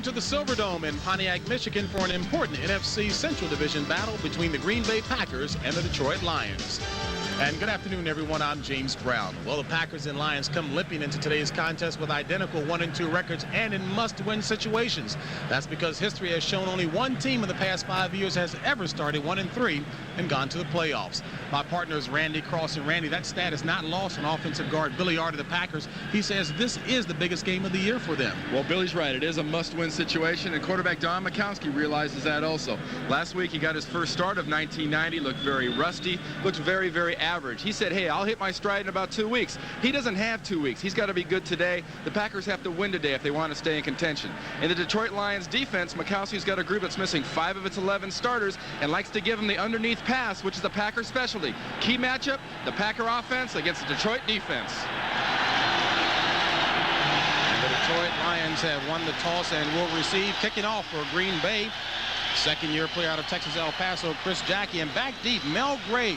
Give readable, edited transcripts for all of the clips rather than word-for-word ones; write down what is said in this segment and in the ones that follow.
to the Silverdome in Pontiac, Michigan for an important NFC Central Division battle between the Green Bay Packers and the Detroit Lions. And good afternoon, everyone. I'm James Brown. Well, the Packers and Lions come limping into today's contest with identical 1-2 records and in must-win situations. That's because history has shown only one team in the past 5 years has ever started 1-3 and gone to the playoffs. My partner is Randy Cross, and Randy, that stat is not lost on offensive guard Billy Art of the Packers. He says this is the biggest game of the year for them. Well, Billy's right. It is a must-win situation, and quarterback Don Majkowski realizes that also. Last week, he got his first start of 1990, looked very rusty, looked very, very average. He said, hey, I'll hit my stride in about 2 weeks. He doesn't have 2 weeks. He's got to be good today. The Packers have to win today if they want to stay in contention. In the Detroit Lions defense, Majkowski's got a group that's missing 5 of its 11 starters and likes to give them the underneath pass, which is the Packers' specialty. Key matchup, the Packer offense against the Detroit defense. And the Detroit Lions have won the toss and will receive, kicking off for Green Bay. Second-year player out of Texas El Paso, Chris Jackie, and back deep, Mel Gray,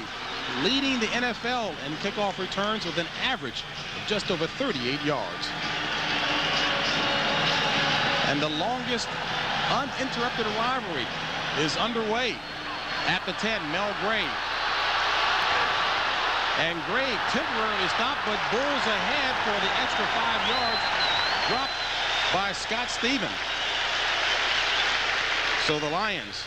leading the NFL in kickoff returns with an average of just over 38 yards. And the longest uninterrupted rivalry is underway. At the 10, Mel Gray. And Gray temporarily stopped, but Bulls ahead for the extra 5 yards, dropped by Scott Stevens. So the Lions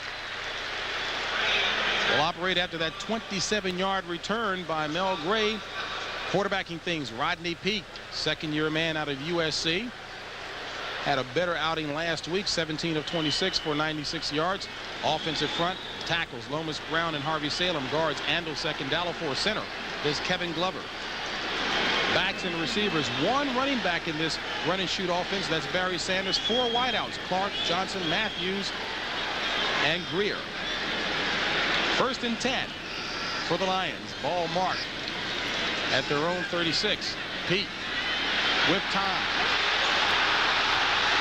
will operate after that 27-yard return by Mel Gray. Quarterbacking things, Rodney Peake, second-year man out of USC. Had a better outing last week, 17 of 26 for 96 yards. Offensive front, tackles, Lomas Brown and Harvey Salem. Guards, Andel second, W04 center. There's Kevin Glover. Backs and receivers, one running back in this run-and-shoot offense. That's Barry Sanders. 4 wideouts, Clark, Johnson, Matthews, and Greer. First and 10 for the Lions. Ball marked at their own 36. Pete with time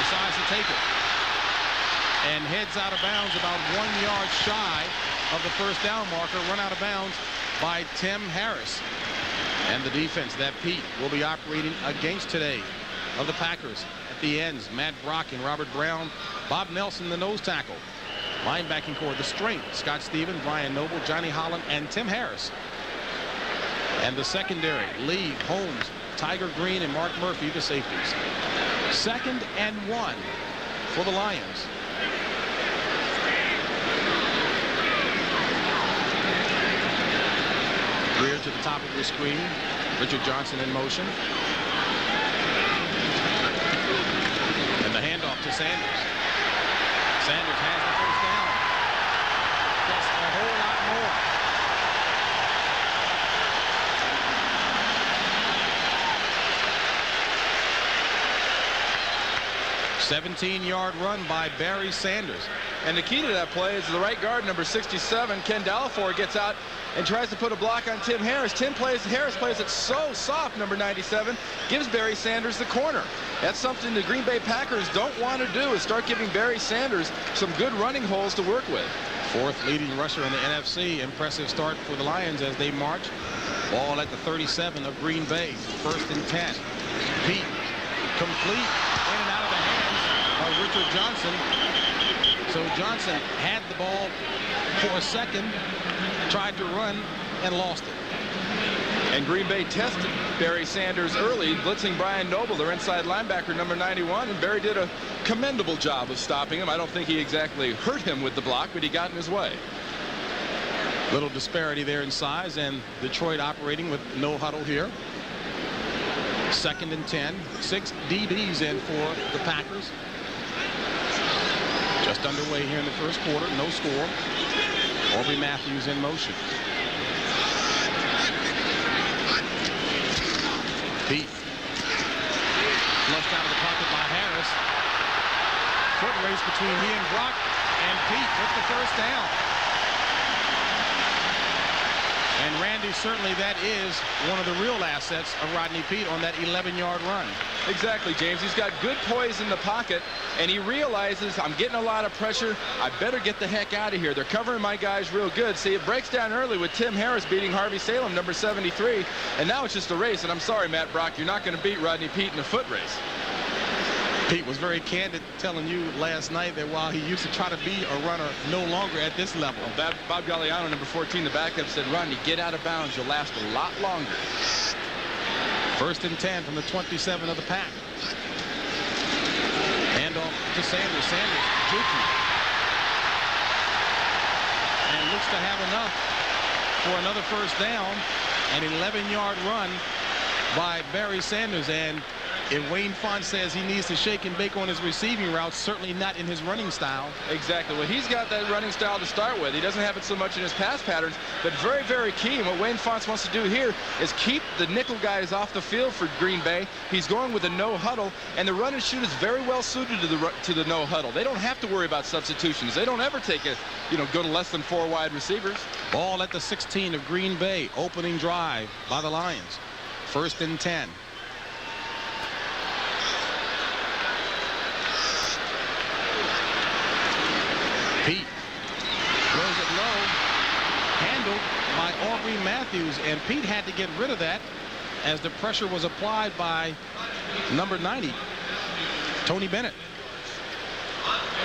decides to take it and heads out of bounds about 1 yard shy of the first down marker. Run out of bounds by Tim Harris. And the defense that Pete will be operating against today of the Packers at the ends, Matt Brock and Robert Brown. Bob Nelson, the nose tackle. Linebacking core, the strength, Scott Stevens, Brian Noble, Johnny Holland, and Tim Harris. And the secondary, Lee, Holmes, Tiger Green, and Mark Murphy, the safeties. 2nd and 1 for the Lions. Greer to the top of the screen. Richard Johnson in motion. And the handoff to Sanders. Sanders has the first down. Just a whole lot more. 17-yard run by Barry Sanders. And the key to that play is the right guard, number 67, Ken W04, gets out and tries to put a block on Tim Harris. Harris plays it so soft, number 97, gives Barry Sanders the corner. That's something the Green Bay Packers don't want to do, is start giving Barry Sanders some good running holes to work with. 4th leading rusher in the NFC. Impressive start for the Lions as they march. Ball at the 37 of Green Bay. 1st and 10. Pete, complete, in and out of the hands of Richard Johnson. So Johnson had the ball for a second, tried to run, and lost it. And Green Bay tested Barry Sanders early, blitzing Brian Noble, their inside linebacker, number 91, and Barry did a commendable job of stopping him. I don't think he exactly hurt him with the block, but he got in his way. Little disparity there in size, and Detroit operating with no huddle here. 2nd and 10. 6 DBs in for the Packers. Just underway here in the first quarter. No score. Aubrey Matthews in motion. Pete. Flushed out of the pocket by Harris. Foot race between he and Brock. And Pete with the first down. And Randy, certainly that is one of the real assets of Rodney Peete on that 11-yard run. Exactly, James. He's got good poise in the pocket, and he realizes I'm getting a lot of pressure. I better get the heck out of here. They're covering my guys real good. See, it breaks down early with Tim Harris beating Harvey Salem, number 73, and now it's just a race. And I'm sorry, Matt Brock, you're not going to beat Rodney Peete in a foot race. Pete was very candid telling you last night that while he used to try to be a runner, no longer at this level. Well, Bob Galliano, number 14, the backup, said, Rodney, get out of bounds. You'll last a lot longer. 1st and 10 from the 27 of the pack. Handoff to Sanders. Sanders, Juki. And looks to have enough for another 1st down. An 11-yard run by Barry Sanders. And if Wayne Font says he needs to shake and bake on his receiving routes, certainly not in his running style. Exactly. Well, he's got that running style to start with. He doesn't have it so much in his pass patterns, but very, very key. And what Wayne Fonts wants to do here is keep the nickel guys off the field for Green Bay. He's going with a no huddle, and the run and shoot is very well suited to the no huddle. They don't have to worry about substitutions. They don't ever take go to less than 4 wide receivers. Ball at the 16 of Green Bay. Opening drive by the Lions. 1st and 10. Pete throws it low, handled by Aubrey Matthews, and Pete had to get rid of that as the pressure was applied by number 90, Tony Bennett.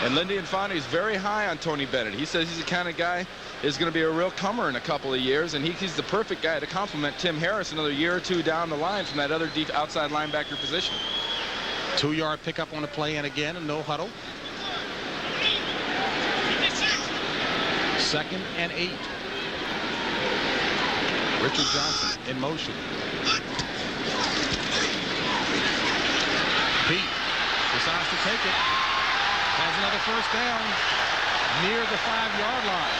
And Lindy Infante is very high on Tony Bennett. He says he's the kind of guy is going to be a real comer in a couple of years, and he's the perfect guy to complement Tim Harris another year or two down the line from that other deep outside linebacker position. 2-yard pickup on the play, and again a no huddle. 2nd and 8. Richard Johnson in motion. Pete decides to take it. Has another 1st down near the 5-yard line.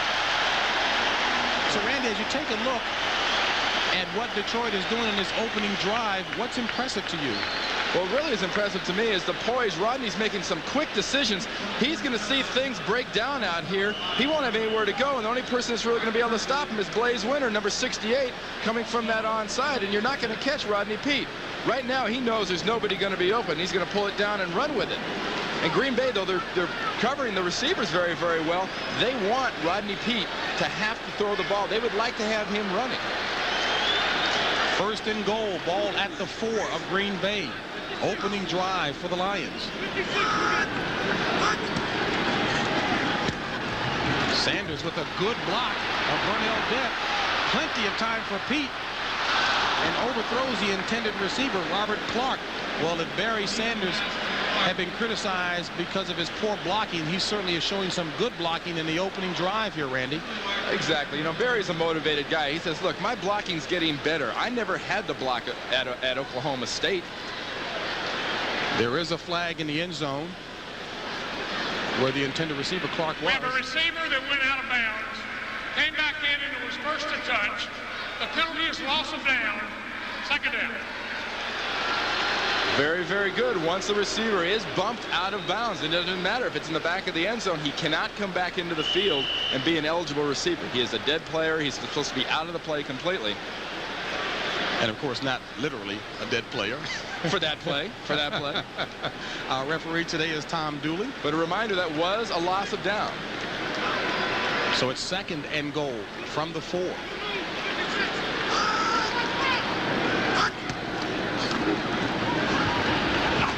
So Randy, as you take a look at what Detroit is doing in this opening drive, what's impressive to you? What really is impressive to me is the poise. Rodney's making some quick decisions. He's going to see things break down out here. He won't have anywhere to go, and the only person that's really going to be able to stop him is Blaze Winter, number 68, coming from that onside, and you're not going to catch Rodney Peete. Right now, he knows there's nobody going to be open. He's going to pull it down and run with it. And Green Bay, though they're covering the receivers very, very well, they want Rodney Peete to have to throw the ball. They would like to have him running. 1st and goal, ball at the 4 of Green Bay. Opening drive for the Lions. Sanders with a good block of Vernell Depp. Plenty of time for Pete. And overthrows the intended receiver, Robert Clark. Well, if Barry Sanders had been criticized because of his poor blocking, he certainly is showing some good blocking in the opening drive here, Randy. Exactly. You know, Barry's a motivated guy. He says, look, my blocking's getting better. I never had the block at Oklahoma State. There is a flag in the end zone where the intended receiver, Clark, was. We have a receiver that went out of bounds, came back in, and it was first to touch. The penalty is loss of down, 2nd down. Very, very good. Once the receiver is bumped out of bounds, it doesn't matter if it's in the back of the end zone. He cannot come back into the field and be an eligible receiver. He is a dead player. He's supposed to be out of the play completely. And, of course, not literally a dead player. For that play. Our referee today is Tom Dooley. But a reminder, that was a loss of down. So it's 2nd and goal from the 4.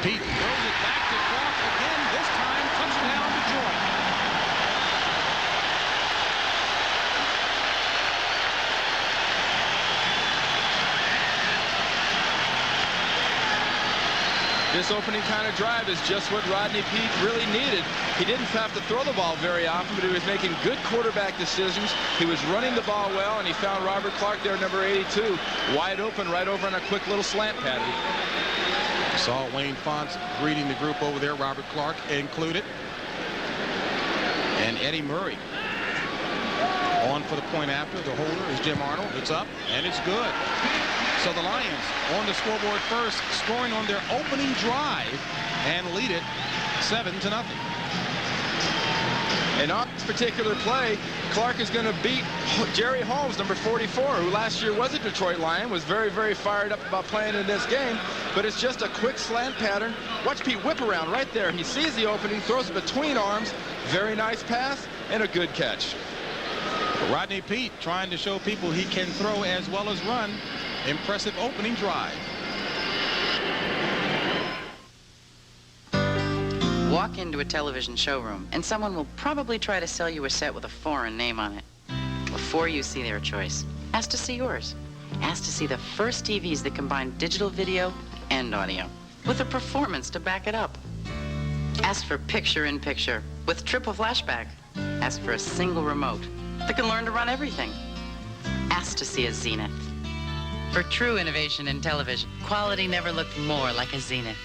Pete throws it back to Clark again. This time, touchdown Detroit. This opening kind of drive is just what Rodney Peete really needed. He didn't have to throw the ball very often, but he was making good quarterback decisions. He was running the ball well, and he found Robert Clark there, number 82, wide open right over on a quick little slant pattern. Saw Wayne Fonts greeting the group over there, Robert Clark included. And Eddie Murray on for the point after. The holder is Jim Arnold. It's up, and it's good. So the Lions on the scoreboard first, scoring on their opening drive and lead it 7-0. And on this particular play, Clark is going to beat Jerry Holmes, number 44, who last year was a Detroit Lion, was very, very fired up about playing in this game. But it's just a quick slant pattern. Watch Pete whip around right there. He sees the opening, throws it between arms. Very nice pass and a good catch. Rodney Peete trying to show people he can throw as well as run. Impressive opening drive. Walk into a television showroom, and someone will probably try to sell you a set with a foreign name on it. Before you see their choice, ask to see yours. Ask to see the first TVs that combine digital video and audio, with a performance to back it up. Ask for picture-in-picture with triple flashback. Ask for a single remote that can learn to run everything. Ask to see a Zenith. For true innovation in television, quality never looked more like a Zenith.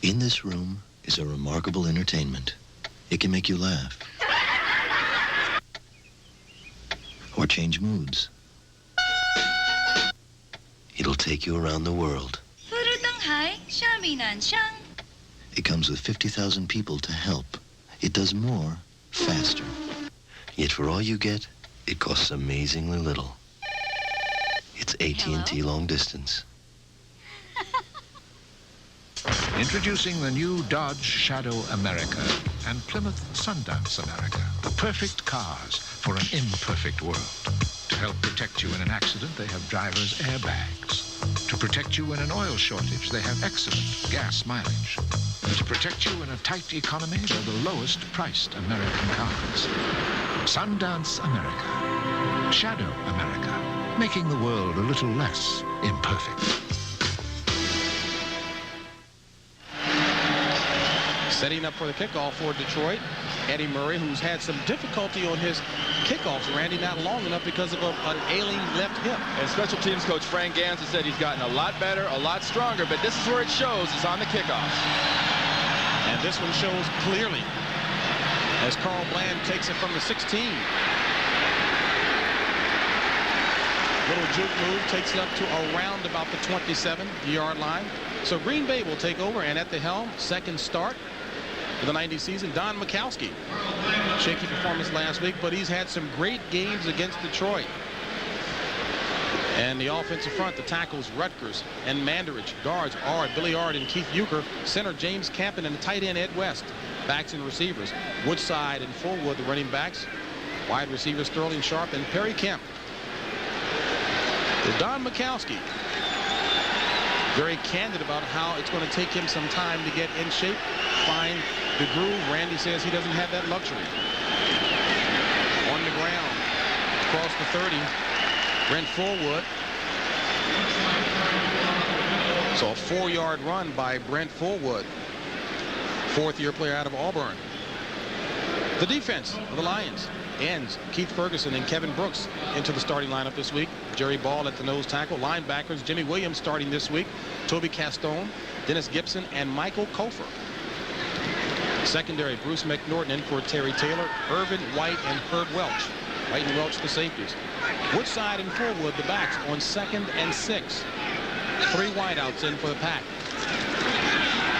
In this room is a remarkable entertainment. It can make you laugh. Or change moods. It'll take you around the world. It comes with 50,000 people to help. It does more, faster. Yet for all you get, it costs amazingly little. It's AT&T long distance. Introducing the new Dodge Shadow America and Plymouth Sundance America. The perfect cars for an imperfect world. To help protect you in an accident, they have driver's airbags. To protect you in an oil shortage, they have excellent gas mileage. To protect you in a tight economy, they're the lowest priced American cars. Sundance America. Shadow America. Making the world a little less imperfect. Setting up for the kickoff for Detroit, Eddie Murray, who's had some difficulty on his kickoffs, Randy, not long enough because of an ailing left hip. And special teams coach Frank Gans has said he's gotten a lot better, a lot stronger, but this is where it shows, is on the kickoffs. And this one shows clearly as Carl Bland takes it from the 16. Little juke move takes it up to around about the 27-yard line. So Green Bay will take over, and at the helm, second start for the 90 season, Don Mikowski. Shaky performance last week, but he's had some great games against Detroit. And the offensive front, the tackles, Rutgers and Mandarich. Guards, Billy Ard and Keith Euchre. Center, James Campen, and the tight end, Ed West. Backs and receivers, Woodside and Fullwood, the running backs. Wide receivers, Sterling Sharp and Perry Kemp. Don Mikowski, very candid about how it's going to take him some time to get in shape, find the groove. Randy says he doesn't have that luxury. On the ground, across the 30, Brent Fullwood. So a 4-yard run by Brent Fullwood, fourth-year player out of Auburn. The defense of the Lions ends Keith Ferguson and Kevin Brooks into the starting lineup this week. Jerry Ball at the nose tackle. Linebackers, Jimmy Williams starting this week. Toby Castone, Dennis Gibson, and Michael Kofer. Secondary, Bruce McNorton in for Terry Taylor, Irvin White, and Herb Welch. White and Welch, the safeties. Woodside and Fullwood, the backs, on 2nd and 6. 3 wideouts in for the Pack.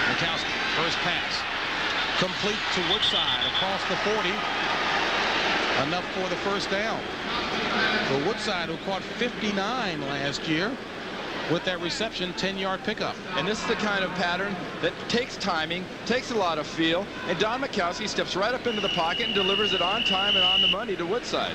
Mikowski, first pass. Complete to Woodside across the 40. Enough for the first down. For Woodside, who caught 59 last year with that reception, 10-yard pickup. And this is the kind of pattern that takes timing, takes a lot of feel, and Don Mikowski steps right up into the pocket and delivers it on time and on the money to Woodside.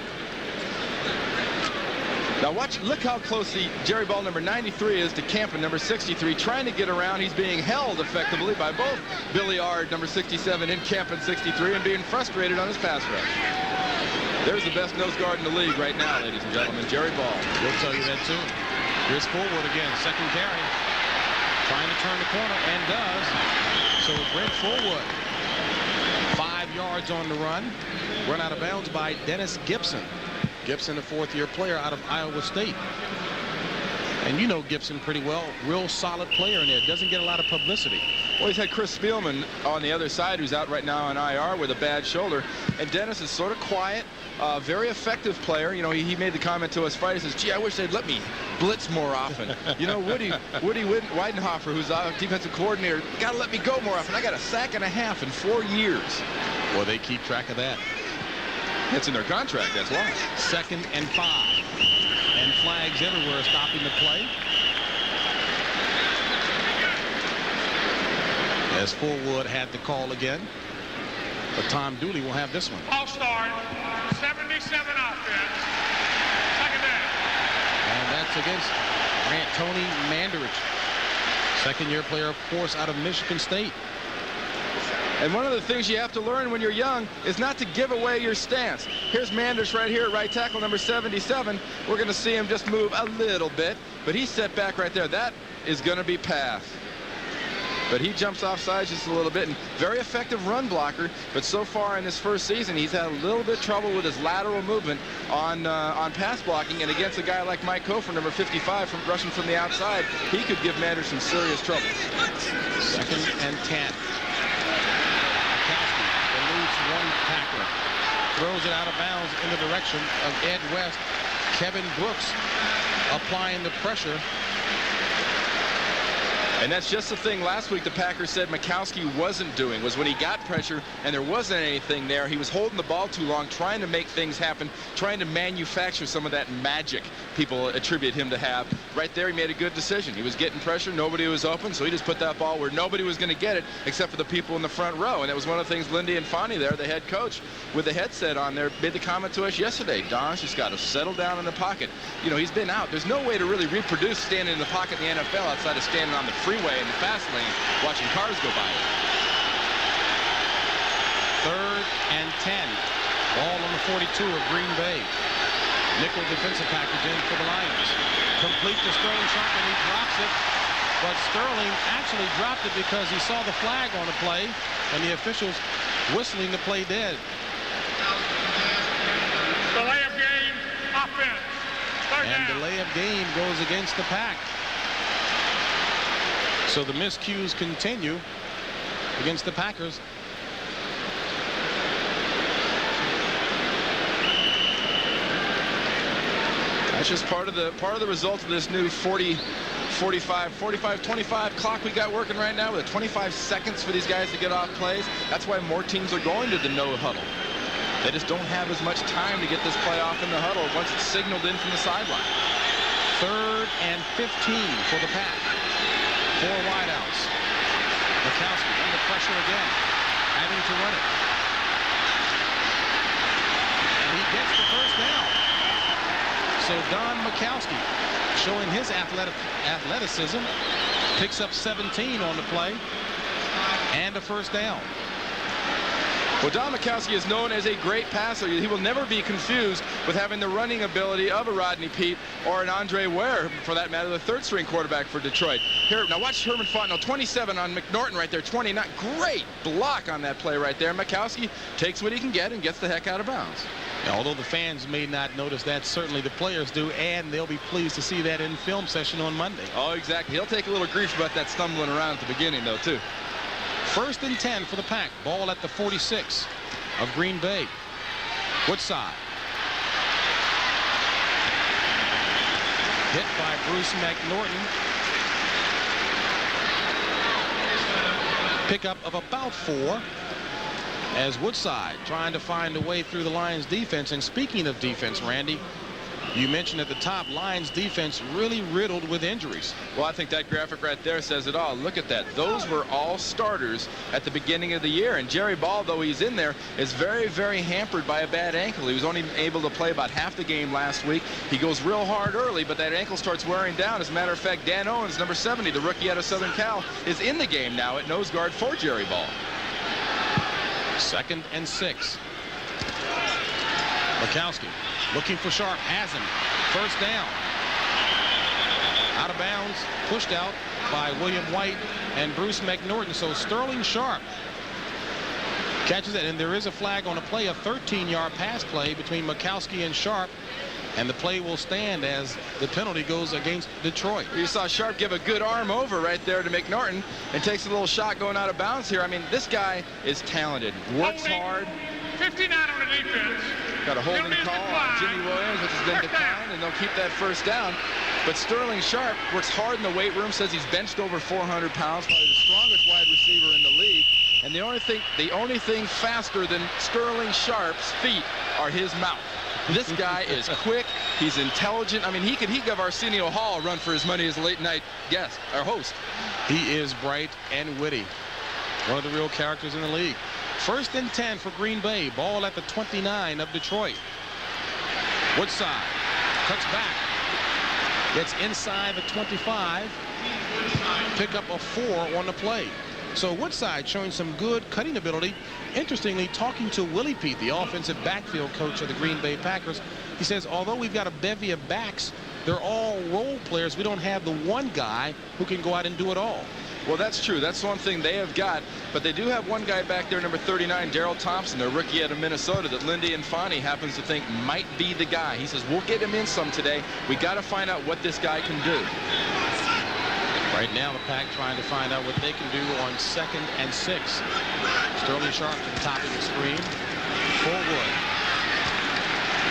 Now look how close the Jerry Ball number 93 is to Campen, number 63, trying to get around. He's being held effectively by both Billy Ard, number 67, and Campen, 63, and being frustrated on his pass rush. There's the best nose guard in the league right now, ladies and gentlemen, Jerry Ball. We'll tell you that, too. Here's Fullwood again, second carry. Trying to turn the corner, and does. So Brent Fullwood, 5 yards on the run. Run out of bounds by Dennis Gibson. Gibson, a fourth-year player out of Iowa State. And you know Gibson pretty well. Real solid player in there. Doesn't get a lot of publicity. Well, he's had Chris Spielman on the other side, who's out right now on IR with a bad shoulder. And Dennis is sort of quiet, very effective player. You know, he made the comment to us Friday. He says, gee, I wish they'd let me blitz more often. You know, Woody Weidenhofer, who's our defensive coordinator, got to let me go more often. I got a sack and a half in 4 years. Well, they keep track of that. It's in their contract, that's why. 2nd and 5. And flags everywhere stopping the play. As Fullwood had the call again. But Tom Dooley will have this one. All start, 77 offense, second down. And that's against Tony Mandarich. Second-year player, of course, out of Michigan State. And one of the things you have to learn when you're young is not to give away your stance. Here's Manders right here at right tackle, number 77. We're going to see him just move a little bit, but he's set back right there. That is going to be pass. But he jumps off sides just a little bit, and very effective run blocker. But so far in his first season, he's had a little bit of trouble with his lateral movement on pass blocking. And against a guy like Mike Kofor, number 55, from rushing from the outside, he could give Manders some serious trouble. 2nd and 10. Mikowski eludes one tackler, throws it out of bounds in the direction of Ed West. Kevin Brooks applying the pressure. And that's just the thing last week the Packers said Mikowski wasn't doing, was when he got pressure and there wasn't anything there, he was holding the ball too long, trying to make things happen, trying to manufacture some of that magic people attribute him to have. Right there, he made a good decision. He was getting pressure, nobody was open, so he just put that ball where nobody was going to get it except for the people in the front row. And that was one of the things Lindy and Fonnie there, the head coach, with the headset on there, made the comment to us yesterday. Don's just got to settle down in the pocket. You know, he's been out. There's no way to really reproduce standing in the pocket in the NFL outside of standing on the freeway in the fast lane watching cars go by. 3rd and 10. Ball on the 42 of Green Bay. Nickel defensive package in for the Lions. Complete to Sterling Sharp, and he drops it. But Sterling actually dropped it because he saw the flag on the play and the officials whistling the play dead. Delay of game, offense. Third And down. delay of game goes against the Pack. So the miscues continue against the Packers. That's just part of the result of this new 45-25 clock we got working right now, with 25 seconds for these guys to get off plays. That's why more teams are going to the no huddle. They just don't have as much time to get this play off in the huddle once it's signaled in from the sideline. 3rd and 15 for the Pack. 4 wideouts. Mikowski under pressure again, having to run it. And he gets the first down. So Don Mikowski, showing his athleticism, picks up 17 on the play and a first down. Well, Don Mikowski is known as a great passer. He will never be confused with having the running ability of a Rodney Peete or an Andre Ware, for that matter, the 3rd-string quarterback for Detroit. Here, now watch Herman Fontenot, 27 on McNorton right there, 29. Great block on that play right there. Mikowski takes what he can get and gets the heck out of bounds. Now, although the fans may not notice that, certainly the players do, and they'll be pleased to see that in film session on Monday. Oh, exactly. He'll take a little grief about that stumbling around at the beginning, though, too. 1st and 10 for the Pack. Ball at the 46 of Green Bay. Woodside. Hit by Bruce McNorton. Pickup of about 4 as Woodside trying to find a way through the Lions defense. And speaking of defense, Randy, you mentioned at the top, Lions defense really riddled with injuries. Well, I think that graphic right there says it all. Look at that. Those were all starters at the beginning of the year. And Jerry Ball, though he's in there, is very, very hampered by a bad ankle. He was only able to play about half the game last week. He goes real hard early, but that ankle starts wearing down. As a matter of fact, Dan Owens, number 70, the rookie out of Southern Cal, is in the game now at nose guard for Jerry Ball. 2nd and 6. Mikowski looking for Sharp, has him. First down. Out of bounds, pushed out by William White and Bruce McNorton. So Sterling Sharp catches it, and there is a flag on a play, a 13-yard pass play between Mikowski and Sharp. And the play will stand as the penalty goes against Detroit. You saw Sharp give a good arm over right there to McNorton and takes a little shot going out of bounds here. I mean, this guy is talented, works hard. 59 on the defense. Got a holding Penalty is call on declined. Jimmy Williams, which has been First down. declined, and they'll keep that first down. But Sterling Sharp works hard in the weight room, says he's benched over 400 pounds, probably the strongest wide receiver in the league. And the only thing faster than Sterling Sharp's feet are his mouth. This guy is quick. He's intelligent. I mean, he could give Arsenio Hall a run for his money as a late-night guest, or host. He is bright and witty. One of the real characters in the league. 1st and 10 for Green Bay. Ball at the 29 of Detroit. Woodside cuts back. Gets inside the 25. Pick up a 4 on the play. So Woodside showing some good cutting ability. Interestingly, talking to Willie Pete, the offensive backfield coach of the Green Bay Packers, he says, although we've got a bevy of backs, they're all role players. We don't have the one guy who can go out and do it all. Well, that's true. That's one thing they have got. But they do have one guy back there, number 39, Darrell Thompson, their rookie out of Minnesota, that Lindy Infante happens to think might be the guy. He says, we'll get him in some today. We got to find out what this guy can do. Right now, the Pack trying to find out what they can do on 2nd and 6. Sterling Sharp to the top of the screen. Forward.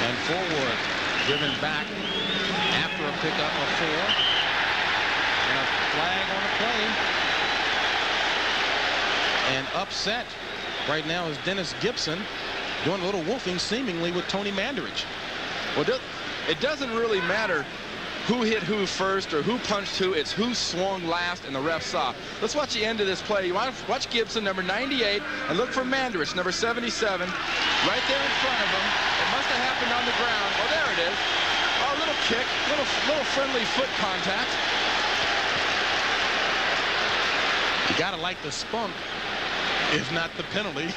And forward. Driven back after a pickup of 4. And a flag on the play. And upset right now is Dennis Gibson doing a little wolfing seemingly with Tony Mandarich. Well, it doesn't really matter who hit who first or who punched who. It's who swung last and the ref saw. Let's watch the end of this play. You want to watch Gibson, number 98, and look for Mandarich, number 77, right there in front of him. It must have happened on the ground. Oh, there it is. Oh, a little kick, little friendly foot contact. You got to like the spunk, if not the penalty.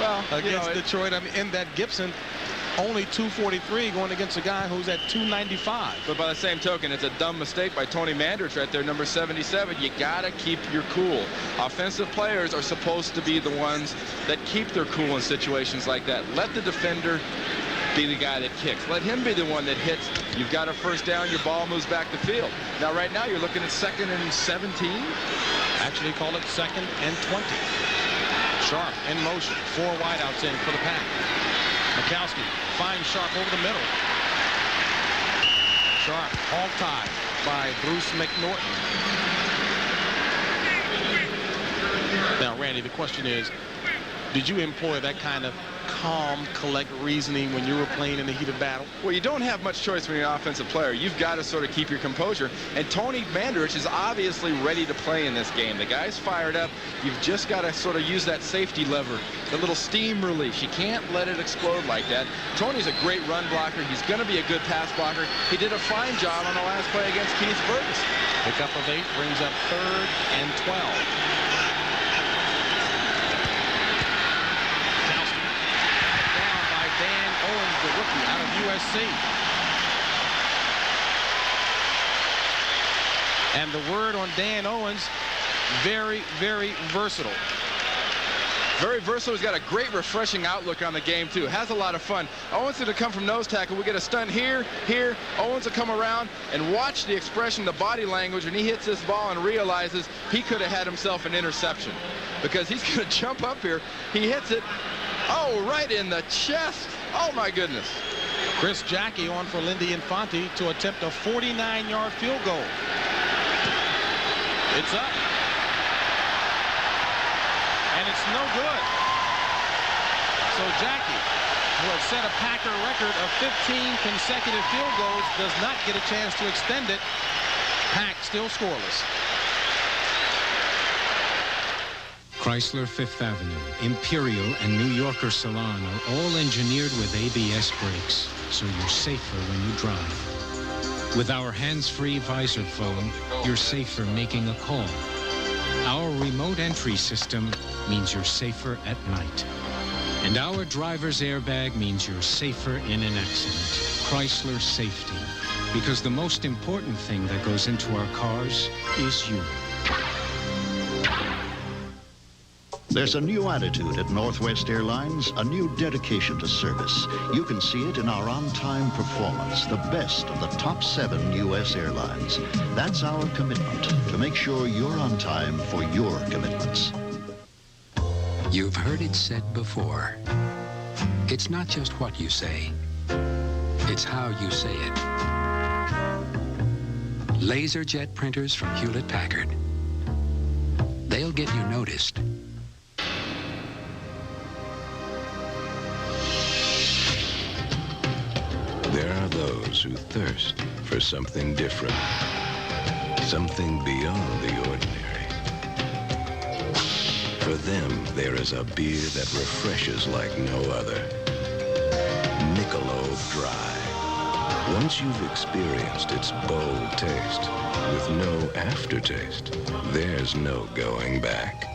Well, against Detroit. I mean, in that Gibson, only 243 going against a guy who's at 295. But by the same token, it's a dumb mistake by Tony Mandarich right there, number 77. You got to keep your cool. Offensive players are supposed to be the ones that keep their cool in situations like that. Let the defender be the guy that kicks. Let him be the one that hits. You've got a first down. Your ball moves back the field. Now, right now, you're looking at 2nd and 17. Actually, call it 2nd and 20. Sharp in motion. 4 wideouts in for the Pack. Mikowski finds Sharp over the middle. Sharp hog-tied by Bruce McNorton. Now, Randy, the question is, did you employ that kind of calm, collect reasoning when you were playing in the heat of battle? Well, you don't have much choice when you're an offensive player. You've got to sort of keep your composure. And Tony Mandarich is obviously ready to play in this game. The guy's fired up. You've just got to sort of use that safety lever, the little steam release. You can't let it explode like that. Tony's a great run blocker. He's going to be a good pass blocker. He did a fine job on the last play against Keith Ferguson. Pickup of 8 brings up 3rd and 12. The rookie out of USC. And the word on Dan Owens, very, very versatile. Very versatile. He's got a great refreshing outlook on the game, too. Has a lot of fun. Owens going to come from nose tackle. We get a stunt here. Owens will come around and watch the expression, the body language when he hits this ball and realizes he could have had himself an interception. Because he's going to jump up here. He hits it. Oh, right in the chest. Oh, my goodness. Chris Jackie on for Lindy Infante to attempt a 49-yard field goal. It's up. And it's no good. So Jackie, who has set a Packer record of 15 consecutive field goals, does not get a chance to extend it. Pack still scoreless. Chrysler Fifth Avenue, Imperial, and New Yorker Salon are all engineered with ABS brakes, so you're safer when you drive. With our hands-free visor phone, you're safer making a call. Our remote entry system means you're safer at night. And our driver's airbag means you're safer in an accident. Chrysler Safety, because the most important thing that goes into our cars is you. There's a new attitude at Northwest Airlines, a new dedication to service. You can see it in our on-time performance, the best of the top 7 U.S. airlines. That's our commitment, to make sure you're on time for your commitments. You've heard it said before. It's not just what you say, it's how you say it. LaserJet printers from Hewlett-Packard. They'll get you noticed. There are those who thirst for something different, something beyond the ordinary. For them, there is a beer that refreshes like no other. Michelob Dry. Once you've experienced its bold taste, with no aftertaste, there's no going back.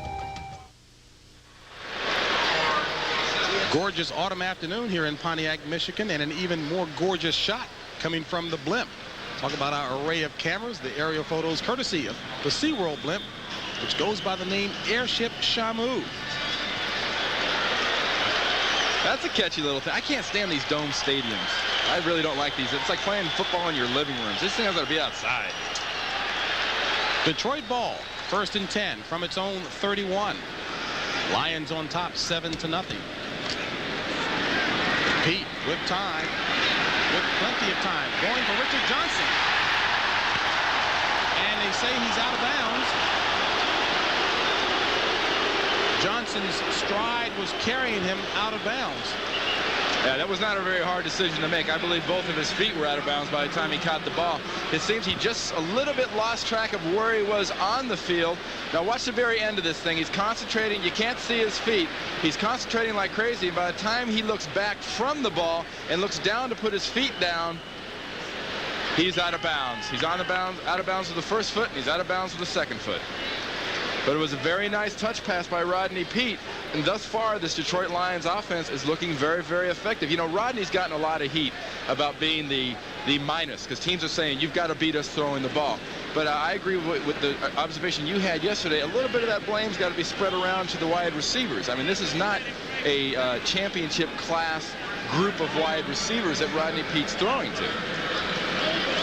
Gorgeous autumn afternoon here in Pontiac, Michigan, and an even more gorgeous shot coming from the blimp. Talk about our array of cameras, the aerial photos courtesy of the SeaWorld blimp, which goes by the name Airship Shamu. That's a catchy little thing. I can't stand these dome stadiums. I really don't like these. It's like playing football in your living rooms. This thing has got to be outside. Detroit ball, 1st and 10 from its own 31. Lions on top 7-0. Pete with time, with plenty of time, going for Richard Johnson. And they say he's out of bounds. Johnson's stride was carrying him out of bounds. Yeah, that was not a very hard decision to make. I believe both of his feet were out of bounds by the time he caught the ball. It seems he just a little bit lost track of where he was on the field. Now watch the very end of this thing. He's concentrating. You can't see his feet. He's concentrating like crazy. By the time he looks back from the ball and looks down to put his feet down, he's out of bounds. He's out of bounds with the first foot, and he's out of bounds with the second foot. But it was a very nice touch pass by Rodney Peete. And thus far, this Detroit Lions offense is looking very, very effective. You know, Rodney's gotten a lot of heat about being the minus, because teams are saying, you've got to beat us throwing the ball. But I agree with the observation you had yesterday. A little bit of that blame's got to be spread around to the wide receivers. I mean, this is not a championship class group of wide receivers that Rodney Peete's throwing to.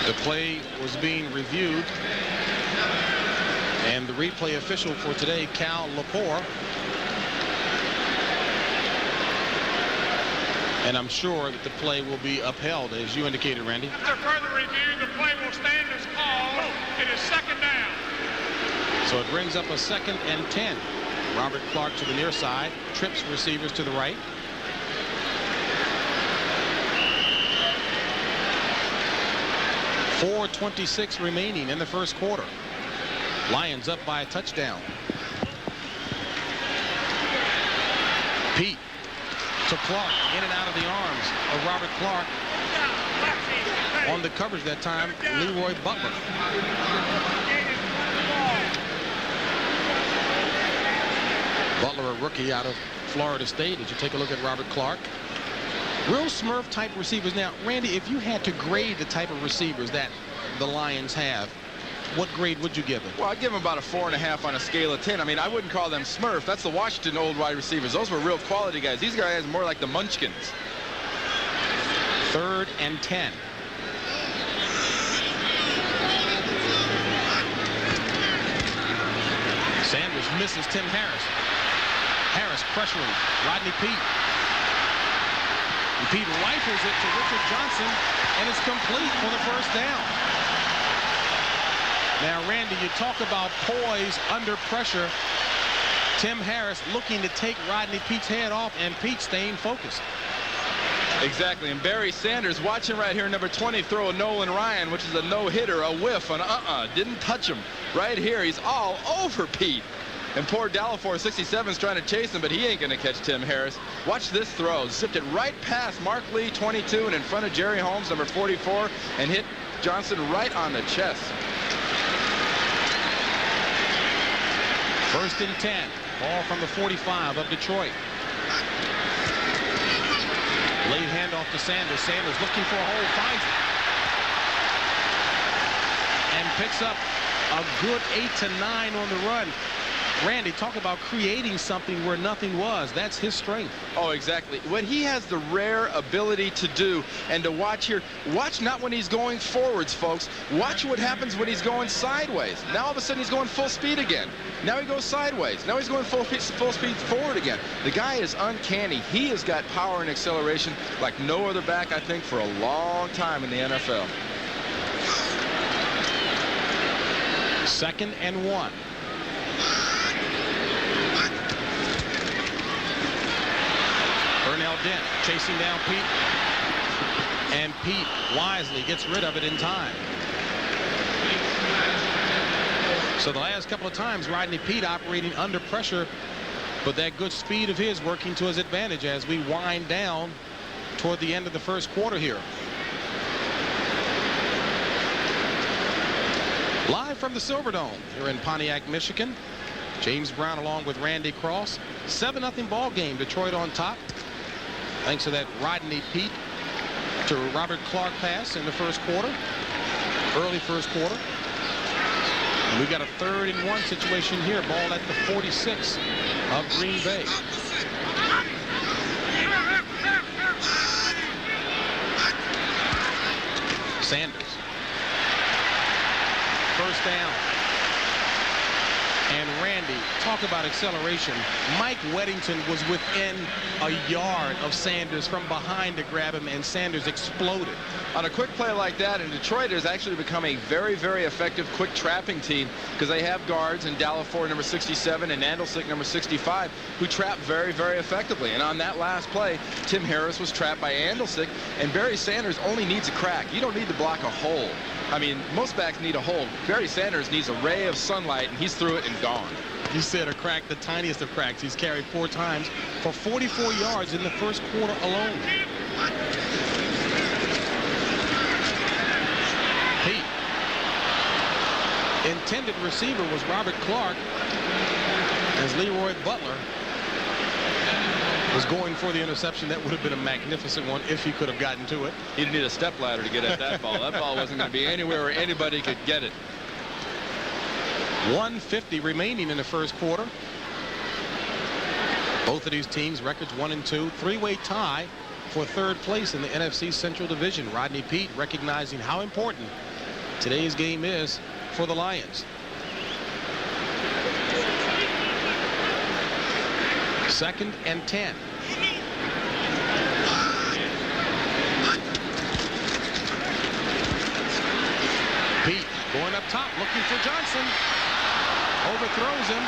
The play was being reviewed. And the replay official for today, Cal Lepore. And I'm sure that the play will be upheld, as you indicated, Randy. After further review, the play will stand as called. It is 2nd down. So it brings up a 2nd and 10. Robert Clark to the near side, trips receivers to the right. .426 remaining in the first quarter. Lions up by a touchdown. Pete to Clark, in and out of the arms of Robert Clark. On the coverage that time, Leroy Butler. Butler, a rookie out of Florida State. As you take a look at Robert Clark. Real Smurf type receivers. Now, Randy, if you had to grade the type of receivers that the Lions have, what grade would you give them? Well, I'd give them about a 4.5 on a scale of 10. I mean, I wouldn't call them Smurf. That's the Washington old wide receivers. Those were real quality guys. These guys are more like the Munchkins. 3rd and 10. Sanders misses Tim Harris. Harris pressuring Rodney Peete. And Pete rifles it to Richard Johnson, and it's complete for the first down. Now, Randy, you talk about poise under pressure. Tim Harris looking to take Rodney Peete's head off, and Pete staying focused. Exactly, and Barry Sanders watching right here, number 20, throw a Nolan Ryan, which is a no-hitter, a whiff, an didn't touch him. Right here, he's all over Pete. And poor W04, 67, is trying to chase him, but he ain't going to catch Tim Harris. Watch this throw. Zipped it right past Mark Lee, 22, and in front of Jerry Holmes, number 44, and hit Johnson right on the chest. 1st and 10. Ball from the 45 of Detroit. Late handoff to Sanders. Sanders looking for a hole, finds it. And picks up a good 8 to 9 on the run. Randy, talk about creating something where nothing was. That's his strength. Oh, exactly. What he has the rare ability to do, and to watch here, watch not when he's going forwards, folks. Watch what happens when he's going sideways. Now all of a sudden he's going full speed again. Now he goes sideways. Now he's going full speed forward again. The guy is uncanny. He has got power and acceleration like no other back, I think, for a long time in the NFL. 2nd and 1. Burnell Dent chasing down Pete. And Pete wisely gets rid of it in time. So the last couple of times, Rodney Peete operating under pressure, but that good speed of his working to his advantage as we wind down toward the end of the first quarter here. Live from the Silverdome here in Pontiac, Michigan. James Brown along with Randy Cross. 7-0 ball game. Detroit on top. thanks to that Rodney Peete to Robert Clark pass in the first quarter, early first quarter. And we got a 3rd and 1 situation here. Ball at the 46 of Green Bay. Sanders. First down. And Randy, talk about acceleration. Mike Weddington was within a yard of Sanders from behind to grab him, and Sanders exploded. On a quick play like that, and Detroit has actually become a very, very effective quick trapping team because they have guards in W04 number 67 and Andalsick number 65 who trap very, very effectively. And on that last play, Tim Harris was trapped by Andalsick, and Barry Sanders only needs a crack. You don't need to block a hole. I mean, most backs need a hole. Barry Sanders needs a ray of sunlight, and he's through it and gone. You said a crack, the tiniest of cracks. He's carried 4 times for 44 yards in the first quarter alone. Pete. Intended receiver was Robert Clark, as Leroy Butler was going for the interception. That would have been a magnificent one if he could have gotten to it. He didn't need a step ladder to get at that ball. That ball wasn't going to be anywhere where anybody could get it. 1:50 remaining in the first quarter. Both of these teams records 1 and 2. 3-way tie for 3rd place in the NFC Central Division. Rodney Peete recognizing how important today's game is for the Lions. 2nd and 10. Peete going up top, looking for Johnson. Overthrows him.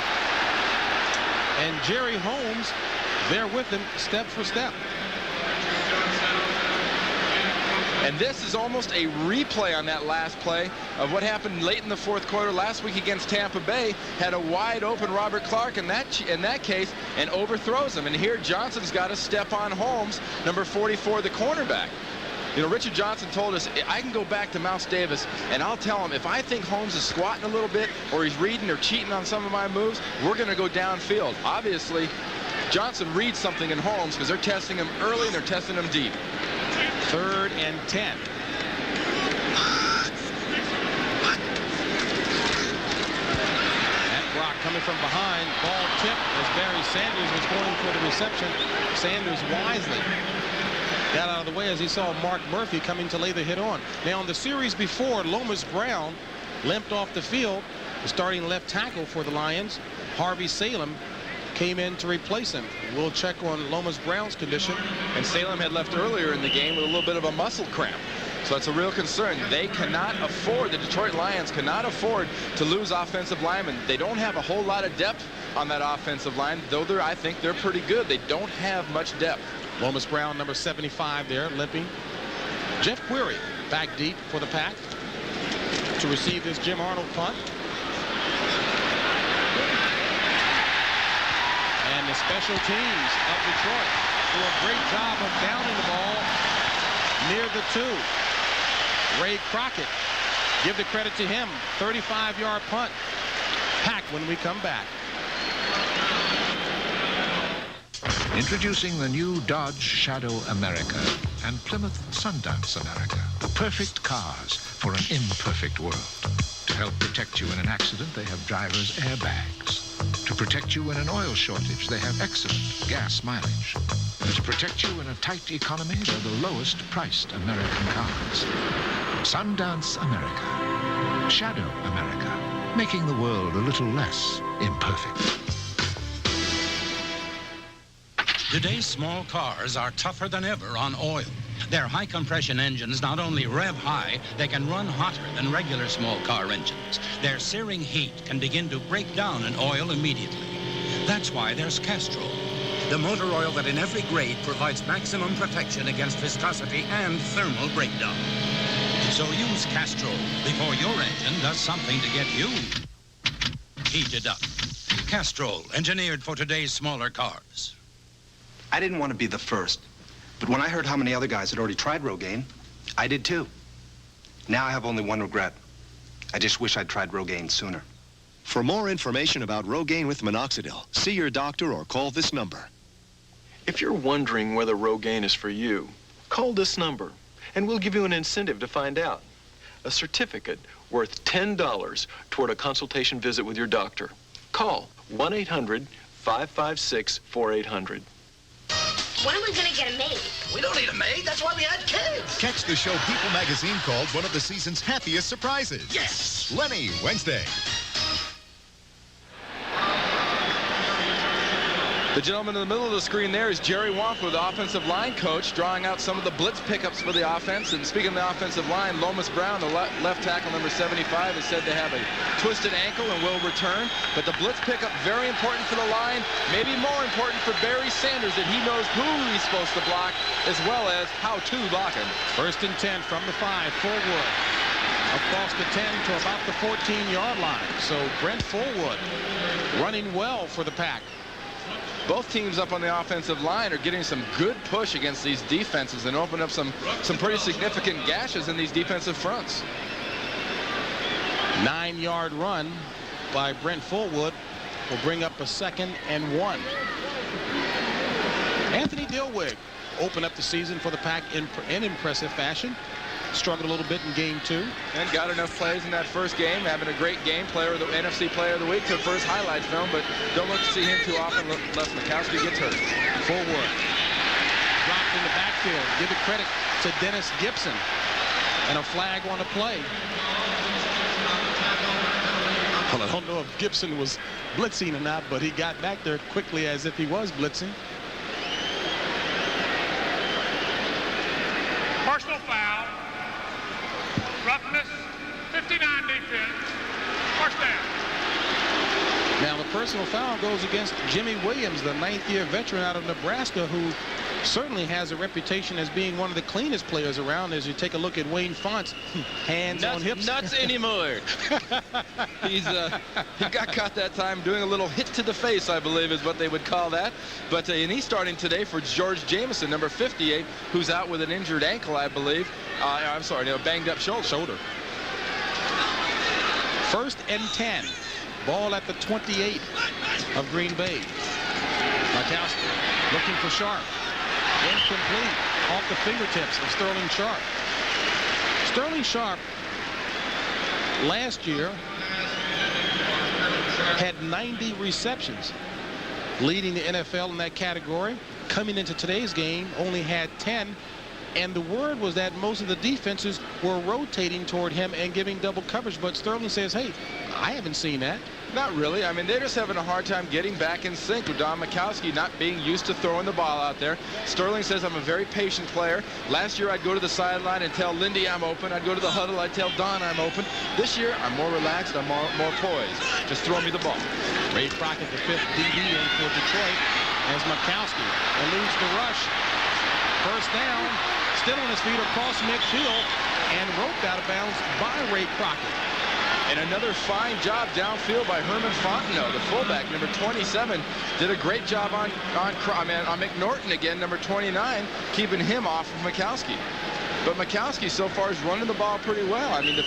And Jerry Holmes there with him, step for step. And this is almost a replay on that last play of what happened late in the 4th quarter last week against Tampa Bay. Had a wide open Robert Clark in that case and overthrows him. And here Johnson's got to step on Holmes, number 44, the cornerback. You know, Richard Johnson told us, I can go back to Mouse Davis and I'll tell him if I think Holmes is squatting a little bit or he's reading or cheating on some of my moves, we're going to go downfield. Obviously, Johnson reads something in Holmes because they're testing him early and they're testing him deep. 3rd and 10. That block coming from behind. Ball tipped as Barry Sanders was going for the reception. Sanders wisely got out of the way as he saw Mark Murphy coming to lay the hit on. Now, in the series before, Lomas Brown limped off the field. The starting left tackle for the Lions, Harvey Salem, came in to replace him. We'll check on Lomas Brown's condition. And Salem had left earlier in the game with a little bit of a muscle cramp. So that's a real concern. They cannot afford, the Detroit Lions cannot afford to lose offensive linemen. They don't have a whole lot of depth on that offensive line, though I think they're pretty good. They don't have much depth. Lomas Brown, number 75 there, limping. Jeff Query back deep for the Pack to receive this Jim Arnold punt. And the special teams of Detroit do a great job of downing the ball near the 2. Ray Crockett, give the credit to him. 35-yard punt. Pack when we come back. Introducing the new Dodge Shadow America and Plymouth Sundance America. The perfect cars for an imperfect world. To help protect you in an accident, they have driver's airbags. To protect you in an oil shortage, they have excellent gas mileage. And to protect you in a tight economy, they're the lowest priced American cars. Sundance America. Shadow America. Making the world a little less imperfect. Today's small cars are tougher than ever on oil. Their high-compression engines not only rev high, they can run hotter than regular small car engines. Their searing heat can begin to break down an oil immediately. That's why there's Castrol, the motor oil that in every grade provides maximum protection against viscosity and thermal breakdown. So use Castrol before your engine does something to get you heated up. Castrol, engineered for today's smaller cars. I didn't want to be the first, but when I heard how many other guys had already tried Rogaine, I did too. Now I have only one regret. I just wish I'd tried Rogaine sooner. For more information about Rogaine with minoxidil, see your doctor or call this number. If you're wondering whether Rogaine is for you, call this number, and we'll give you an incentive to find out. A certificate worth $10 toward a consultation visit with your doctor. Call 1-800-556-4800. When are we going to get a maid? We don't need a maid. That's why we had kids. Catch the show People Magazine called one of the season's happiest surprises. Yes! Lenny, Wednesday. The gentleman in the middle of the screen there is Jerry Wampler, the offensive line coach, drawing out some of the blitz pickups for the offense. And speaking of the offensive line, Lomas Brown, the left tackle, number 75, is said to have a twisted ankle and will return. But the blitz pickup, very important for the line, maybe more important for Barry Sanders, that he knows who he's supposed to block as well as how to block him. 1st and 10 from the 5, Fullwood. Across the 10 to about the 14-yard line. So Brent Fullwood running well for the Pack. Both teams up on the offensive line are getting some good push against these defenses and open up some pretty significant gashes in these defensive fronts. 9-yard run by Brent Fullwood will bring up a 2nd and 1. Anthony Dilweg opened up the season for the Pack in impressive fashion. Struggled a little bit in game 2. And got enough plays in that first game, having a great game. NFC Player of the Week to first highlights film, but don't look to see him too often unless Mikowski gets hurt. Fullwood dropped in the backfield. Give it credit to Dennis Gibson. And a flag on the play. I don't know if Gibson was blitzing or not, but he got back there quickly as if he was blitzing. Personal foul. Roughness, 59 defense. First down. Now the personal foul goes against Jimmy Williams, the 9th-year veteran out of Nebraska, who certainly has a reputation as being one of the cleanest players around. As you take a look at Wayne Font's hands on hips. Nuts anymore. He got caught that time doing a little hit to the face, I believe is what they would call that. But and he's starting today for George Jameson, number 58, who's out with an injured ankle, I believe. I'm sorry, a banged up shoulder. 1st and 10. Ball at the 28 of Green Bay. Mikowski looking for Sharp. Incomplete. Off the fingertips of Sterling Sharp. Sterling Sharp last year had 90 receptions, leading the NFL in that category. Coming into today's game, only had 10. And the word was that most of the defenses were rotating toward him and giving double coverage. But Sterling says, hey, I haven't seen that. Not really. I mean, they're just having a hard time getting back in sync with Don Mikowski not being used to throwing the ball out there. Sterling says, I'm a very patient player. Last year, I'd go to the sideline and tell Lindy I'm open. I'd go to the huddle. I'd tell Don I'm open. This year, I'm more relaxed. I'm more poised. Just throw me the ball. Ray Crockett, the 5th DB in for Detroit, as Mikowski eludes the rush. First down. Still on his feet across midfield and roped out of bounds by Ray Crockett. And another fine job downfield by Herman Fontenot, the fullback, number 27, did a great job on McNorton again, number 29, keeping him off of Mikowski. But Mikowski so far is running the ball pretty well. I mean, the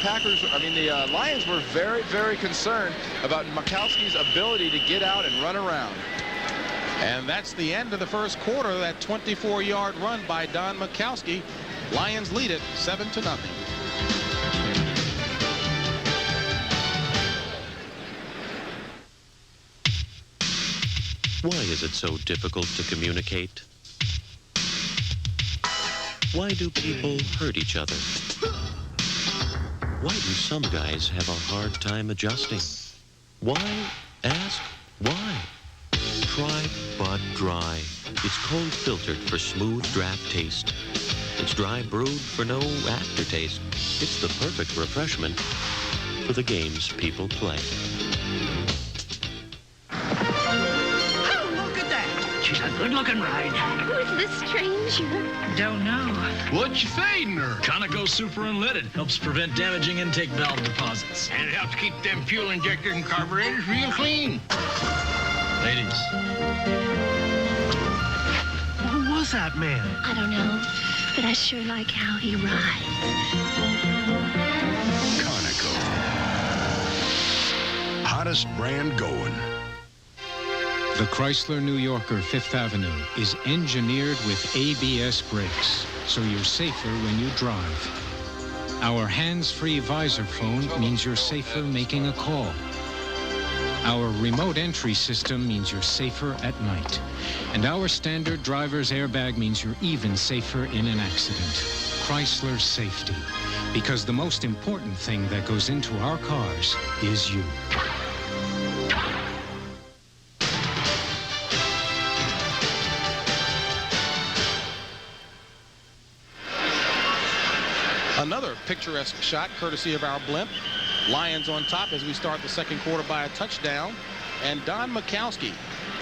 Lions were very, very concerned about Mikowski's ability to get out and run around. And that's the end of the first quarter. That 24-yard run by Don Mikowski. Lions lead it 7-0. Why is it so difficult to communicate? Why do people hurt each other? Why do some guys have a hard time adjusting? Why? Ask why. Try Bud Dry. It's cold filtered for smooth draft taste. It's dry brewed for no aftertaste. It's the perfect refreshment for the games people play. Oh, look at that. She's a good-looking ride. Who's this stranger? Don't know. What you feeding her? Conoco Super Unleaded helps prevent damaging intake valve deposits. And it helps keep them fuel injectors and carburetors real clean. Ladies. Who was that man? I don't know, but I sure like how he rides. Conoco. Hottest brand going. The Chrysler New Yorker 5th Avenue is engineered with ABS brakes, so you're safer when you drive. Our hands-free visor phone means you're safer making a call. Our remote entry system means you're safer at night. And our standard driver's airbag means you're even safer in an accident. Chrysler safety. Because the most important thing that goes into our cars is you. Another picturesque shot courtesy of our blimp. Lions on top as we start the second quarter by a touchdown. And Don Mikowski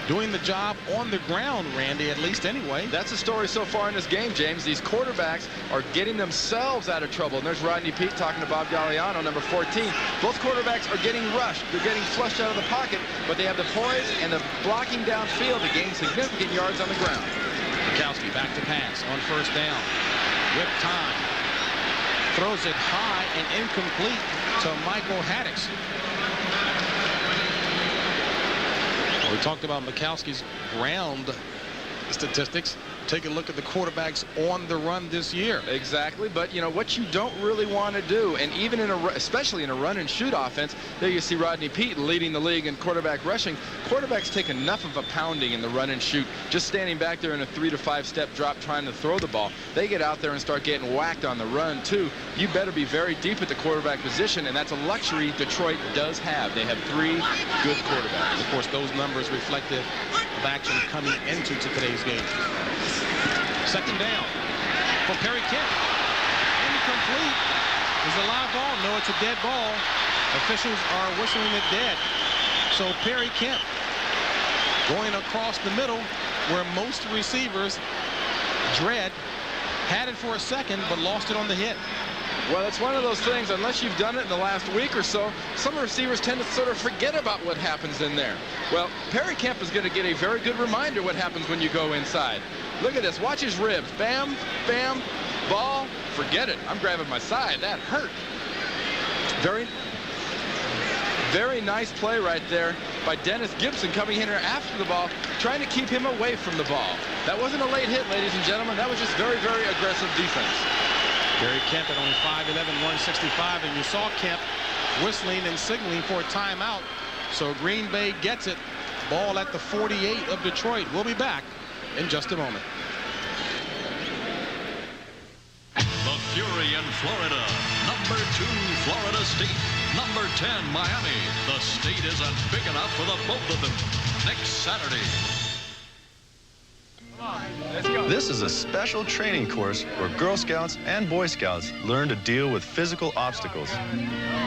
doing the job on the ground, Randy, at least anyway. That's the story so far in this game, James. These quarterbacks are getting themselves out of trouble. And there's Rodney Peete talking to Bob Galliano, number 14. Both quarterbacks are getting rushed. They're getting flushed out of the pocket, but they have the poise and the blocking downfield to gain significant yards on the ground. Mikowski back to pass on first down. With time. Throws it high and incomplete to Michael Haddix. We talked about Mikowski's ground statistics. Take a look at the quarterbacks on the run this year. Exactly, but you know what you don't really want to do, and even in especially in a run and shoot offense, there you see Rodney Peete leading the league in quarterback rushing. Quarterbacks take enough of a pounding in the run and shoot, just standing back there in a 3 to 5 step drop trying to throw the ball. They get out there and start getting whacked on the run too. You better be very deep at the quarterback position, and that's a luxury Detroit does have. They have 3 good quarterbacks. Of course, those numbers reflective of action coming into today's game. Second down for Perry Kemp. Incomplete. Is it a live ball? No, it's a dead ball. Officials are whistling it dead. So Perry Kemp going across the middle where most receivers dread. Had it for a second, but lost it on the hit. Well, it's one of those things, unless you've done it in the last week or so, some receivers tend to sort of forget about what happens in there. Well, Perry Kemp is going to get a very good reminder what happens when you go inside. Look at this. Watch his ribs. Bam, bam, ball. Forget it. I'm grabbing my side. That hurt. Very nice play right there by Dennis Gibson coming in here after the ball, trying to keep him away from the ball. That wasn't a late hit, ladies and gentlemen. That was just very, very aggressive defense. Perry Kemp at only 5'11", 165, and you saw Kemp whistling and signaling for a timeout. So Green Bay gets it. Ball at the 48 of Detroit. We'll be back in just a moment. The Fury in Florida. Number 2, Florida State. Number 10, Miami. The state isn't big enough for the both of them. Next Saturday. This is a special training course where Girl Scouts and Boy Scouts learn to deal with physical obstacles.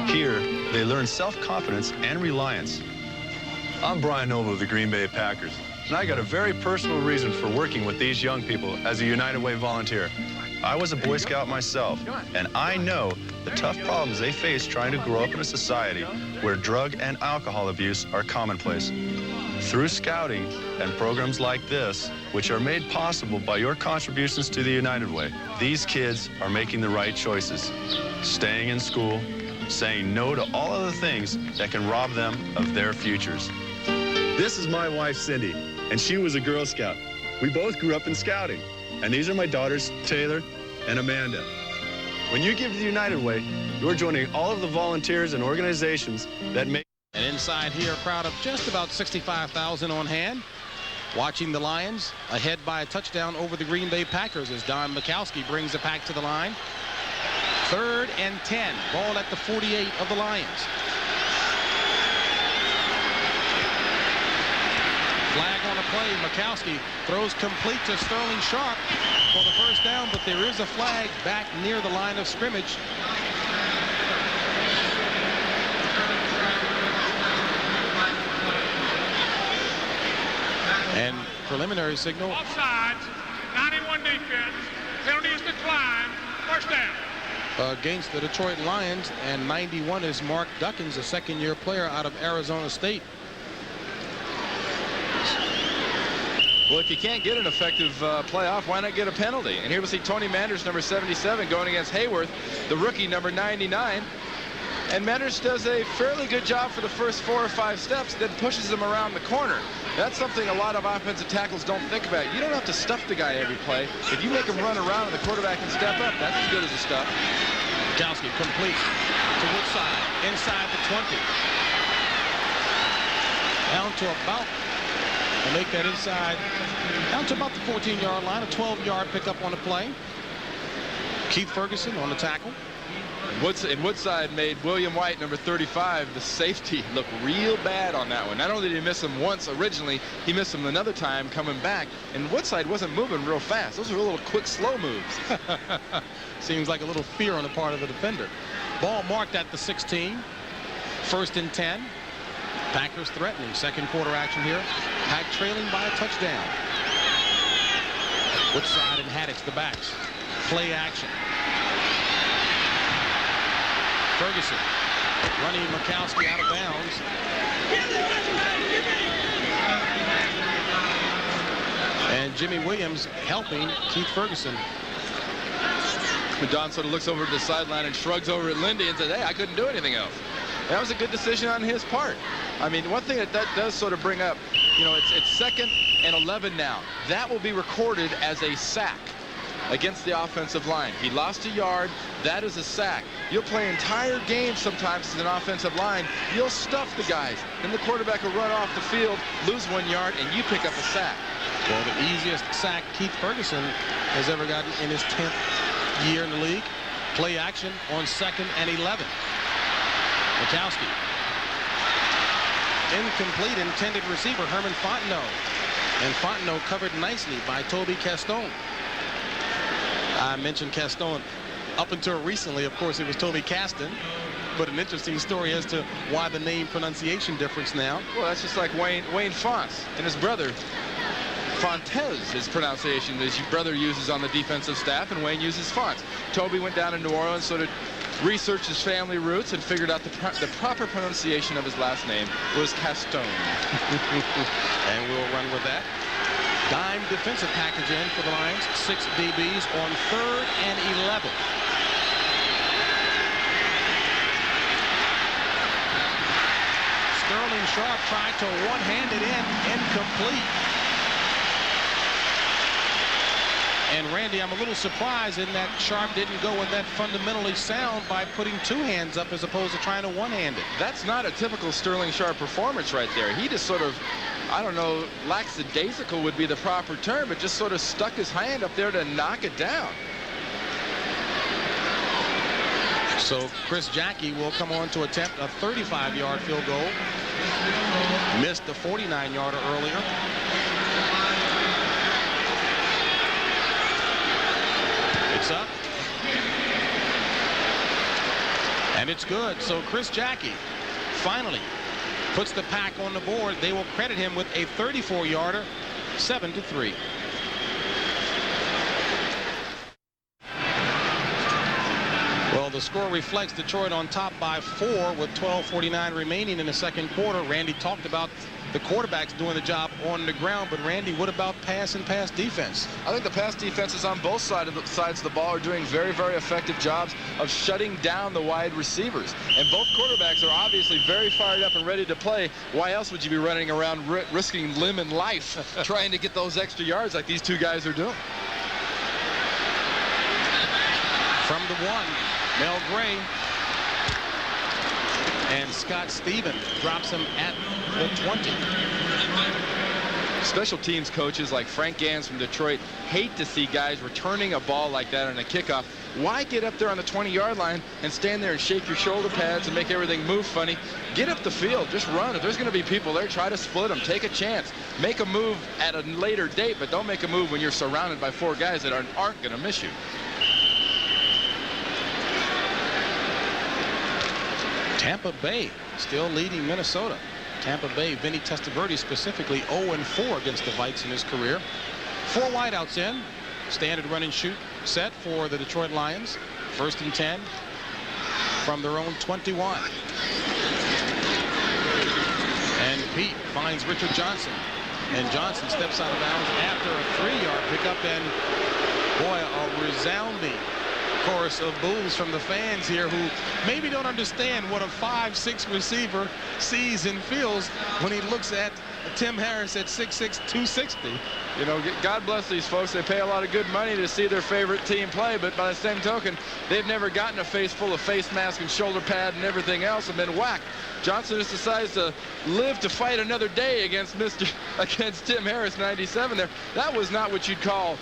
Here, they learn self-confidence and reliance. I'm Brian Noble of the Green Bay Packers, and I got a very personal reason for working with these young people as a United Way volunteer. I was a Boy Scout myself, and I know the tough problems they face trying to grow up in a society where drug and alcohol abuse are commonplace. Through scouting and programs like this, which are made possible by your contributions to the United Way, these kids are making the right choices. Staying in school, saying no to all of the things that can rob them of their futures. This is my wife, Cindy, and she was a Girl Scout. We both grew up in scouting, and these are my daughters, Taylor and Amanda. When you give to the United Way, you're joining all of the volunteers and organizations that make... And inside here, a crowd of just about 65,000 on hand, watching the Lions ahead by a touchdown over the Green Bay Packers as Don Mikowski brings the pack to the line. 3rd and 10, ball at the 48 of the Lions. Flag on the play. Mikowski throws complete to Sterling Sharp for the first down, but there is a flag back near the line of scrimmage. And preliminary signal. Offsides, 91 defense. Penalty is declined. First down. Against the Detroit Lions, and 91 is Mark Duckins, a second-year player out of Arizona State. Well, if you can't get an effective playoff, why not get a penalty? And here we see Tony Manders, number 77, going against Hayworth, the rookie, number 99. And Metters does a fairly good job for the first 4 or 5 steps, then pushes him around the corner. That's something a lot of offensive tackles don't think about. You don't have to stuff the guy every play. If you make him run around and the quarterback can step up, that's as good as a stuff. Gowski complete to Woodside, inside the 20. Down to about, and make that inside, down to about the 14-yard line, a 12-yard pickup on the play. Keith Ferguson on the tackle. And Woodside made William White, number 35, the safety, look real bad on that one. Not only did he miss him once originally, he missed him another time coming back. And Woodside wasn't moving real fast. Those were little quick, slow moves. Seems like a little fear on the part of the defender. Ball marked at the 16. 1st and 10. Packers threatening. Second quarter action here. Pack trailing by a touchdown. Woodside and Haddix, the backs. Play action. Ferguson running Mikowski out of bounds. And Jimmy Williams helping Keith Ferguson. Don sort of looks over to the sideline and shrugs over at Lindy and says, hey, I couldn't do anything else. That was a good decision on his part. I mean, one thing that does sort of bring up, you know, it's 2nd and 11 now. That will be recorded as a sack against the offensive line. He lost a yard. That is a sack. You'll play entire games sometimes as an offensive line. You'll stuff the guys. Then the quarterback will run off the field, lose 1 yard, and you pick up a sack. Well, the easiest sack Keith Ferguson has ever gotten in his 10th year in the league. Play action on 2nd and 11. Mikowski. Incomplete, intended receiver, Herman Fontenot. And Fontenot covered nicely by Toby Castone. I mentioned Castone. Up until recently, of course, it was Toby Caston. But an interesting story as to why the name pronunciation difference now. Well, that's just like Wayne Fontes and his brother. Fontes, his pronunciation, his brother uses on the defensive staff, and Wayne uses Fontes. Toby went down to New Orleans, sort of researched his family roots, and figured out the proper pronunciation of his last name was Castone. And we'll run with that. Dime defensive package in for the Lions. 6 DBs on 3rd and 11. Sterling Sharp tried to one-hand it in, incomplete. And Randy, I'm a little surprised in that Sharp didn't go with that fundamentally sound by putting 2 hands up as opposed to trying to one-hand it. That's not a typical Sterling Sharp performance right there. He just sort of, I don't know, lackadaisical would be the proper term, but just sort of stuck his hand up there to knock it down. So Chris Jackie will come on to attempt a 35-yard field goal. Missed the 49-yarder earlier. It's up. And it's good. So Chris Jackie finally puts the Pack on the board. They will credit him with a 34-yarder, 7-3. Well, the score reflects Detroit on top by 4 with 12:49 remaining in the second quarter. Randy talked about the quarterbacks doing the job on the ground, but Randy, what about pass and pass defense? I think the pass defenses on both sides of the ball are doing very, very effective jobs of shutting down the wide receivers. And both quarterbacks are obviously very fired up and ready to play. Why else would you be running around risking limb and life trying to get those extra yards like these 2 guys are doing? From the 1, Mel Gray. And Scott Stevens drops him at the 20. Special teams coaches like Frank Gans from Detroit hate to see guys returning a ball like that on a kickoff. Why get up there on the 20-yard line and stand there and shake your shoulder pads and make everything move funny? Get up the field. Just run. If there's going to be people there, try to split them. Take a chance. Make a move at a later date, but don't make a move when you're surrounded by 4 guys that aren't going to miss you. Tampa Bay still leading Minnesota. Tampa Bay, Vinny Testaverde specifically 0-4 against the Vikes in his career. 4 wideouts in. Standard run and shoot set for the Detroit Lions. 1st and 10 from their own 21. And Pete finds Richard Johnson. And Johnson steps out of bounds after a 3-yard pickup. And boy, a resounding chorus of boos from the fans here who maybe don't understand what a 5'6" receiver sees and feels when he looks at Tim Harris at 6'6", 260. You know, God bless these folks. They pay a lot of good money to see their favorite team play, but by the same token, they've never gotten a face full of face mask and shoulder pad and everything else and been whacked. Johnson just decides to live to fight another day against Tim Harris, 97 there. That was not what you'd call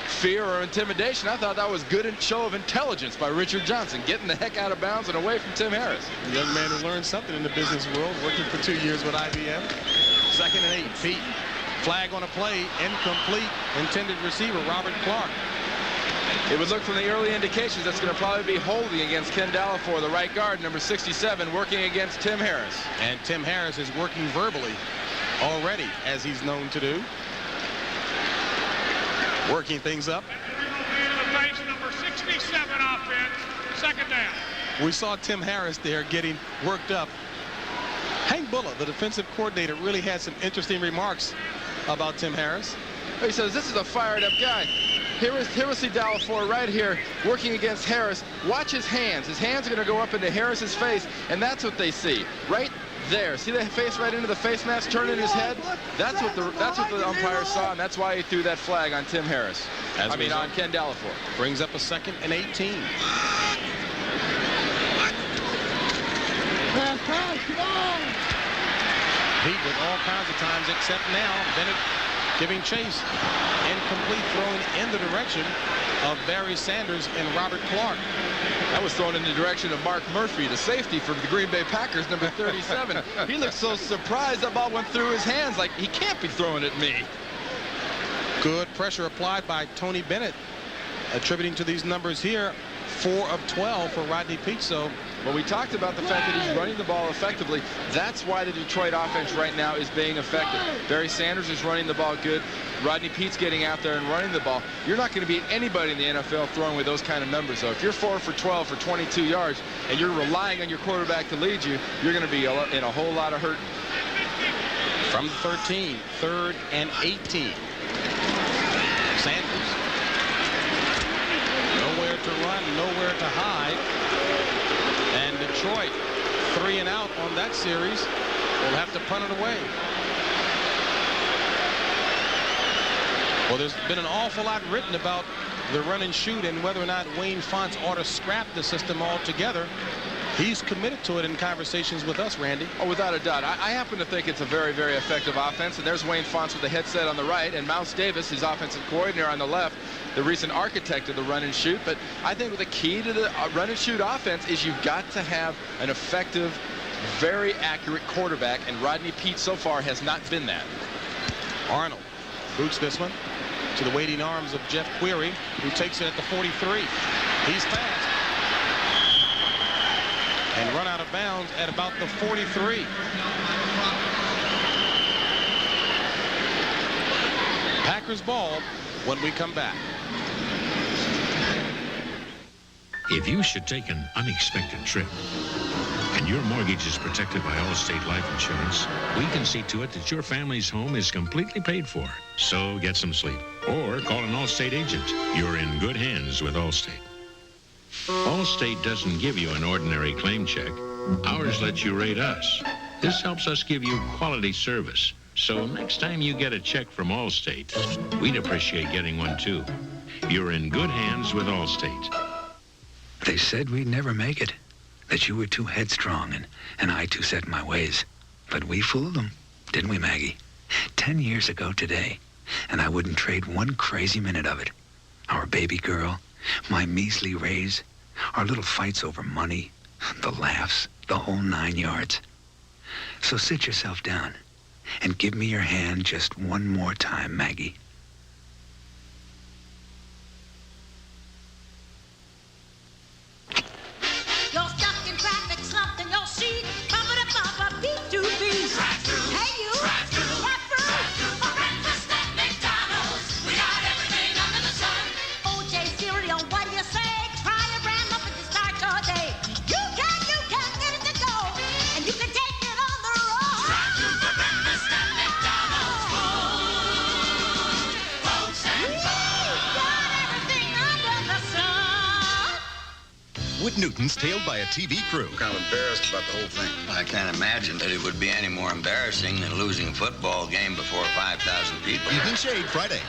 fear or intimidation. I thought that was good show of intelligence by Richard Johnson, getting the heck out of bounds and away from Tim Harris. A young man who learned something in the business world, working for 2 years with IBM. 2nd and 8, Pete. Flag on a play, incomplete. Intended receiver, Robert Clark. It would look from the early indications that's going to probably be holding against Ken W04, the right guard, number 67, working against Tim Harris. And Tim Harris is working verbally already, as he's known to do. Working things up. The base, number 67 offense, 2nd down. We saw Tim Harris there getting worked up. Hank Bullough, the defensive coordinator, really had some interesting remarks about Tim Harris. He says, this is a fired up guy. Here we see W04 right here working against Harris. Watch his hands. His hands are going to go up into Harris's face, and that's what they see right there. See the face right into the face mask turning his head? That's what the umpire saw, and that's why he threw that flag on Tim Harris. On Ken W04. Brings up a 2nd and 18. Pete with all kinds of times except now. Bennett giving chase. Incomplete, thrown in the direction of Barry Sanders and Robert Clark. That was thrown in the direction of Mark Murphy, the safety for the Green Bay Packers, number 37. He looked so surprised that ball went through his hands like he can't be throwing at me. Good pressure applied by Tony Bennett, attributing to these numbers here 4 of 12 for Rodney Peete. So, well, we talked about the fact that he's running the ball effectively. That's why the Detroit offense right now is being effective. Barry Sanders is running the ball good. Rodney Peete's getting out there and running the ball. You're not going to beat anybody in the NFL throwing with those kind of numbers, though. If you're 4 for 12 for 22 yards and you're relying on your quarterback to lead you, you're going to be in a whole lot of hurt. From 13, 3rd and 18. Sanders. Nowhere to run, nowhere to hide. And Detroit, 3 and out on that series, will have to punt it away. Well, there's been an awful lot written about the run and shoot and whether or not Wayne Fontes ought to scrap the system altogether. He's committed to it in conversations with us, Randy. Oh, without a doubt. I happen to think it's a very, very effective offense. And there's Wayne Fontes with the headset on the right, and Mouse Davis, his offensive coordinator, on the left, the recent architect of the run and shoot. But I think the key to the run and shoot offense is you've got to have an effective, very accurate quarterback, and Rodney Peete so far has not been that. Arnold boots this one to the waiting arms of Jeff Query, who takes it at the 43. He's fast. And run out of bounds at about the 43. Packers ball when we come back. If you should take an unexpected trip and your mortgage is protected by Allstate Life Insurance, we can see to it that your family's home is completely paid for. So get some sleep or call an Allstate agent. You're in good hands with Allstate. Allstate doesn't give you an ordinary claim check. Ours lets you rate us. This helps us give you quality service. So next time you get a check from Allstate, we'd appreciate getting one too. You're in good hands with Allstate. They said we'd never make it, that you were too headstrong and I too set in my ways. But we fooled them, didn't we, Maggie? 10 years ago today, and I wouldn't trade one crazy minute of it. Our baby girl, my measly raise, our little fights over money, the laughs, the whole 9 yards. So sit yourself down and give me your hand just one more time, Maggie. You're stuck in traffic, slumped in your seat. Bumpa-da-bumpa, B2B. Drive through. Hey, you. Drive through. Drive through. For breakfast at McDonald's, we got everything under the sun. OJ cereal, what do you say? Try a brand muffin to start your day. You can get it to go, and you can take it on the road. Drive through for breakfast at McDonald's. Newton's tailed by a TV crew. I'm kind of embarrassed about the whole thing. I can't imagine that it would be any more embarrassing than losing a football game before 5,000 people. Evening Shade Friday.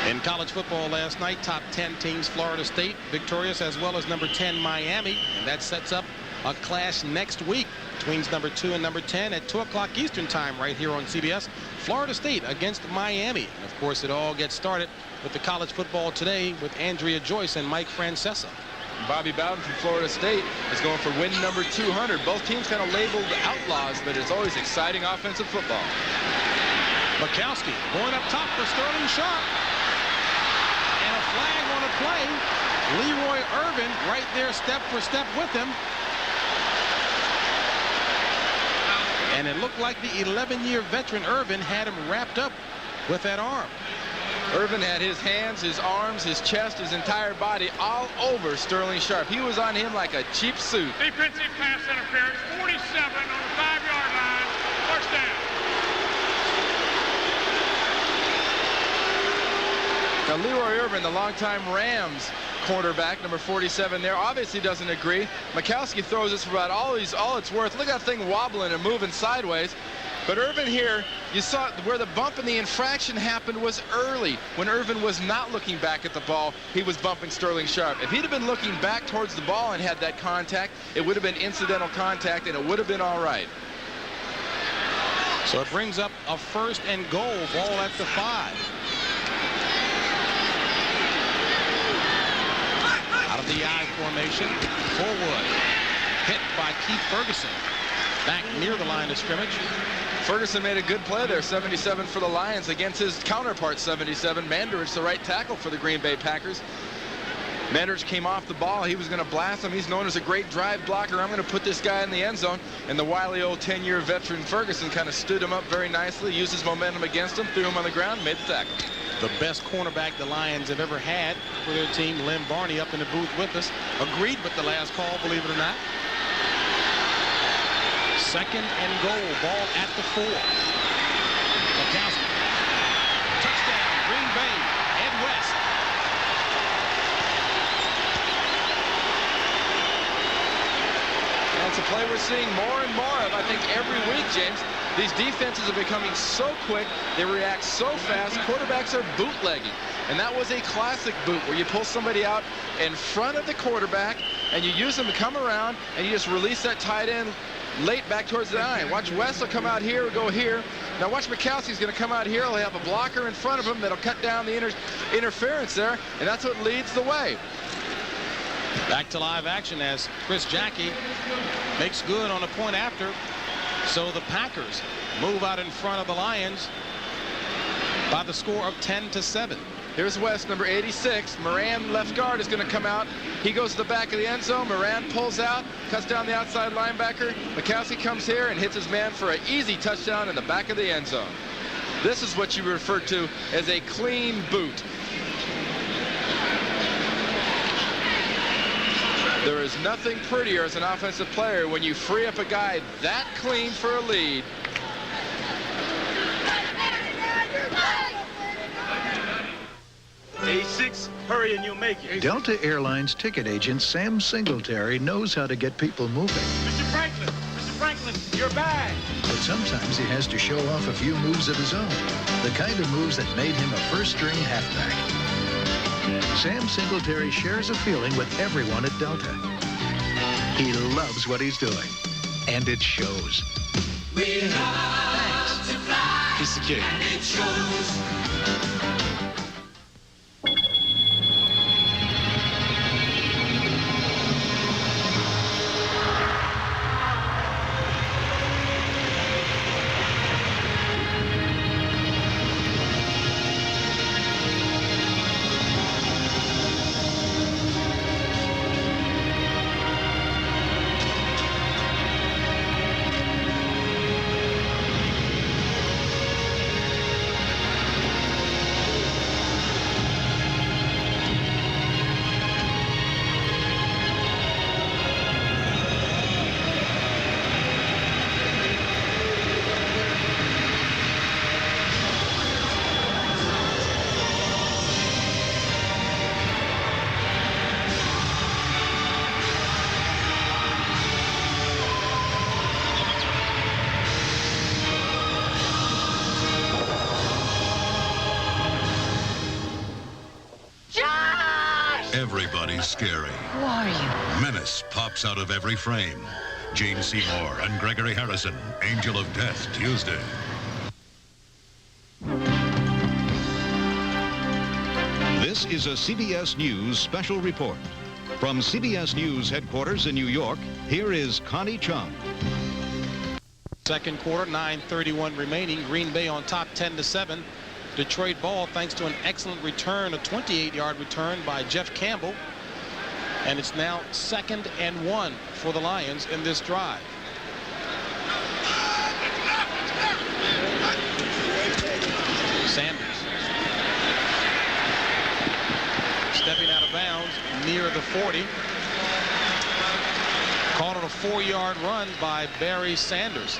In college football last night, top 10 teams, Florida State victorious, as well as number 10 Miami, and that sets up a clash next week between number 2 and number 10 at 2 o'clock Eastern time right here on CBS. Florida State against Miami. And of course, it all gets started with the college football today with Andrea Joyce and Mike Francesa. Bobby Bowden from Florida State is going for win number 200. Both teams kind of labeled outlaws, but it's always exciting offensive football. Mikowski going up top for Sterling Sharp. And a flag on a play. Leroy Irvin right there step for step with him. And it looked like the 11-year veteran Irvin had him wrapped up with that arm. Irvin had his hands, his arms, his chest, his entire body all over Sterling Sharp. He was on him like a cheap suit. Defensive pass interference, 47 on the 5-yard line, first down. Now Leroy Irvin, the longtime Rams quarterback, number 47 there, obviously doesn't agree. Mikowski throws this for about all it's worth. Look at that thing wobbling and moving sideways. But Irvin here, you saw where the bump and the infraction happened was early. When Irvin was not looking back at the ball, he was bumping Sterling Sharp. If he'd have been looking back towards the ball and had that contact, it would have been incidental contact and it would have been all right. So it brings up a 1st and goal, ball at the 5. Out of the I formation, forward, hit by Keith Ferguson. Back near the line of scrimmage. Ferguson made a good play there, 77 for the Lions against his counterpart, 77. Mandarich, the right tackle for the Green Bay Packers. Mandarich came off the ball. He was going to blast him. He's known as a great drive blocker. I'm going to put this guy in the end zone. And the wily old 10-year veteran Ferguson kind of stood him up very nicely, used his momentum against him, threw him on the ground, made the tackle. The best cornerback the Lions have ever had for their team, Lynn Barney, up in the booth with us. Agreed with the last call, believe it or not. 2nd and goal, ball at the 4. Mikowski. Touchdown, Green Bay, Ed West. That's a play we're seeing more and more of, I think, every week, James. These defenses are becoming so quick, they react so fast, quarterbacks are bootlegging. And that was a classic boot where you pull somebody out in front of the quarterback and you use them to come around and you just release that tight end late back towards the line. Watch West will come out here or go here. Now watch Mikowski's going to come out here. He'll have a blocker in front of him that'll cut down the interference there, and that's what leads the way. Back to live action as Chris Jackie makes good on a point after. So the Packers move out in front of the Lions by the score of 10-7. Here's West, number 86. Moran, left guard, is going to come out. He goes to the back of the end zone. Moran pulls out, cuts down the outside linebacker. Mikowski comes here and hits his man for an easy touchdown in the back of the end zone. This is what you refer to as a clean boot. There is nothing prettier as an offensive player when you free up a guy that clean for a lead. A6, hurry and you'll make it. Delta Airlines ticket agent Sam Singletary knows how to get people moving. Mr. Franklin, your bag. But sometimes he has to show off a few moves of his own. The kind of moves that made him a first-string halfback. Sam Singletary shares a feeling with everyone at Delta. He loves what he's doing, and it shows. We love to fly. He's the kid. And it shows. Everybody's scary. Who are you? Menace pops out of every frame. Gene Seymour and Gregory Harrison, Angel of Death, Tuesday. This is a CBS News special report. From CBS News headquarters in New York, here is Connie Chung. Second quarter, 9:31 remaining. Green Bay on top 10-7. Detroit ball thanks to an excellent return, a 28-yard return by Jeff Campbell. And it's now 2nd and 1 for the Lions in this drive. Sanders stepping out of bounds near the 40. Called it a 4-yard run by Barry Sanders.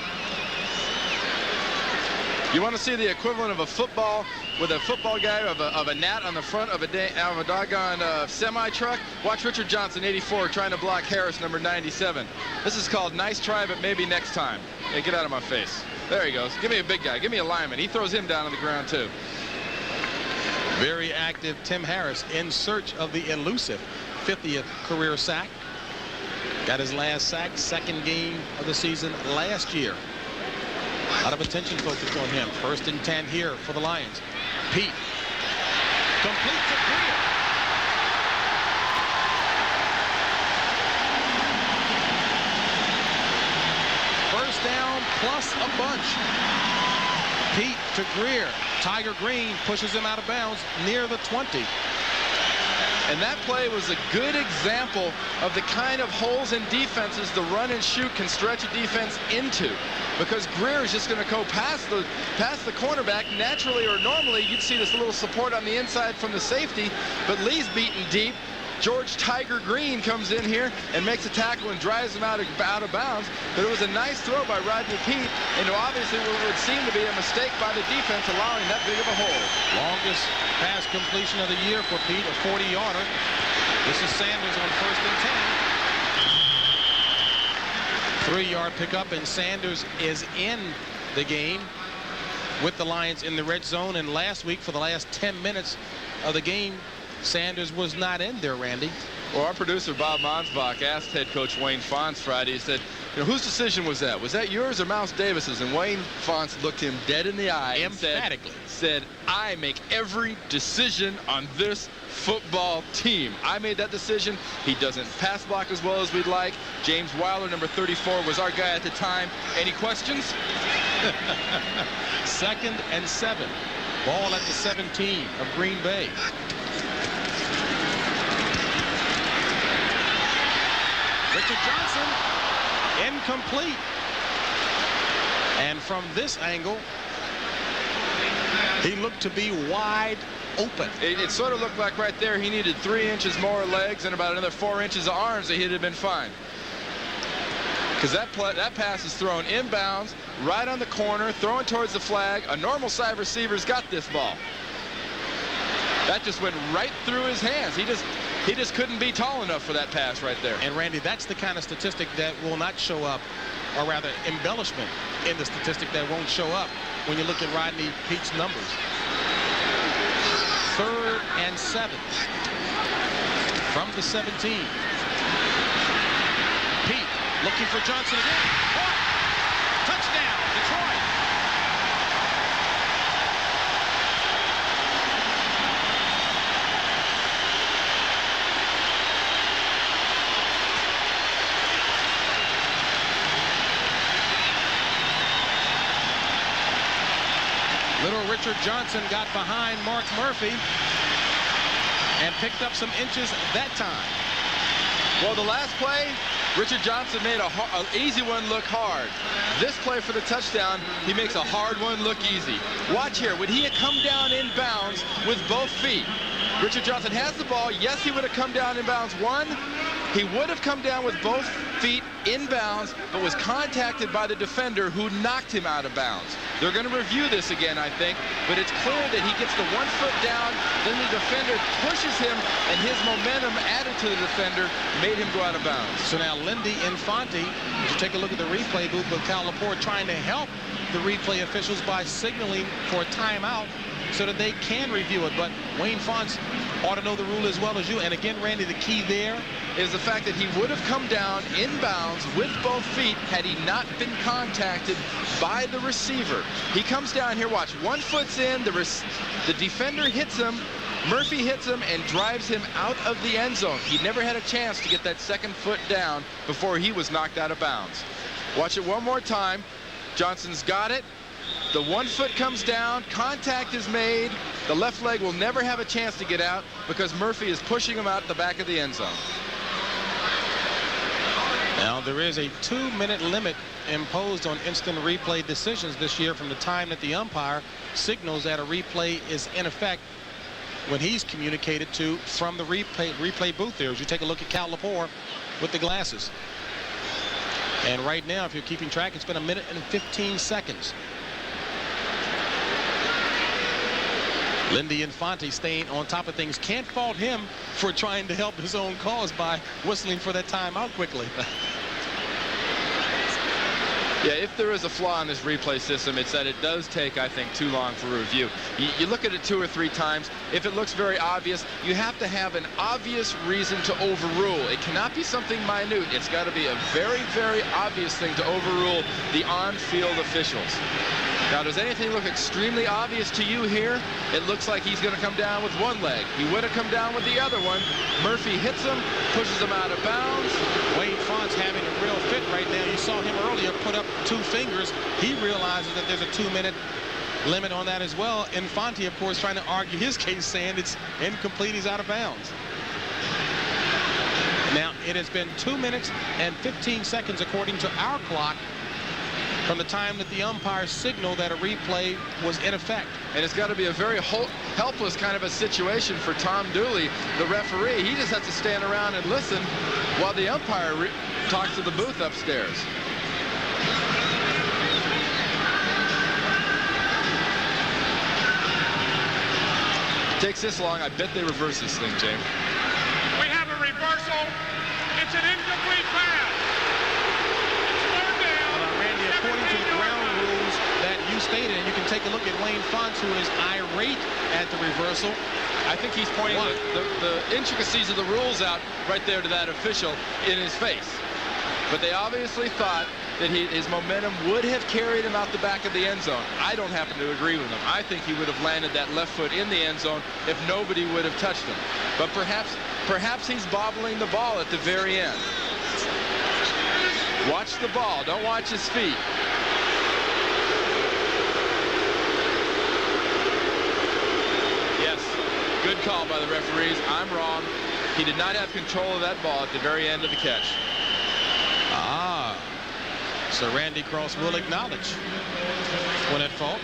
You want to see the equivalent of a football with a football guy of a gnat on the front of a doggone semi-truck? Watch Richard Johnson, 84, trying to block Harris, number 97. This is called nice try, but maybe next time. Hey, get out of my face. There he goes. Give me a big guy. Give me a lineman. He throws him down on the ground, too. Very active Tim Harris in search of the elusive 50th career sack. Got his last sack, second game of the season last year. A lot of attention focused on him. 1st and 10 here for the Lions. Pete. Complete to Greer. First down plus a bunch. Pete to Greer. Tiger Green pushes him out of bounds near the 20. And that play was a good example of the kind of holes in defenses the run and shoot can stretch a defense into. Because Greer is just going to go past the cornerback. Naturally or normally, you'd see this little support on the inside from the safety. But Lee's beaten deep. George Tiger Green comes in here and makes a tackle and drives him out of bounds. But it was a nice throw by Rodney Peete into obviously what would seem to be a mistake by the defense, allowing that big of a hole. Longest pass completion of the year for Pete, a 40-yarder. This is Sanders on 1st and 10. 3-yard pickup, and Sanders is in the game with the Lions in the red zone. And last week, for the last 10 minutes of the game, Sanders was not in there, Randy. Well, our producer, Bob Monsbach, asked head coach Wayne Fonts Friday. He said, you know, whose decision was that? Was that yours or Mouse Davis's? And Wayne Fonts looked him dead in the eye emphatically and said, I make every decision on this football team. I made that decision. He doesn't pass block as well as we'd like. James Weiler, number 34, was our guy at the time. Any questions? 2nd and 7. Ball at the 17 of Green Bay. Richard Johnson, incomplete. And from this angle, he looked to be wide open. It sort of looked like right there he needed 3 inches more legs and about another 4 inches of arms, and he'd have been fine. Because that pass is thrown inbounds, right on the corner, throwing towards the flag. A normal side receiver's got this ball. That just went right through his hands. He just couldn't be tall enough for that pass right there. And Randy, that's the kind of statistic that will not show up, or rather embellishment in the statistic that won't show up when you look at Rodney Peete's numbers. 3rd and 7 from the 17. Pete looking for Johnson again. Touchdown, Detroit. Little Richard Johnson got behind Mark Murphy and picked up some inches that time. Well, the last play, Richard Johnson made an easy one look hard. This play for the touchdown, he makes a hard one look easy. Watch here. Would he have come down in bounds with both feet? Richard Johnson has the ball. Yes, he would have come down in bounds. One, he would have come down with both feet in bounds, but was contacted by the defender who knocked him out of bounds. They're going to review this again, I think, but it's clear that he gets the 1 foot down, then the defender pushes him, and his momentum added to the defender made him go out of bounds. So now Lindy Infante, as you take a look at the replay booth with Cal Laporte trying to help the replay officials by signaling for a timeout so that they can review it. But Wayne Fonts ought to know the rule as well as you. And again, Randy, the key there is the fact that he would have come down inbounds with both feet had he not been contacted by the receiver. He comes down here, watch, 1 foot's in, the defender hits him, Murphy hits him and drives him out of the end zone. He never had a chance to get that 2nd foot down before he was knocked out of bounds. Watch it one more time. Johnson's got it. The 1 foot comes down, contact is made. The left leg will never have a chance to get out because Murphy is pushing him out the back of the end zone. Now, there is a 2-minute limit imposed on instant replay decisions this year from the time that the umpire signals that a replay is in effect when he's communicated to from the replay booth there. As you take a look at Cal Lepore with the glasses. And right now, if you're keeping track, it's been 1 minute and 15 seconds. Lindy Infante staying on top of things. Can't fault him for trying to help his own cause by whistling for that timeout quickly. Yeah, if there is a flaw in this replay system, it's that it does take, I think, too long for review. You look at it 2 or 3 times. If it looks very obvious, you have to have an obvious reason to overrule. It cannot be something minute. It's got to be a very, very obvious thing to overrule the on-field officials. Now, does anything look extremely obvious to you here? It looks like he's going to come down with 1 leg. He would have come down with the other one. Murphy hits him, pushes him out of bounds. Wayne Fonts having a real fit right now. You saw him earlier put up 2 fingers. He realizes that there's a 2-minute limit on that as well. Infante, of course, trying to argue his case, saying it's incomplete, he's out of bounds. Now, it has been 2 minutes and 15 seconds, according to our clock, from the time that the umpire signaled that a replay was in effect. And it's got to be a very helpless kind of a situation for Tom Dooley, the referee. He just has to stand around and listen while the umpire talks to the booth upstairs. It takes this long, I bet they reverse this thing, James. We have a reversal. It's an incomplete pass. According to the ground rules that you stated, and you can take a look at Wayne Fonts, who is irate at the reversal. I think he's pointing the intricacies of the rules out right there to that official in his face. But they obviously thought that his momentum would have carried him out the back of the end zone. I don't happen to agree with him. I think he would have landed that left foot in the end zone if nobody would have touched him. But perhaps he's bobbling the ball at the very end. Watch the ball. Don't watch his feet. Yes, good call by the referees. I'm wrong. He did not have control of that ball at the very end of the catch. So Randy Cross will acknowledge when at fault.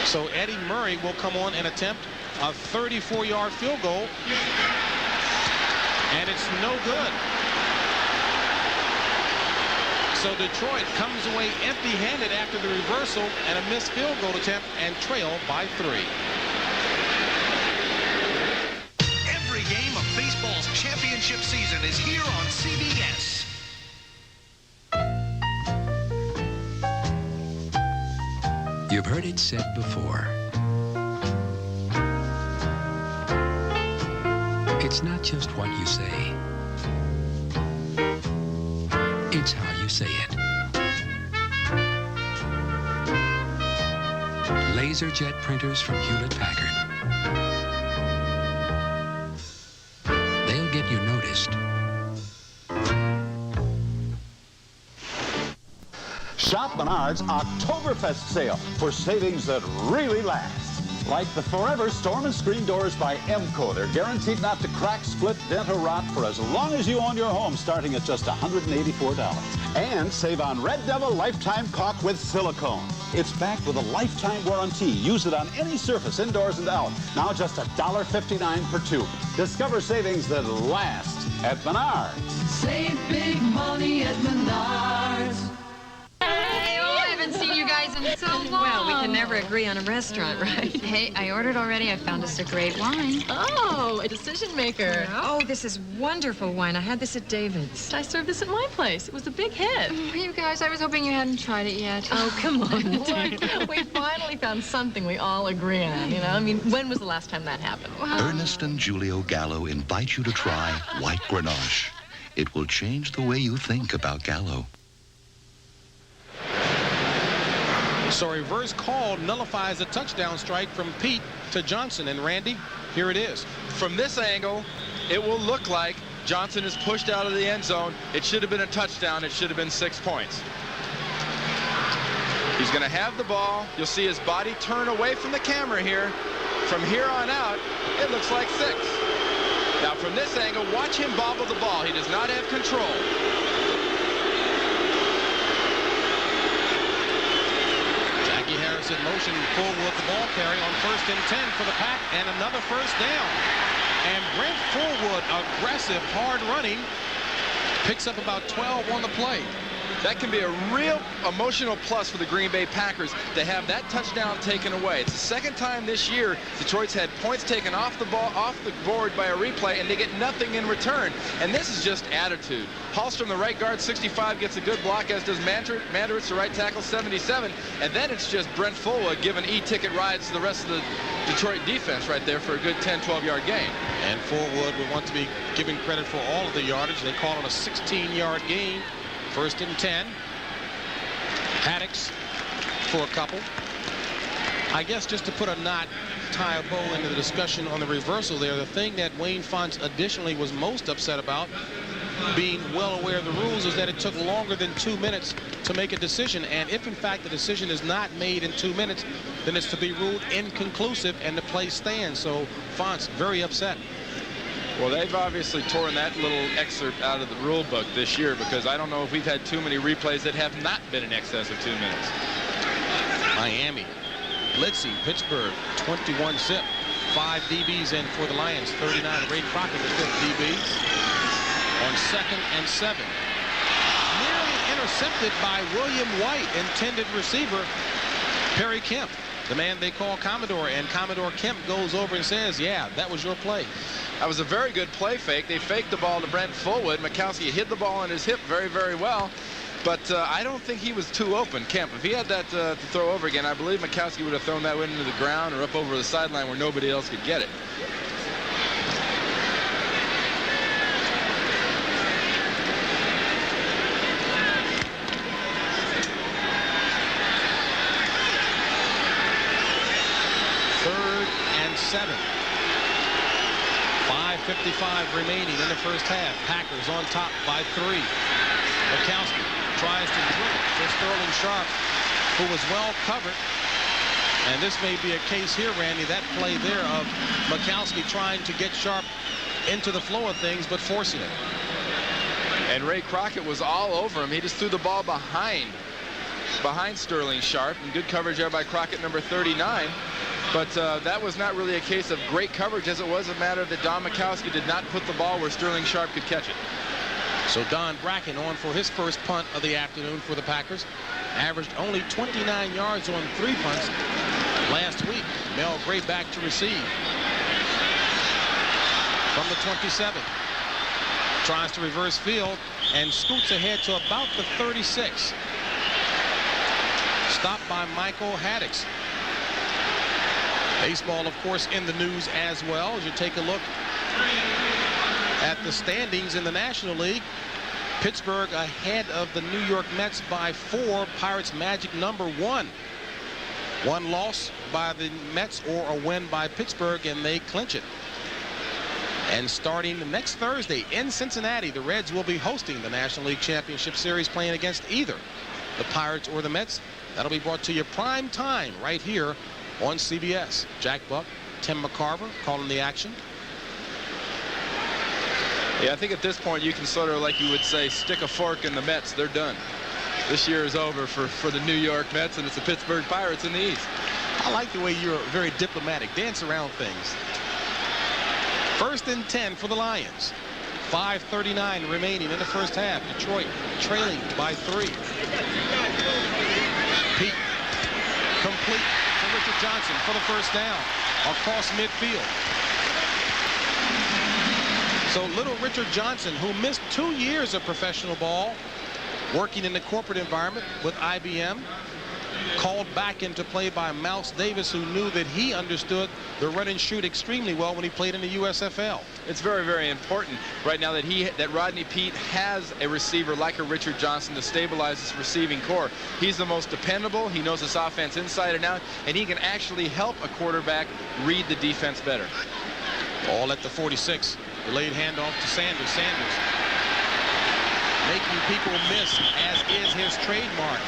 So Eddie Murray will come on and attempt a 34-yard field goal. And it's no good. So Detroit comes away empty-handed after the reversal and a missed field goal attempt and trail by 3. Every game of baseball's championship season is here on CBS. You've heard it said before. It's not just what you say. It's how you say it. LaserJet printers from Hewlett-Packard. They'll get you noticed. Shop Menards Oktoberfest sale for savings that really last. Like the Forever Storm and Screen doors by Emco. They're guaranteed not to crack, split, dent, or rot for as long as you own your home, starting at just $184. And save on Red Devil Lifetime Caulk with silicone. It's backed with a lifetime warranty. Use it on any surface, indoors and out. Now just $1.59 per tube. Discover savings that last at Menards. Save big money at Menards. I haven't seen you guys in so long. Well, we can never agree on a restaurant, right? Hey, I ordered already. I found us a great wine. Oh, a decision maker. Yeah. Oh, this is wonderful wine. I had this at David's. I served this at my place. It was a big hit. You guys, I was hoping you hadn't tried it yet. Oh, come on. Look, we finally found something we all agree on, you know? I mean, when was the last time that happened? Ernest and Julio Gallo invite you to try White Grenache. It will change the way you think about Gallo. So a reverse call nullifies a touchdown strike from Pete to Johnson. And Randy, here it is. From this angle, it will look like Johnson is pushed out of the end zone. It should have been a touchdown. It should have been 6 points. He's going to have the ball. You'll see his body turn away from the camera here. From here on out, it looks like 6. Now from this angle, watch him bobble the ball. He does not have control. Harrison motion full with the ball carry on 1st and 10 for the Pack, and another first down. And Brent Fullwood, aggressive, hard running, picks up about 12 on the play. That can be a real emotional plus for the Green Bay Packers to have that touchdown taken away. It's the second time this year Detroit's had points taken off the board by a replay, and they get nothing in return. And this is just attitude. Hallstrom, the right guard, 65, gets a good block, as does Mandaritz, the right tackle, 77. And then it's just Brent Fullwood giving e-ticket rides to the rest of the Detroit defense right there for a good 10, 12-yard gain. And Fullwood would want to be given credit for all of the yardage. They call it a 16-yard gain. 1st and 10. Haddix for a couple. I guess just to put a knot, tie a bow into the discussion on the reversal there, the thing that Wayne Fonts additionally was most upset about, being well aware of the rules, is that it took longer than 2 minutes to make a decision. And if in fact the decision is not made in 2 minutes, then it's to be ruled inconclusive and the play stands. So Fonts very upset. Well, they've obviously torn that little excerpt out of the rule book this year, because I don't know if we've had too many replays that have not been in excess of 2 minutes. Miami blitzing Pittsburgh, 21 zip. 5 DBs in for the Lions. 39 Ray Crockett, the 5th DB. On 2nd and 7. Nearly intercepted by William White, intended receiver Perry Kemp, the man they call Commodore. And Commodore Kemp goes over and says, yeah, that was your play. That was a very good play fake. They faked the ball to Brent Fullwood. Mikowski hid the ball on his hip very, very well. But I don't think he was too open, Kemp. If he had that to throw over again, I believe Mikowski would have thrown that one into the ground or up over the sideline where nobody else could get it. Third and 7. 5:55 remaining in the first half. Packers on top by 3. Mikowski tries to drill for Sterling Sharp, who was well covered. And this may be a case here, Randy, that play there of Mikowski trying to get Sharp into the flow of things, but forcing it. And Ray Crockett was all over him. He just threw the ball behind Sterling Sharp, and good coverage there by Crockett, number 39. But that was not really a case of great coverage, as it was a matter that Don Mikowski did not put the ball where Sterling Sharp could catch it. So Don Bracken on for his first punt of the afternoon for the Packers. Averaged only 29 yards on 3 punts last week. Mel Gray back to receive. From the 27. Tries to reverse field and scoots ahead to about the 36. Stopped by Michael Haddix. Baseball, of course, in the news as well. As you take a look at the standings in the National League, Pittsburgh ahead of the New York Mets by 4. Pirates magic number 1. One loss by the Mets or a win by Pittsburgh, and they clinch it. And starting next Thursday in Cincinnati, the Reds will be hosting the National League Championship Series, playing against either the Pirates or the Mets. That'll be brought to you prime time right here on CBS. Jack Buck, Tim McCarver calling the action. Yeah, I think at this point you can sort of, like you would say, stick a fork in the Mets. They're done. This year is over for the New York Mets, and it's the Pittsburgh Pirates in the East. I like the way you're very diplomatic. Dance around things. 1st and 10 for the Lions. 5:39 remaining in the first half. Detroit trailing by 3. Pete complete for the first down across midfield. So little Richard Johnson, who missed 2 years of professional ball, working in the corporate environment with IBM, called back into play by Mouse Davis, who knew that he understood the run and shoot extremely well when he played in the USFL. It's very, very important right now that Rodney Peete has a receiver like a Richard Johnson to stabilize his receiving core. He's the most dependable. He knows this offense inside and out, and he can actually help a quarterback read the defense better. All at the 46. Delayed handoff to Sanders. Sanders making people miss, as is his trademark.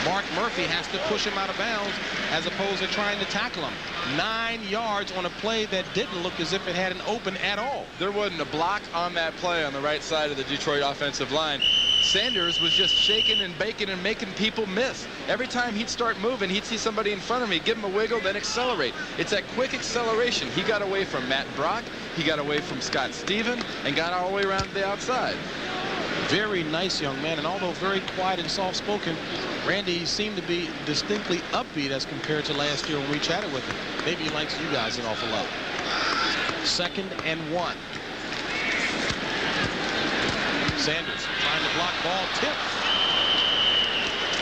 Mark Murphy has to push him out of bounds as opposed to trying to tackle him. 9 yards on a play that didn't look as if it had an open at all. There wasn't a block on that play on the right side of the Detroit offensive line. Sanders was just shaking and baking and making people miss. Every time he'd start moving, he'd see somebody in front of him, give him a wiggle, then accelerate. It's that quick acceleration. He got away from Matt Brock, he got away from Scott Stephen, and got all the way around to the outside. Very nice young man, and although very quiet and soft-spoken, Randy seemed to be distinctly upbeat as compared to last year when we chatted with him. Maybe he likes you guys an awful lot. 2nd and 1. Sanders trying to block, ball tipped.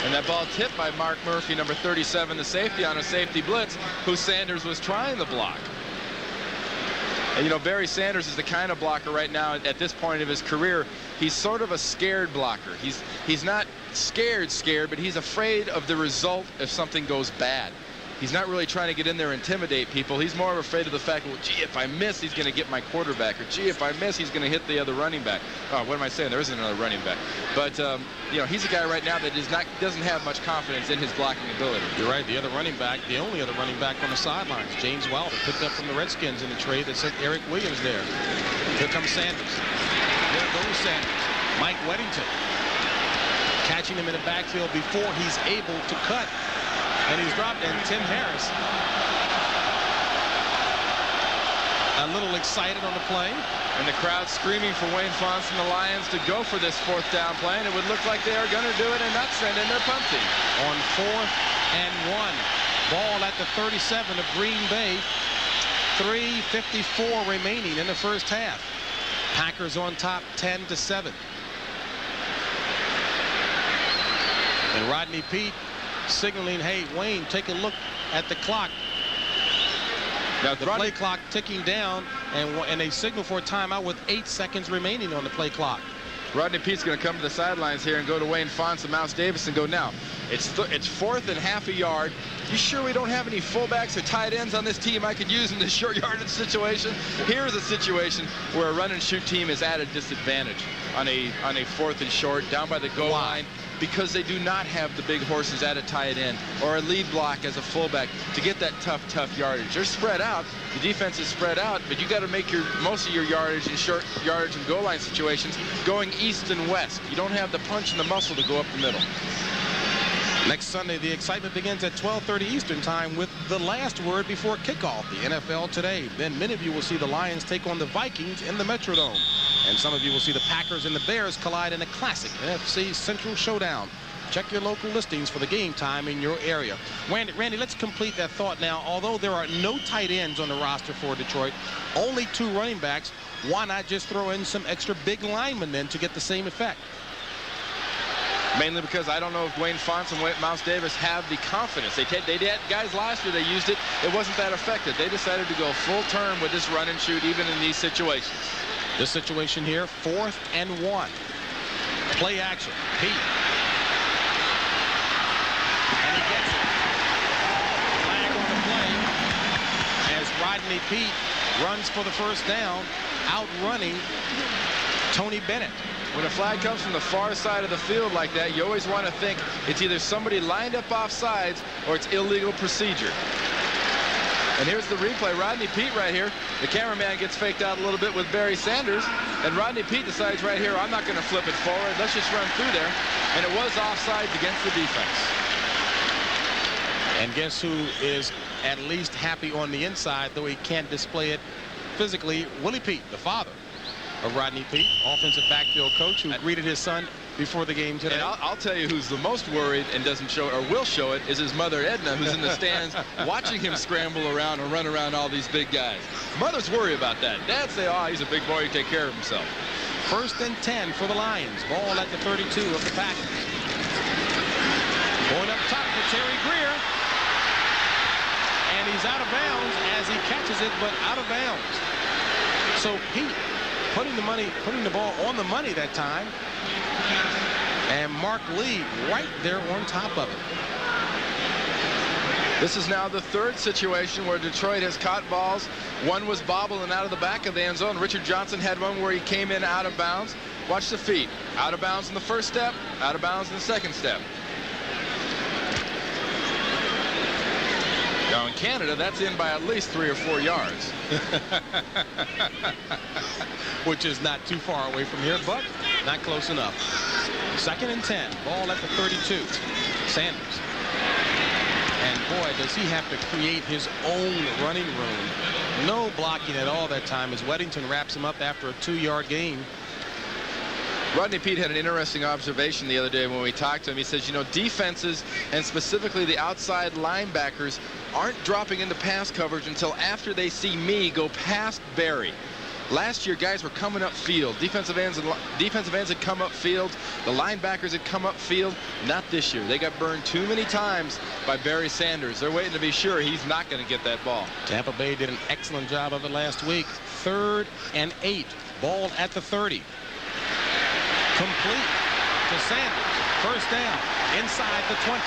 And that ball tipped by Mark Murphy, number 37, the safety, on a safety blitz, who Sanders was trying to block. And, you know, Barry Sanders is the kind of blocker right now at this point of his career. He's sort of a scared blocker. He's not scared, but he's afraid of the result if something goes bad. He's not really trying to get in there and intimidate people. He's more afraid of the fact, well, gee, if I miss, he's going to get my quarterback. Or, gee, if I miss, he's going to hit the other running back. Oh, what am I saying? There isn't another running back. But, you know, he's a guy right now that doesn't have much confidence in his blocking ability. You're right. The other running back, the only other running back on the sidelines, James Wilder, picked up from the Redskins in the trade that sent Eric Williams there. Here comes Sanders. There goes Sanders. Mike Weddington catching him in the backfield before he's able to cut. And he's dropped, and Tim Harris a little excited on the play. And the crowd screaming for Wayne Fonts and the Lions to go for this 4th down play, and it would look like they are going to do it and not send in their punt team. On 4th and 1. Ball at the 37 of Green Bay. 3:54 remaining in the first half. Packers on top 10-7. And Rodney Peete signaling, hey, Wayne, take a look at the clock. Now the play clock ticking down, and they signal for a timeout with 8 seconds remaining on the play clock. Rodney Pete's going to come to the sidelines here and go to Wayne Fonts and Mouse Davis and go, now, it's 4th and half a yard. You sure we don't have any fullbacks or tight ends on this team I could use in this short yardage situation? Here's a situation where a run and shoot team is at a disadvantage on a 4th and short down by the goal line, because they do not have the big horses at a tight end or a lead block as a fullback to get that tough yardage. They're spread out. The defense is spread out, but you got to make most of your yardage in short yardage and goal line situations going east and west. You don't have the punch and the muscle to go up the middle. Next Sunday, the excitement begins at 12:30 Eastern time with the last word before kickoff. The NFL Today. Then many of you will see the Lions take on the Vikings in the Metrodome. And some of you will see the Packers and the Bears collide in a classic NFC Central showdown. Check your local listings for the game time in your area. Randy, let's complete that thought now. Although there are no tight ends on the roster for Detroit, only 2 running backs, why not just throw in some extra big linemen then to get the same effect? Mainly because I don't know if Wayne Fonts and Mouse Davis have the confidence. They had guys last year, they used it. It wasn't that effective. They decided to go full term with this run and shoot even in these situations. This situation here, 4th and 1. Play action. Peete. And he gets it. Flag on the play as Rodney Peete runs for the first down, outrunning Tony Bennett. When a flag comes from the far side of the field like that, you always want to think it's either somebody lined up off sides or it's illegal procedure. And here's the replay. Rodney Peete right here. The cameraman gets faked out a little bit with Barry Sanders. And Rodney Peete decides right here, I'm not going to flip it forward. Let's just run through there. And it was offsides against the defense. And guess who is at least happy on the inside, though he can't display it physically? Willie Peete, the father of Rodney Peete, offensive backfield coach, who greeted his son before the game today. And I'll tell you who's the most worried and doesn't show it, or will show it, is his mother, Edna, who's in the stands watching him scramble around and run around all these big guys. Mothers worry about that. Dads say, oh, he's a big boy, he can take care of himself. 1st and 10 for the Lions. Ball at the 32 of the Packers. Going up top for Terry Greer. And he's out of bounds as he catches it, but out of bounds. So Pete putting the ball on the money that time. And Mark Lee right there on top of it. This is now the 3rd situation where Detroit has caught balls. One was bobbling out of the back of the end zone. Richard Johnson had one where he came in out of bounds. Watch the feet. Out of bounds in the 1st step, out of bounds in the 2nd step. Now in Canada, that's in by at least 3 or 4 yards. Which is not too far away from here, but not close enough. 2nd and 10. Ball at the 32. Sanders. And boy, does he have to create his own running room. No blocking at all that time as Weddington wraps him up after a 2-yard gain. Rodney Peete had an interesting observation the other day when we talked to him. He says, you know, defenses and specifically the outside linebackers aren't dropping into pass coverage until after they see me go past Barry. Last year, guys were coming up field. Defensive ends had come up field. The linebackers had come up field. Not this year. They got burned too many times by Barry Sanders. They're waiting to be sure he's not going to get that ball. Tampa Bay did an excellent job of it last week. 3rd and 8. Ball at the 30. Complete to Sanders. 1st down inside the 20.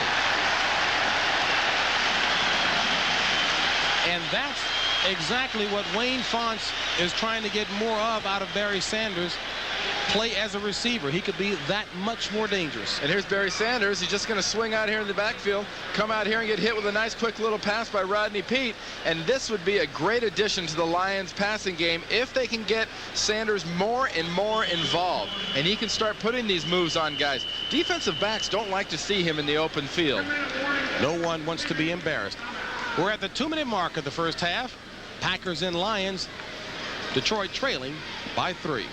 And that's exactly what Wayne Fonts is trying to get more of out of Barry Sanders. Play as a receiver. He could be that much more dangerous. And here's Barry Sanders. He's just going to swing out here in the backfield, come out here and get hit with a nice quick little pass by Rodney Peete. And this would be a great addition to the Lions passing game if they can get Sanders more and more involved. And he can start putting these moves on guys. Defensive backs don't like to see him in the open field. No one wants to be embarrassed. We're at the 2-minute mark of the 1st half. Packers and Lions. Detroit trailing by 3.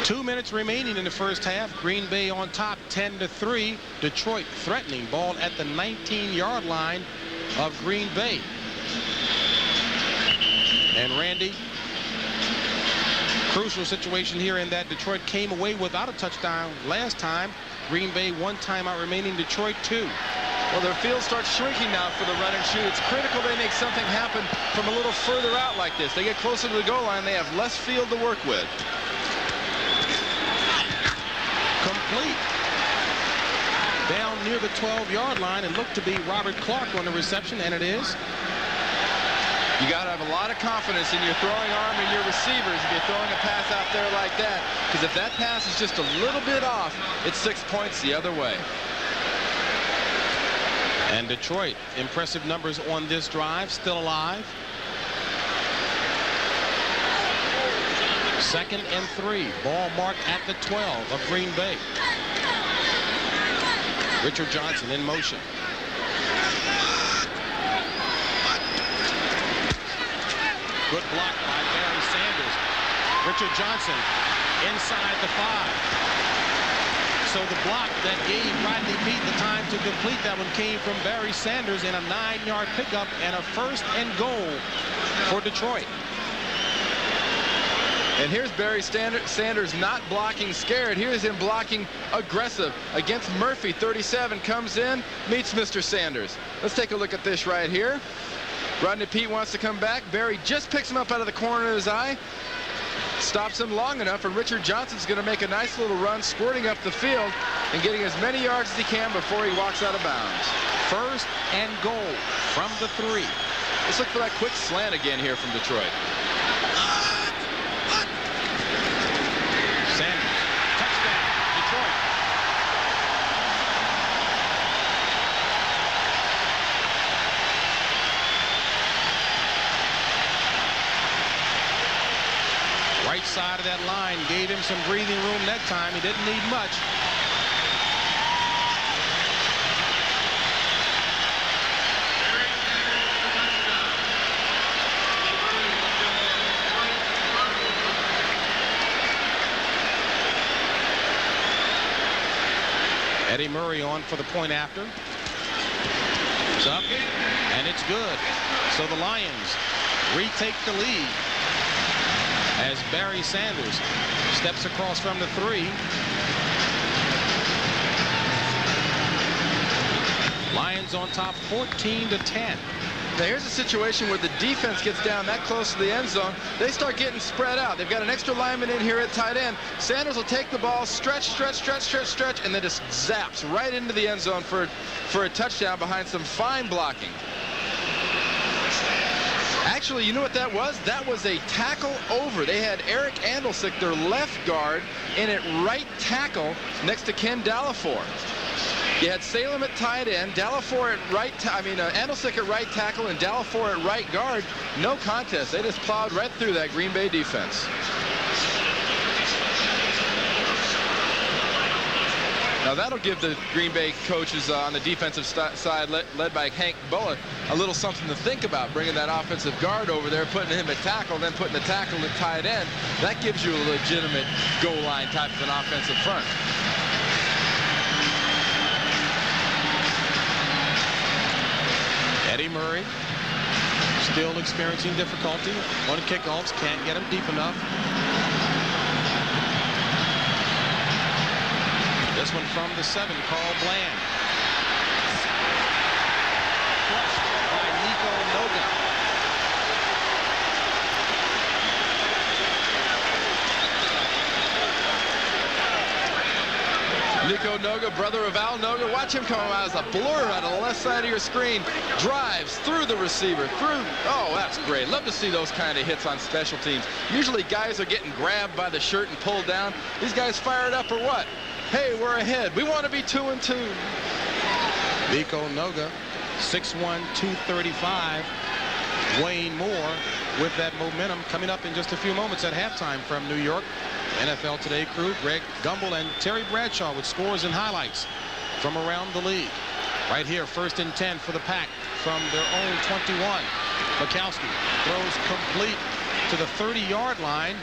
2 minutes remaining in the 1st half. Green Bay on top 10-3. Detroit threatening. Ball at the 19-yard line of Green Bay. And Randy, crucial situation here in that Detroit came away without a touchdown last time. Green Bay 1 timeout remaining. Detroit 2. Well, their field starts shrinking now for the run and shoot. It's critical they make something happen from a little further out like this. They get closer to the goal line. They have less field to work with. Complete. Down near the 12-yard line and looked to be Robert Clark on the reception, and it is. You got to have a lot of confidence in your throwing arm and your receivers if you're throwing a pass out there like that. Because if that pass is just a little bit off, it's 6 points the other way. And Detroit, impressive numbers on this drive, still alive. 2nd and 3. Ball marked at the 12 of Green Bay. Richard Johnson in motion. Good block by Barry Sanders. Richard Johnson inside the 5. So the block that gave Rodney Peete the time to complete that one came from Barry Sanders in a 9-yard pickup and a 1st and goal for Detroit. And here's Barry Sanders not blocking scared. Here's him blocking aggressive against Murphy. 37 comes in, meets Mr. Sanders. Let's take a look at this right here. Rodney Peete wants to come back. Barry just picks him up out of the corner of his eye. Stops him long enough, and Richard Johnson's going to make a nice little run, squirting up the field and getting as many yards as he can before he walks out of bounds. 1st and goal from the 3. Let's look for that quick slant again here from Detroit. Sanders, touchdown, Detroit. Right side of that line gave him some breathing room that time. He didn't need much. Eddie Murray on for the point after. It's up, and it's good. So the Lions retake the lead as Barry Sanders steps across from the 3. Lions on top 14-10. Now here's a situation where the defense gets down that close to the end zone. They start getting spread out. They've got an extra lineman in here at tight end. Sanders will take the ball, stretch, and then just zaps right into the end zone for a touchdown behind some fine blocking. Actually, you know what that was? That was a tackle over. They had Eric Andelsick, their left guard, in at right tackle next to Ken Dalafour. You had Salem at tight end, Dalafour at Andelsick at right tackle, and Dalafour at right guard. No contest. They just plowed right through that Green Bay defense. Now that'll give the Green Bay coaches on the defensive side, led by Hank Bulla, a little something to think about, bringing that offensive guard over there, putting him at tackle, then putting the tackle at tight end. That gives you a legitimate goal line type of an offensive front. Eddie Murray still experiencing difficulty on kickoffs, can't get him deep enough. This one from the 7, Carl Bland. Crushed by Nico Noga. Nico Noga, brother of Al Noga. Watch him come out as a blur out of the left side of your screen. Drives through the receiver, through. Oh, that's great. Love to see those kind of hits on special teams. Usually guys are getting grabbed by the shirt and pulled down. These guys fired up or what? Hey, we're ahead. We want to be 2-2. Nico Noga, 6'1", 235. Wayne Moore with that momentum coming up in just a few moments at halftime from New York. NFL Today crew, Greg Gumbel and Terry Bradshaw with scores and highlights from around the league. Right here, 1st and 10 for the Pack from their own 21. Mikowski throws complete to the 30-yard line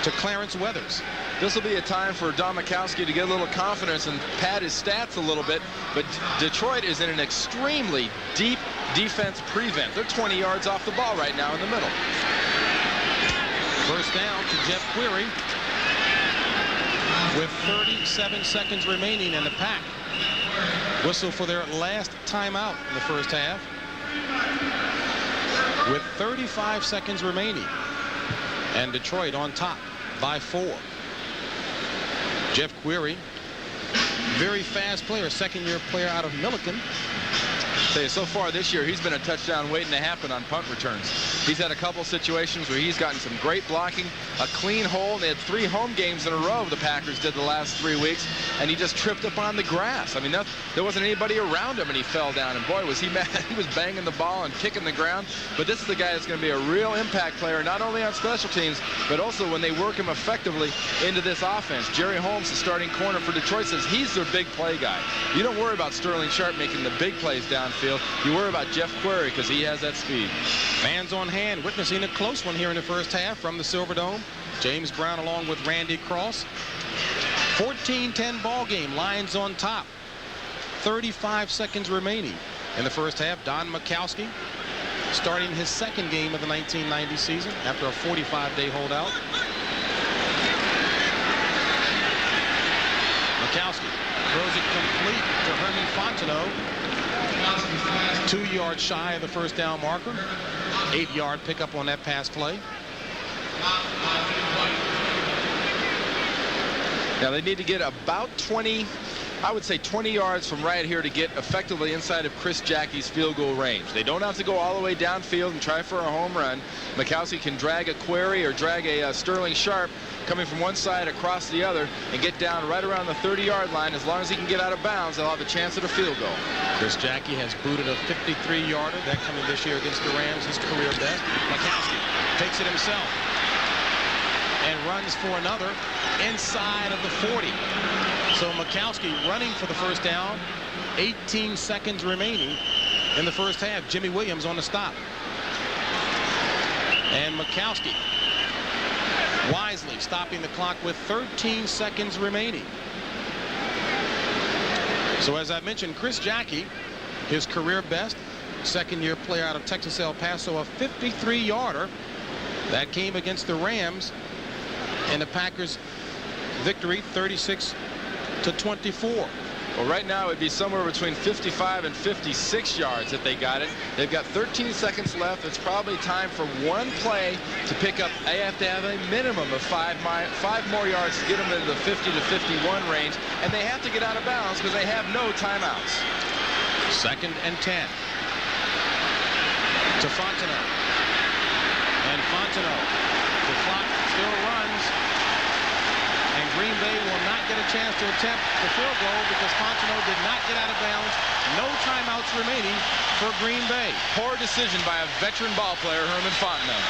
to Clarence Weathers. This will be a time for Don Mikowski to get a little confidence and pad his stats a little bit, but Detroit is in an extremely deep defense prevent. They're 20 yards off the ball right now in the middle. First down to Jeff Query with 37 seconds remaining in the Pack. Whistle for their last timeout in the first half with 35 seconds remaining. And Detroit on top by 4. Jeff Query, very fast player, second-year player out of Milliken. So far this year, he's been a touchdown waiting to happen on punt returns. He's had a couple situations where he's gotten some great blocking, a clean hole. They had 3 home games in a row the Packers did the last 3 weeks, and he just tripped up on the grass. I mean, there wasn't anybody around him, and he fell down. And boy, was he mad. He was banging the ball and kicking the ground. But this is the guy that's going to be a real impact player, not only on special teams, but also when they work him effectively into this offense. Jerry Holmes, the starting corner for Detroit, says he's their big play guy. You don't worry about Sterling Sharp making the big plays downfield. You worry about Jeff Query because he has that speed. Fans on hand witnessing a close one here in the first half from the Silverdome. James Brown along with Randy Cross. 14-10 ball game. Lions on top. 35 seconds remaining in the first half. Don Mikowski starting his second game of the 1990 season after a 45-day holdout. Mikowski throws it complete to Herman Fontenot. 2 yards shy of the first down marker. 8-yard pickup on that pass play. Now they need to get about 20, I would say 20 yards from right here to get effectively inside of Chris Jackie's field goal range. They don't have to go all the way downfield and try for a home run. Mikowski can drag a Query or drag a Sterling Sharp coming from one side across the other and get down right around the 30-yard line. As long as he can get out of bounds, they'll have a chance at a field goal. Chris Jackie has booted a 53-yarder, that coming this year against the Rams, his career best. Mikowski takes it himself and runs for another inside of the 40. So Mikowski running for the first down. 18 seconds remaining in the first half. Jimmy Williams on the stop. And Mikowski wisely stopping the clock with 13 seconds remaining. So as I mentioned, Chris Jackie, his career best, second-year player out of Texas El Paso, a 53-yarder. That came against the Rams in the Packers' victory, 36-24. Well, right now it would be somewhere between 55 and 56 yards if they got it. They've got 13 seconds left. It's probably time for one play to pick up. They have to have a minimum of five more yards to get them into the 50 to 51 range, and they have to get out of bounds because they have no timeouts. 2nd and 10 to Fontenot, and Fontenot, the clock still runs, and Green Bay will not get a chance to attempt the field goal because Fontenot did not get out of bounds. No timeouts remaining for Green Bay. Poor decision by a veteran ball player, Herman Fontenot.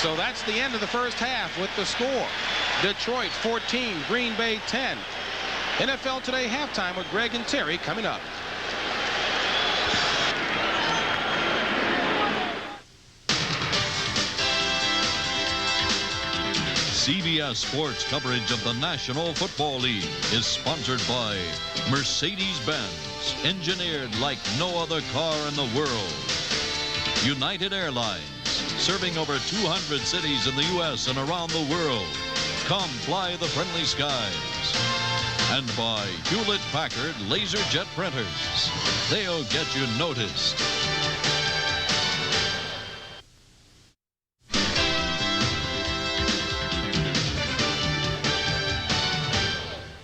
So that's the end of the first half with the score. Detroit 14, Green Bay 10. NFL Today halftime with Greg and Terry coming up. CBS Sports coverage of the National Football League is sponsored by Mercedes-Benz, engineered like no other car in the world. United Airlines, serving over 200 cities in the U.S. and around the world. Come fly the friendly skies. And by Hewlett-Packard LaserJet printers. They'll get you noticed.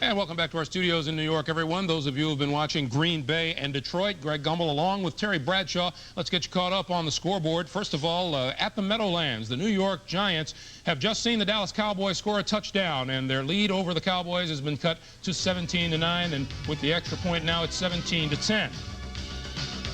And welcome back to our studios in New York, everyone. Those of you who have been watching Green Bay and Detroit, Greg Gumbel along with Terry Bradshaw. Let's get you caught up on the scoreboard. First of all, at the Meadowlands, the New York Giants have just seen the Dallas Cowboys score a touchdown, and their lead over the Cowboys has been cut to 17-9, and with the extra point now it's 17-10.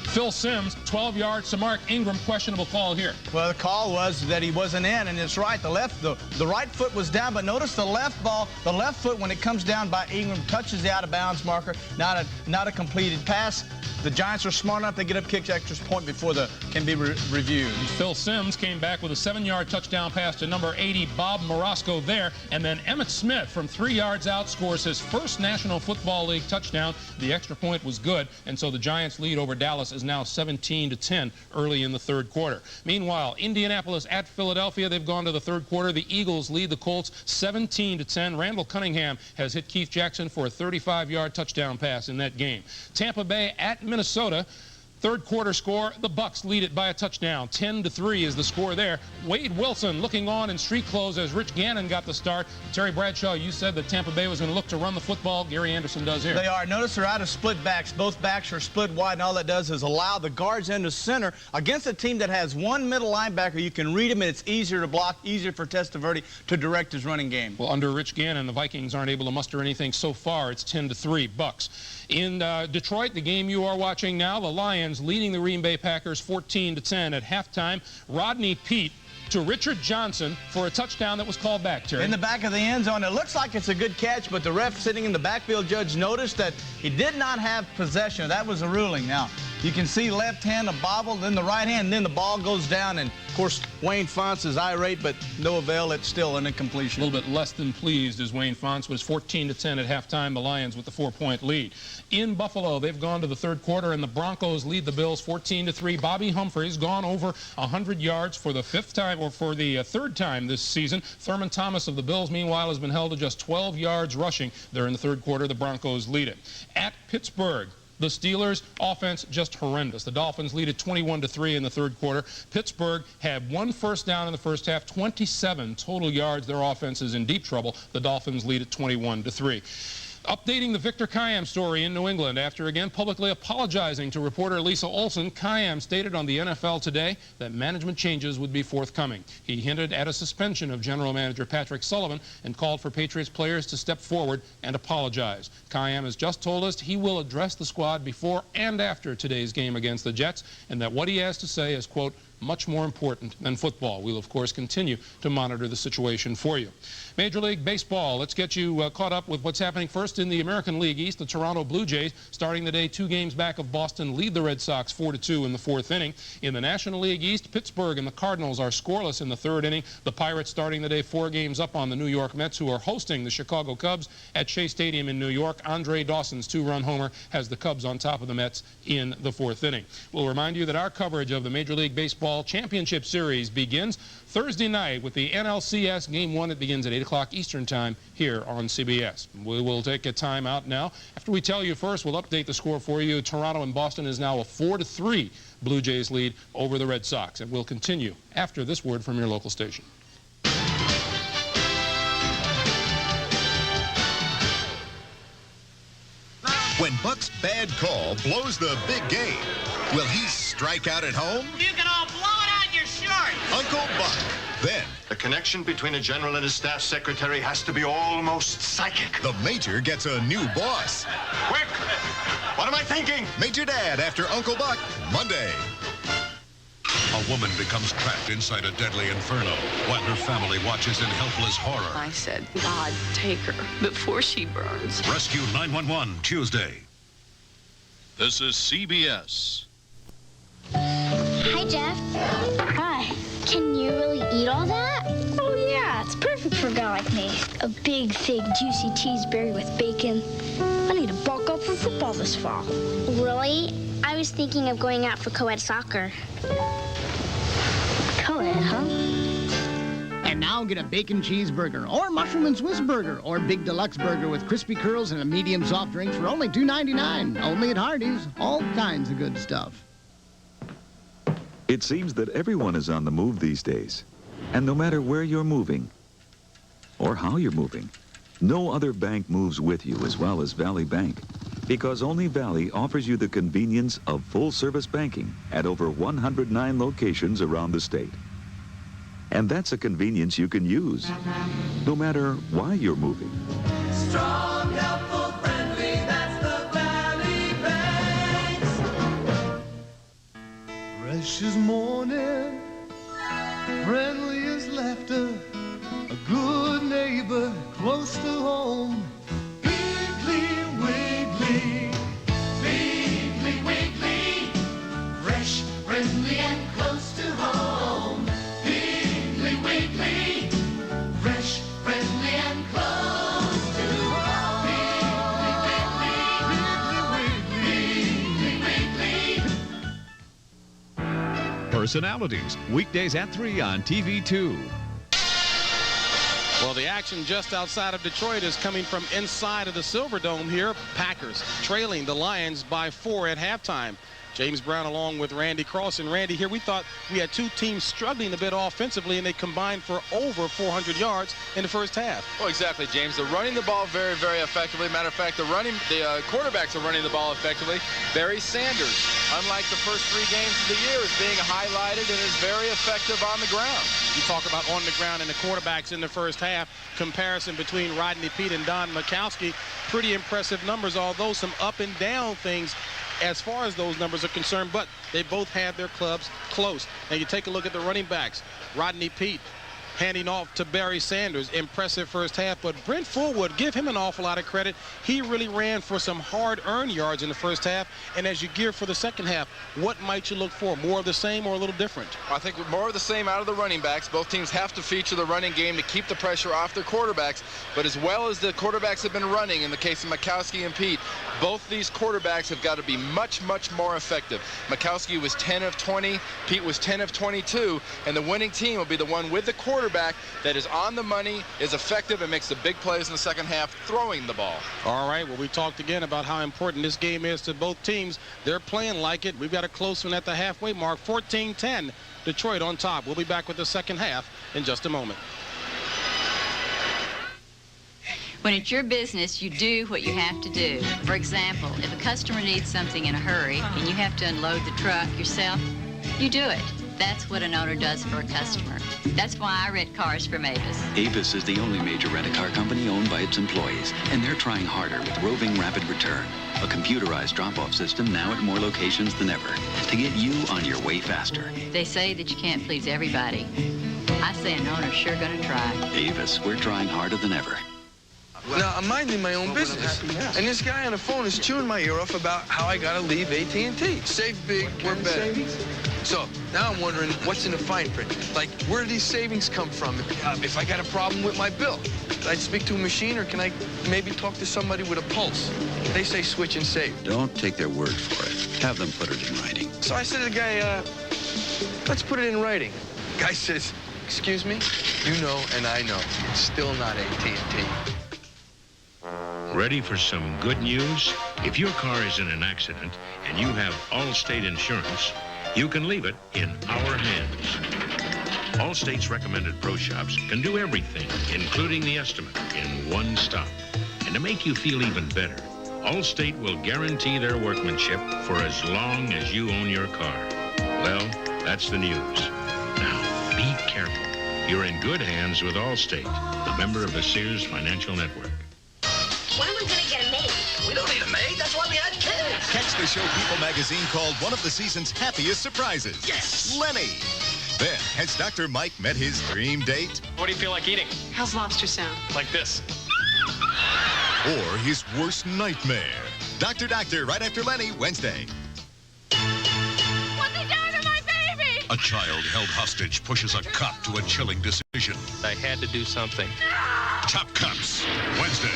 Phil Simms, 12 yards to Mark Ingram, questionable call here. Well, the call was that he wasn't in, and it's right. The right foot was down, but notice the left foot, when it comes down by Ingram, touches the out-of-bounds marker. Not a completed pass. The Giants are smart enough to get up kicks extra point before can be reviewed. Phil Simms came back with a 7-yard touchdown pass to number 80, Bob Morosco there, and then Emmitt Smith from 3 yards out scores his first National Football League touchdown. The extra point was good, and so the Giants' lead over Dallas is now 17-10 early in the third quarter. Meanwhile, Indianapolis at Philadelphia, they've gone to the third quarter. The Eagles lead the Colts 17-10. Randall Cunningham has hit Keith Jackson for a 35-yard touchdown pass in that game. Tampa Bay at Minnesota. Third quarter score, the Bucks lead it by a touchdown. 10-3 is the score there. Wade Wilson looking on in street clothes as Rich Gannon got the start. Terry Bradshaw, you said that Tampa Bay was going to look to run the football. Gary Anderson does here. They are. Notice they're out of split backs. Both backs are split wide, and all that does is allow the guards into center. Against a team that has one middle linebacker, you can read him, and it's easier to block, easier for Testaverde to direct his running game. Well, under Rich Gannon, the Vikings aren't able to muster anything so far. It's 10-3 Bucks. In Detroit, the game you are watching now, the Lions leading the Green Bay Packers 14-10 at halftime. Rodney Peete to Richard Johnson for a touchdown that was called back, Terry. In the back of the end zone. It looks like it's a good catch, but the ref sitting in the backfield judge noticed that he did not have possession. That was a ruling. Now, you can see left hand a bobble, then the right hand, and then the ball goes down. And, of course, Wayne Fonts is irate, but no avail. It's still an incompletion. A little bit less than pleased as Wayne Fonts was 14-10 at halftime. The Lions with the 4-point lead. In Buffalo, they've gone to the third quarter, and the Broncos lead the Bills 14-3. Bobby Humphries gone over 100 yards for the third time this season. Thurman Thomas of the Bills, meanwhile, has been held to just 12 yards rushing. They're in the third quarter. The Broncos lead it. At Pittsburgh, the Steelers' offense just horrendous. The Dolphins lead it 21-3 in the third quarter. Pittsburgh had 1 first down in the first half, 27 total yards. Their offense is in deep trouble. The Dolphins lead it 21-3. Updating the Victor Kiam story in New England after again publicly apologizing to reporter Lisa Olson, Kiam stated on the NFL Today that management changes would be forthcoming. He hinted at a suspension of general manager Patrick Sullivan and called for Patriots players to step forward and apologize. Kiam has just told us he will address the squad before and after today's game against the Jets, and that what he has to say is, quote, much more important than football. We'll, of course, continue to monitor the situation for you. Major League Baseball, let's get you caught up with what's happening first in the American League East. The Toronto Blue Jays, starting the day 2 games back of Boston, lead the Red Sox 4-2 in the 4th inning. In the National League East, Pittsburgh and the Cardinals are scoreless in the 3rd inning. The Pirates starting the day 4 games up on the New York Mets, who are hosting the Chicago Cubs at Shea Stadium in New York. Andre Dawson's 2-run homer has the Cubs on top of the Mets in the 4th inning. We'll remind you that our coverage of the Major League Baseball Championship Series begins Thursday night with the NLCS Game 1. It begins at 8 o'clock Eastern Time here on CBS. We will take a time out now. After we tell you first, we'll update the score for you. Toronto and Boston is now a 4-3 Blue Jays lead over the Red Sox. And we'll continue after this word from your local station. When Buck's bad call blows the big game, will he strike out at home? You can all blow it out your shirt. Uncle Buck. Then, the connection between a general and his staff secretary has to be almost psychic. The Major gets a new boss. Quick! What am I thinking? Major Dad after Uncle Buck, Monday. A woman becomes trapped inside a deadly inferno while her family watches in helpless horror. I said, God, take her before she burns. Rescue 911, Tuesday. This is CBS. Hi, Jeff. Hi. Can you really eat all that? Oh, yeah. It's perfect for a guy like me. A big, thick, juicy cheeseburger with bacon. I need to bulk up for football this fall. Really? I was thinking of going out for co-ed soccer. Co-ed, huh? And now get a bacon cheeseburger, or mushroom and Swiss burger, or big deluxe burger with crispy curls and a medium soft drink for only $2.99. Only at Hardee's. All kinds of good stuff. It seems that everyone is on the move these days. And no matter where you're moving, or how you're moving, no other bank moves with you as well as Valley Bank. Because only Valley offers you the convenience of full-service banking at over 109 locations around the state. And that's a convenience you can use, no matter why you're moving. Strong, helpful, friendly, that's the Valley Banks. Fresh as morning, friendly as laughter, a good neighbor close to home. Piggly Wiggly, Piggly Wiggly, fresh, friendly, and close to home. Piggly Wiggly, fresh, friendly, and close to home. Piggly Wiggly, Piggly Wiggly. Personalities, weekdays at 3 on TV2. Well, the action just outside of Detroit is coming from inside of the Silverdome here. Packers trailing the Lions by 4 at halftime. James Brown along with Randy Cross. And Randy, here we thought we had two teams struggling a bit offensively, and they combined for over 400 yards in the first half. Well, exactly, James. They're running the ball very, very effectively. Matter of fact, the quarterbacks are running the ball effectively. Barry Sanders, unlike the first 3 games of the year, is being highlighted and is very effective on the ground. You talk about on the ground and the quarterbacks in the first half. Comparison between Rodney Peete and Don Majkowski. Pretty impressive numbers, although some up and down things as far as those numbers are concerned, but they both had their clubs close. And you take a look at the running backs. Rodney Peete handing off to Barry Sanders. Impressive first half, but Brent Fullwood, give him an awful lot of credit. He really ran for some hard-earned yards in the first half. And as you gear for the second half, what might you look for? More of the same or a little different? I think more of the same out of the running backs. Both teams have to feature the running game to keep the pressure off their quarterbacks. But as well as the quarterbacks have been running, in the case of Majkowski and Peete, both these quarterbacks have got to be much, much more effective. Majkowski was 10 of 20, Peete was 10 of 22, and the winning team will be the one with the quarterback that is on the money, is effective, and makes the big plays in the second half throwing the ball. All right, well, we talked again about how important this game is to both teams. They're playing like it. We've got a close one at the halfway mark, 14-10, Detroit on top. We'll be back with the second half in just a moment. When it's your business, you do what you have to do. For example, if a customer needs something in a hurry and you have to unload the truck yourself, you do it. That's what an owner does for a customer. That's why I rent cars from Avis. Avis is the only major rent-a-car company owned by its employees, and they're trying harder with roving rapid return. a computerized drop-off system now at more locations than ever to get you on your way faster. They say that you can't please everybody. I say an owner's sure gonna try. Avis, we're trying harder than ever. Now, I'm minding my own business, and this guy on the phone is chewing my ear off about how I gotta leave AT&T. Save big, we're better. So, now I'm wondering what's in the fine print. Like, where do these savings come from? If I got a problem with my bill, can I speak to a machine, or can I maybe talk to somebody with a pulse? They say switch and save. Don't take their word for it. Have them put it in writing. So I said to the guy, let's put it in writing. Guy says, excuse me? You know and I know. It's still not AT&T. Ready for some good news? If your car is in an accident and you have Allstate insurance, you can leave it in our hands. Allstate's recommended pro shops can do everything, including the estimate, in one stop. And to make you feel even better, Allstate will guarantee their workmanship for as long as you own your car. Well, that's the news. Now, be careful. You're in good hands with Allstate, a member of the Sears Financial Network. When are we going to get a maid? We don't need a maid. That's why we had kids. Catch the show People magazine called one of the season's happiest surprises. Yes! Lenny. Then, has Dr. Mike met his dream date? What do you feel like eating? How's lobster sound? Like this. Or his worst nightmare? Doctor, right after Lenny, Wednesday. What's he done to my baby? A child held hostage pushes a cop to a chilling decision. I had to do something. Top Cops, Wednesday.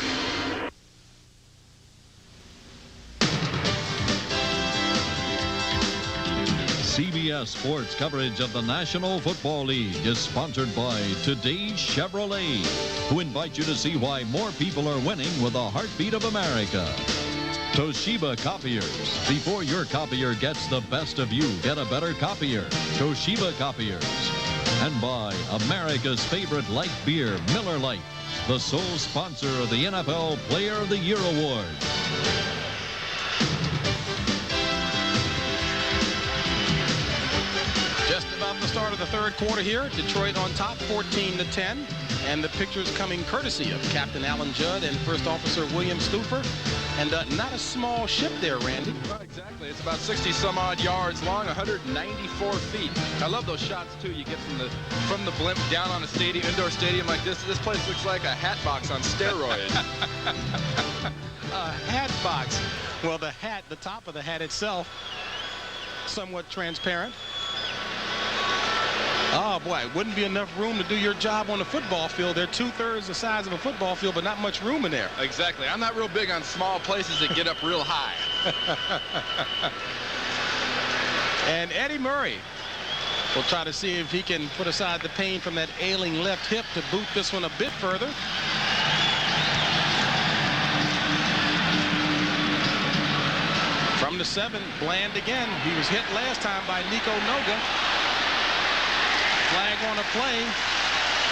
CBS Sports coverage of the National Football League is sponsored by Today's Chevrolet, who invite you to see why more people are winning with the heartbeat of America. Toshiba Copiers. Before your copier gets the best of you, get a better copier. Toshiba Copiers. And by America's favorite light beer, Miller Lite, the sole sponsor of the NFL Player of the Year Award. Just about the start of the third quarter here. Detroit on top, 14-10. And the pictures coming courtesy of Captain Alan Judd and First Officer William Stupper. And not a small ship there, Randy. Well, exactly. It's about 60-some-odd yards long, 194 feet. I love those shots, too. You get from the blimp down on a stadium, indoor stadium like this. This place looks like a hat box on steroids. A hat box. Well, the hat, the top of the hat itself, somewhat transparent. Oh, boy, it wouldn't be enough room to do your job on the football field. They're 2/3 the size of a football field, but not much room in there. Exactly. I'm not real big on small places that get up real high. And Eddie Murray will try to see if he can put aside the pain from that ailing left hip to boot this one a bit further. From the 7, Bland again. He was hit last time by Nico Noga. Flag on a play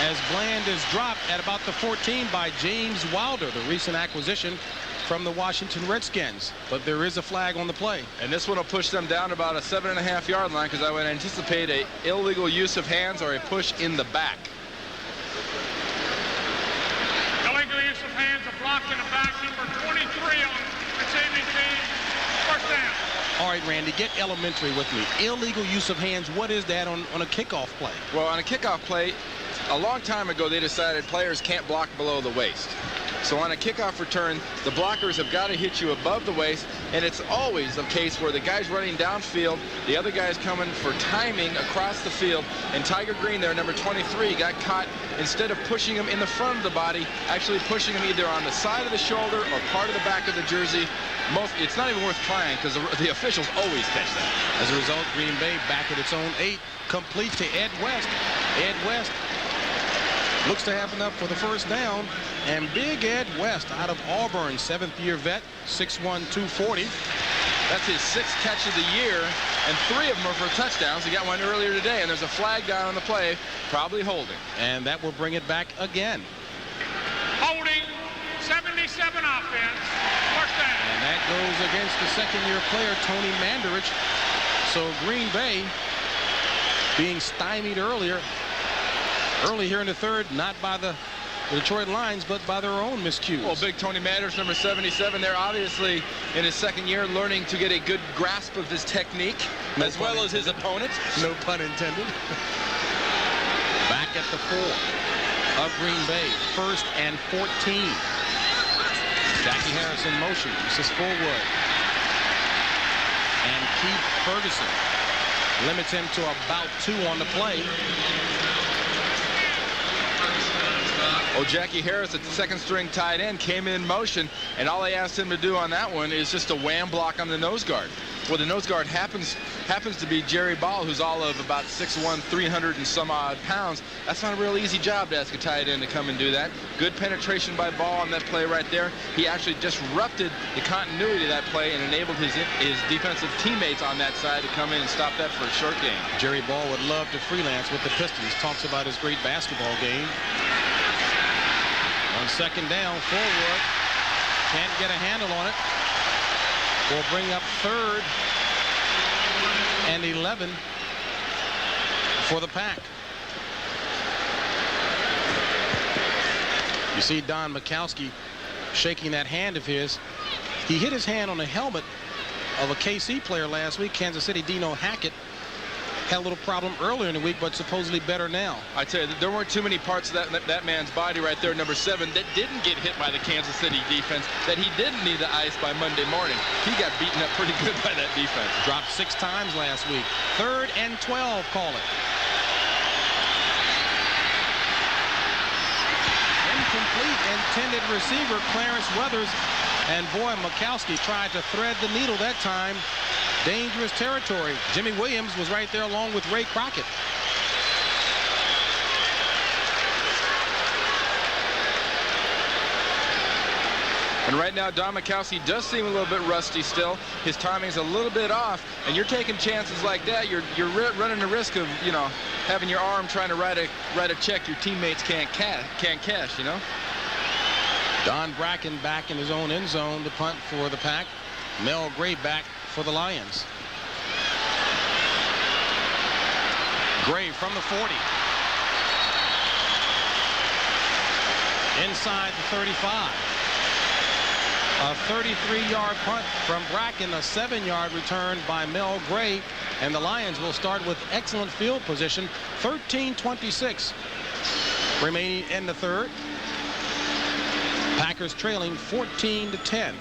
as Bland is dropped at about the 14 by James Wilder, the recent acquisition from the Washington Redskins. But there is a flag on the play. And this one will push them down about a 7.5-yard line, because I would anticipate a illegal use of hands or a push in the back. Illegal use of hands, a block in the back, number 23 on receiving team. First down. All right, Randy, get elementary with me. Illegal use of hands, what is that on a kickoff play? Well, on a kickoff play, a long time ago, they decided players can't block below the waist. So on a kickoff return, the blockers have got to hit you above the waist, and it's always a case where the guy's running downfield, the other guy's coming for timing across the field, and Tiger Green there, number 23, got caught, instead of pushing him in the front of the body, actually pushing him either on the side of the shoulder or part of the back of the jersey. It's not even worth trying, because the officials always catch that. As a result, Green Bay back at its own 8, complete to Ed West. Ed West looks to have enough for the first down. And big Ed West out of Auburn, 7th-year vet, 6'1", 240. That's his 6th catch of the year, and 3 of them are for touchdowns. He got one earlier today, and there's a flag down on the play, probably holding. And that will bring it back again. Holding, 77 offense, first down. And that goes against the second-year player, Tony Mandarich. So Green Bay being stymied early here in the third, not by the the Detroit Lions, but by their own miscues. Well, big Tony Matters, number 77, there obviously in his second year learning to get a good grasp of his technique, as well as his opponent. No pun intended. Back at the 4 of Green Bay, 1st and 14. Jackie Harris in motion. This is Fullwood. And Keith Ferguson limits him to about 2 on the play. Oh, Jackie Harris at the second string tight end came in motion, and all they asked him to do on that one is just a wham block on the nose guard. Well, the nose guard happens to be Jerry Ball, who's all of about 6'1", 300 and some odd pounds. That's not a real easy job to ask a tight end to come and do that. Good penetration by Ball on that play right there. He actually disrupted the continuity of that play and enabled his defensive teammates on that side to come in and stop that for a short game. Jerry Ball would love to freelance with the Pistons. Talks about his great basketball game. On second down, Fullwood can't get a handle on it. Will bring up 3rd and 11 for the Pack. You see Don Mikowski shaking that hand of his. He hit his hand on the helmet of a KC player last week, Kansas City Dino Hackett. Had a little problem earlier in the week, but supposedly better now. I tell you, there weren't too many parts of that man's body right there, number 7, that didn't get hit by the Kansas City defense, that he didn't need the ice by Monday morning. He got beaten up pretty good by that defense. Dropped 6 times last week. 3rd and 12, call it. Incomplete, intended receiver, Clarence Weathers. And boy, Mikowski tried to thread the needle that time. Dangerous territory. Jimmy Williams was right there along with Ray Crockett. And right now, Don Mikowski does seem a little bit rusty still. His timing's a little bit off, and you're taking chances like that. You're running the risk of, you know, having your arm trying to write a check your teammates can't cash, you know. Don Bracken back in his own end zone to punt for the Pack. Mel Gray back for the Lions. Gray from the 40. Inside the 35. A 33-yard punt from Bracken, a 7-yard return by Mel Gray, and the Lions will start with excellent field position. 13:26 remaining in the 3rd. Packers trailing 14-10.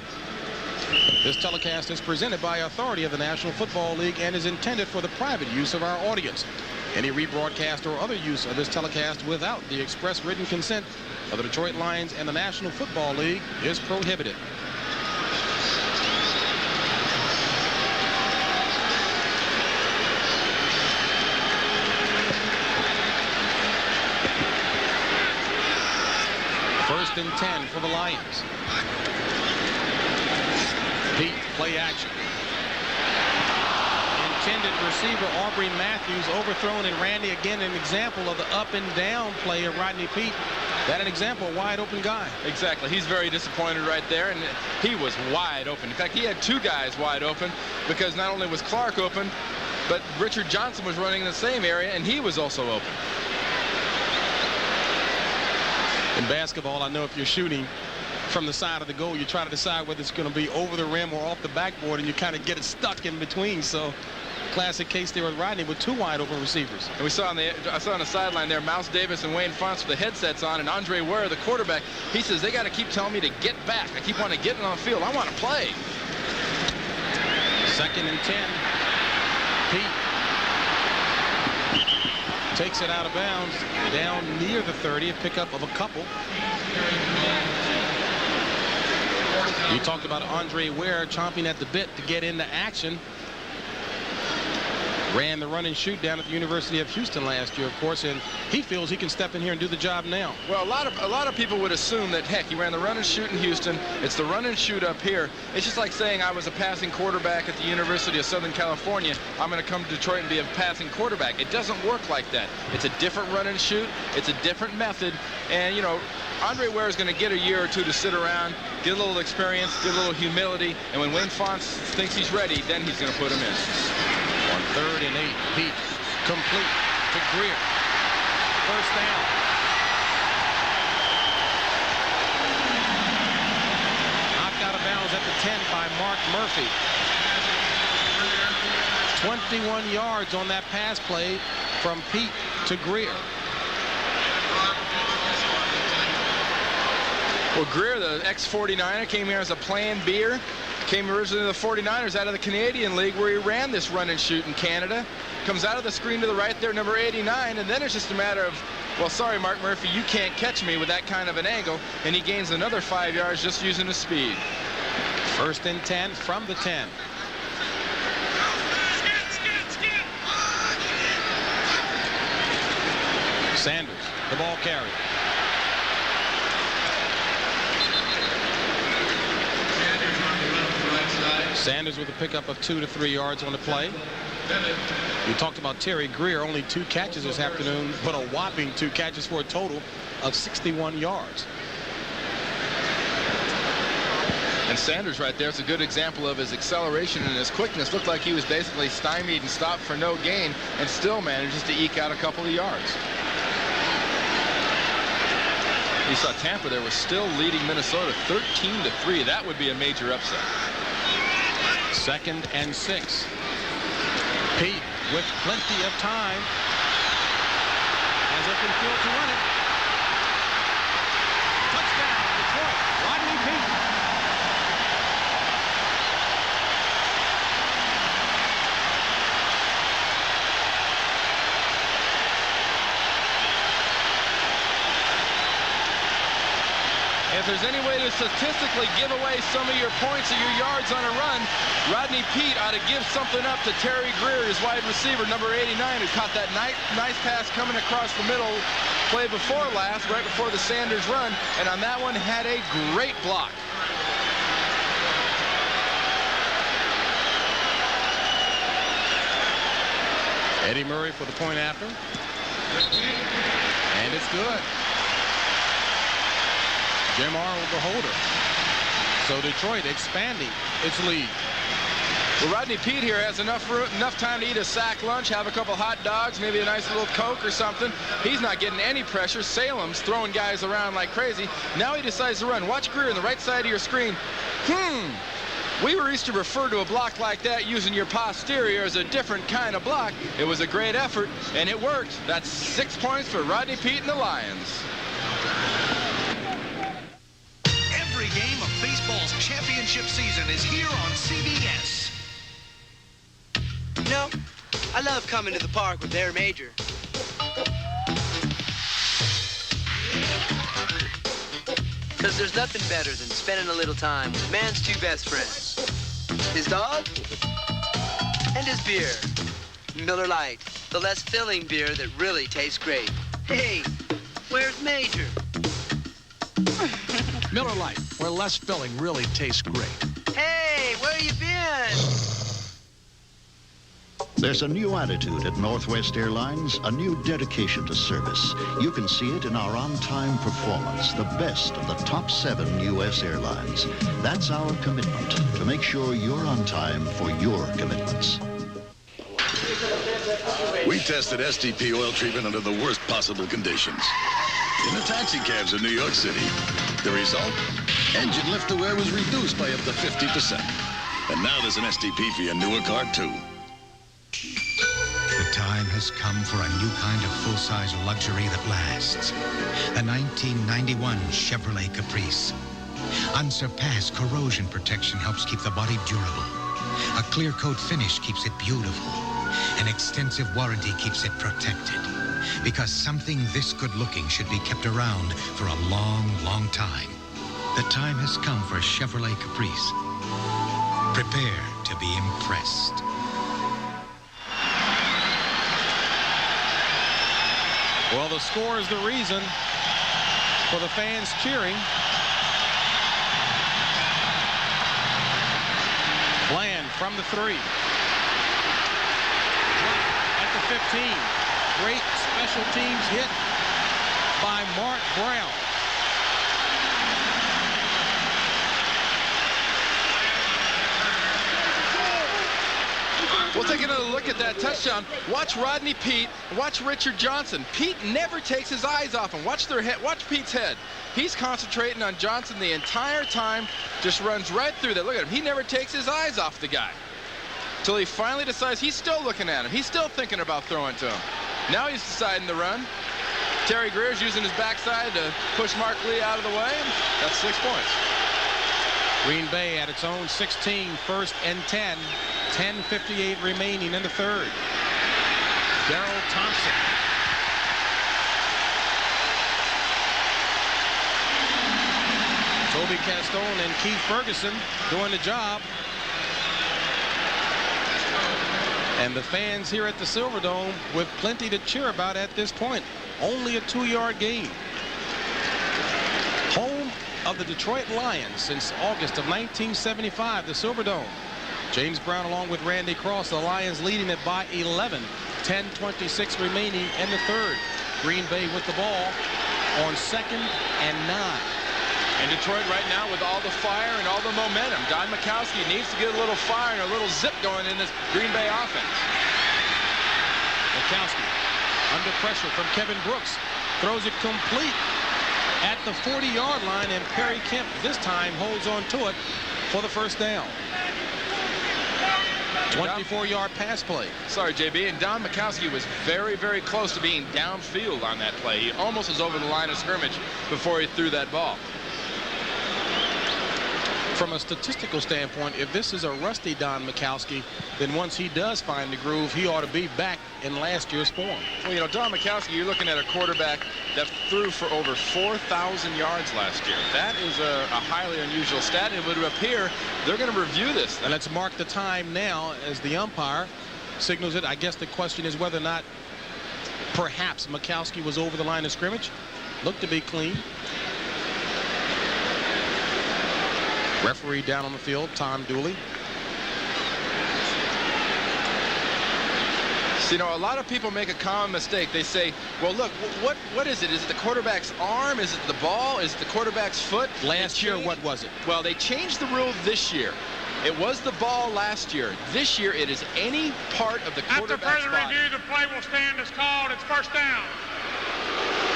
This telecast is presented by authority of the National Football League and is intended for the private use of our audience. Any rebroadcast or other use of this telecast without the express written consent of the Detroit Lions and the National Football League is prohibited. First and 10 for the Lions. Pete, play action. Intended receiver Aubrey Matthews overthrown, and Randy again an example of the up and down play of Rodney Pete. That an example, a wide open guy. Exactly. He's very disappointed right there, and he was wide open. In fact, he had 2 guys wide open because not only was Clark open, but Richard Johnson was running in the same area, and he was also open. In basketball, I know if you're shooting from the side of the goal, you try to decide whether it's going to be over the rim or off the backboard, and you kind of get it stuck in between. So classic case there with Rodney with 2 wide open receivers. And I saw on the sideline there, Mouse Davis and Wayne Fonts with the headsets on, and Andre Ware, the quarterback, he says they got to keep telling me to get back. I keep wanting to get it on the field. I want to play. 2nd and 10. Pete takes it out of bounds down near the 30, a pickup of a couple. You talked about Andre Ware chomping at the bit to get into action. Ran the run and shoot down at the University of Houston last year, of course, and he feels he can step in here and do the job now. Well, a lot of people would assume that, heck, he ran the run and shoot in Houston. It's the run and shoot up here. It's just like saying I was a passing quarterback at the University of Southern California. I'm going to come to Detroit and be a passing quarterback. It doesn't work like that. It's a different run and shoot. It's a different method. And, you know, Andre Ware is going to get a year or 2 to sit around, get a little experience, get a little humility, and when Wayne Fonts thinks he's ready, then he's going to put him in. On 3rd and 8, Pete complete to Greer. First down. bounds at the 10 by Mark Murphy. 21 yards on that pass play from Pete to Greer. Well, Greer, the ex-49er, came here as a Plan B'er. Came originally to the 49ers out of the Canadian League, where he ran this run and shoot in Canada. Comes out of the screen to the right there, number 89, and then it's just a matter of, well, sorry, Mark Murphy, you can't catch me with that kind of an angle, and he gains another 5 yards just using his speed. 1st and 10 from the 10. Sanders, the ball carrier. Sanders with a pickup of 2 to 3 yards on the play. We talked about Terry Greer, only 2 catches this afternoon, but a whopping 2 catches for a total of 61 yards. And Sanders right there is a good example of his acceleration and his quickness. Looked like he was basically stymied and stopped for no gain, and still manages to eke out a couple of yards. You saw Tampa there was still leading Minnesota 13-3. That would be a major upset. 2nd and 6. Pete with plenty of time. Has open field to run it. Touchdown, Detroit. Rodney Pete. If there's any way to statistically give away some of your points or your yards on a run, Rodney Pete ought to give something up to Terry Greer, his wide receiver, number 89, who caught that nice pass coming across the middle play before last, right before the Sanders run, and on that one had a great block. Eddie Murray for the point after. And it's good. Jim Arnold, the holder. So Detroit expanding its lead. Well, Rodney Pete here has enough time to eat a sack lunch, have a couple hot dogs, maybe a nice little Coke or something. He's not getting any pressure. Salem's throwing guys around like crazy. Now he decides to run. Watch Greer on the right side of your screen. We used to refer to a block like that using your posterior as a different kind of block. It was a great effort, and it worked. That's 6 points for Rodney Pete and the Lions. Every game of baseball's championship season is here on CBS. You know, I love coming to the park with their major. Because there's nothing better than spending a little time with man's 2 best friends. His dog and his beer. Miller Lite, the less filling beer that really tastes great. Hey, where's Major? Miller Lite, where less filling really tastes great. Hey, where you been? There's a new attitude at Northwest Airlines, a new dedication to service. You can see it in our on-time performance, the best of the top 7 U.S. airlines. That's our commitment, to make sure you're on time for your commitments. We tested STP oil treatment under the worst possible conditions. In the taxi cabs in New York City. The result? Engine lift to wear was reduced by up to 50%. And now there's an STP for your newer car, too. The time has come for a new kind of full-size luxury that lasts. The 1991 Chevrolet Caprice. Unsurpassed corrosion protection helps keep the body durable. A clear coat finish keeps it beautiful. An extensive warranty keeps it protected. Because something this good-looking should be kept around for a long, long time. The time has come for a Chevrolet Caprice. Prepare to be impressed. Well, the score is the reason for the fans cheering. Bland from the 3. At the 15. Great special teams hit by Mark Brown. Well, taking another look at that touchdown, watch Rodney Peete, watch Richard Johnson. Pete never takes his eyes off him. Watch their head. Watch Pete's head. He's concentrating on Johnson the entire time, just runs right through that. Look at him. He never takes his eyes off the guy till he finally decides. He's still looking at him. He's still thinking about throwing to him. Now he's deciding to run. Terry Greer's using his backside to push Mark Lee out of the way. That's 6 points. Green Bay at its own 16, 1st and 10. 10:58 remaining in the third. Darrell Thompson. Toby Castone and Keith Ferguson doing the job. And the fans here at the Silverdome with plenty to cheer about at this point. Only a 2-yard gain. Home of the Detroit Lions since August of 1975, the Silverdome. James Brown along with Randy Cross, the Lions leading it by 11. 10:26 remaining in the third. Green Bay with the ball on 2nd and 9. And Detroit right now with all the fire and all the momentum. Don Majkowski needs to get a little fire and a little zip going in this Green Bay offense. Majkowski under pressure from Kevin Brooks. Throws it complete at the 40-yard line, and Perry Kemp this time holds on to it for the first down. 24-yard pass play. Sorry, JB. And Don Majkowski was very, very close to being downfield on that play. He almost was over the line of scrimmage before he threw that ball. From a statistical standpoint, if this is a rusty Don Majkowski, then once he does find the groove, he ought to be back in last year's form. Well, you know, Don Majkowski, you're looking at a quarterback that threw for over 4,000 yards last year. That is a highly unusual stat. It would appear they're going to review this. And let's mark the time now as the umpire signals it. I guess the question is whether or not perhaps Majkowski was over the line of scrimmage. Looked to be clean. Referee down on the field, Tom Dooley. So, you know, a lot of people make a common mistake. They say, well, look, what is it? Is it the quarterback's arm? Is it the ball? Is it the quarterback's foot? Last year, what was it? Well, they changed the rule this year. It was the ball last year. This year, it is any part of the quarterback's body. After further review, the play will stand as called. It's first down.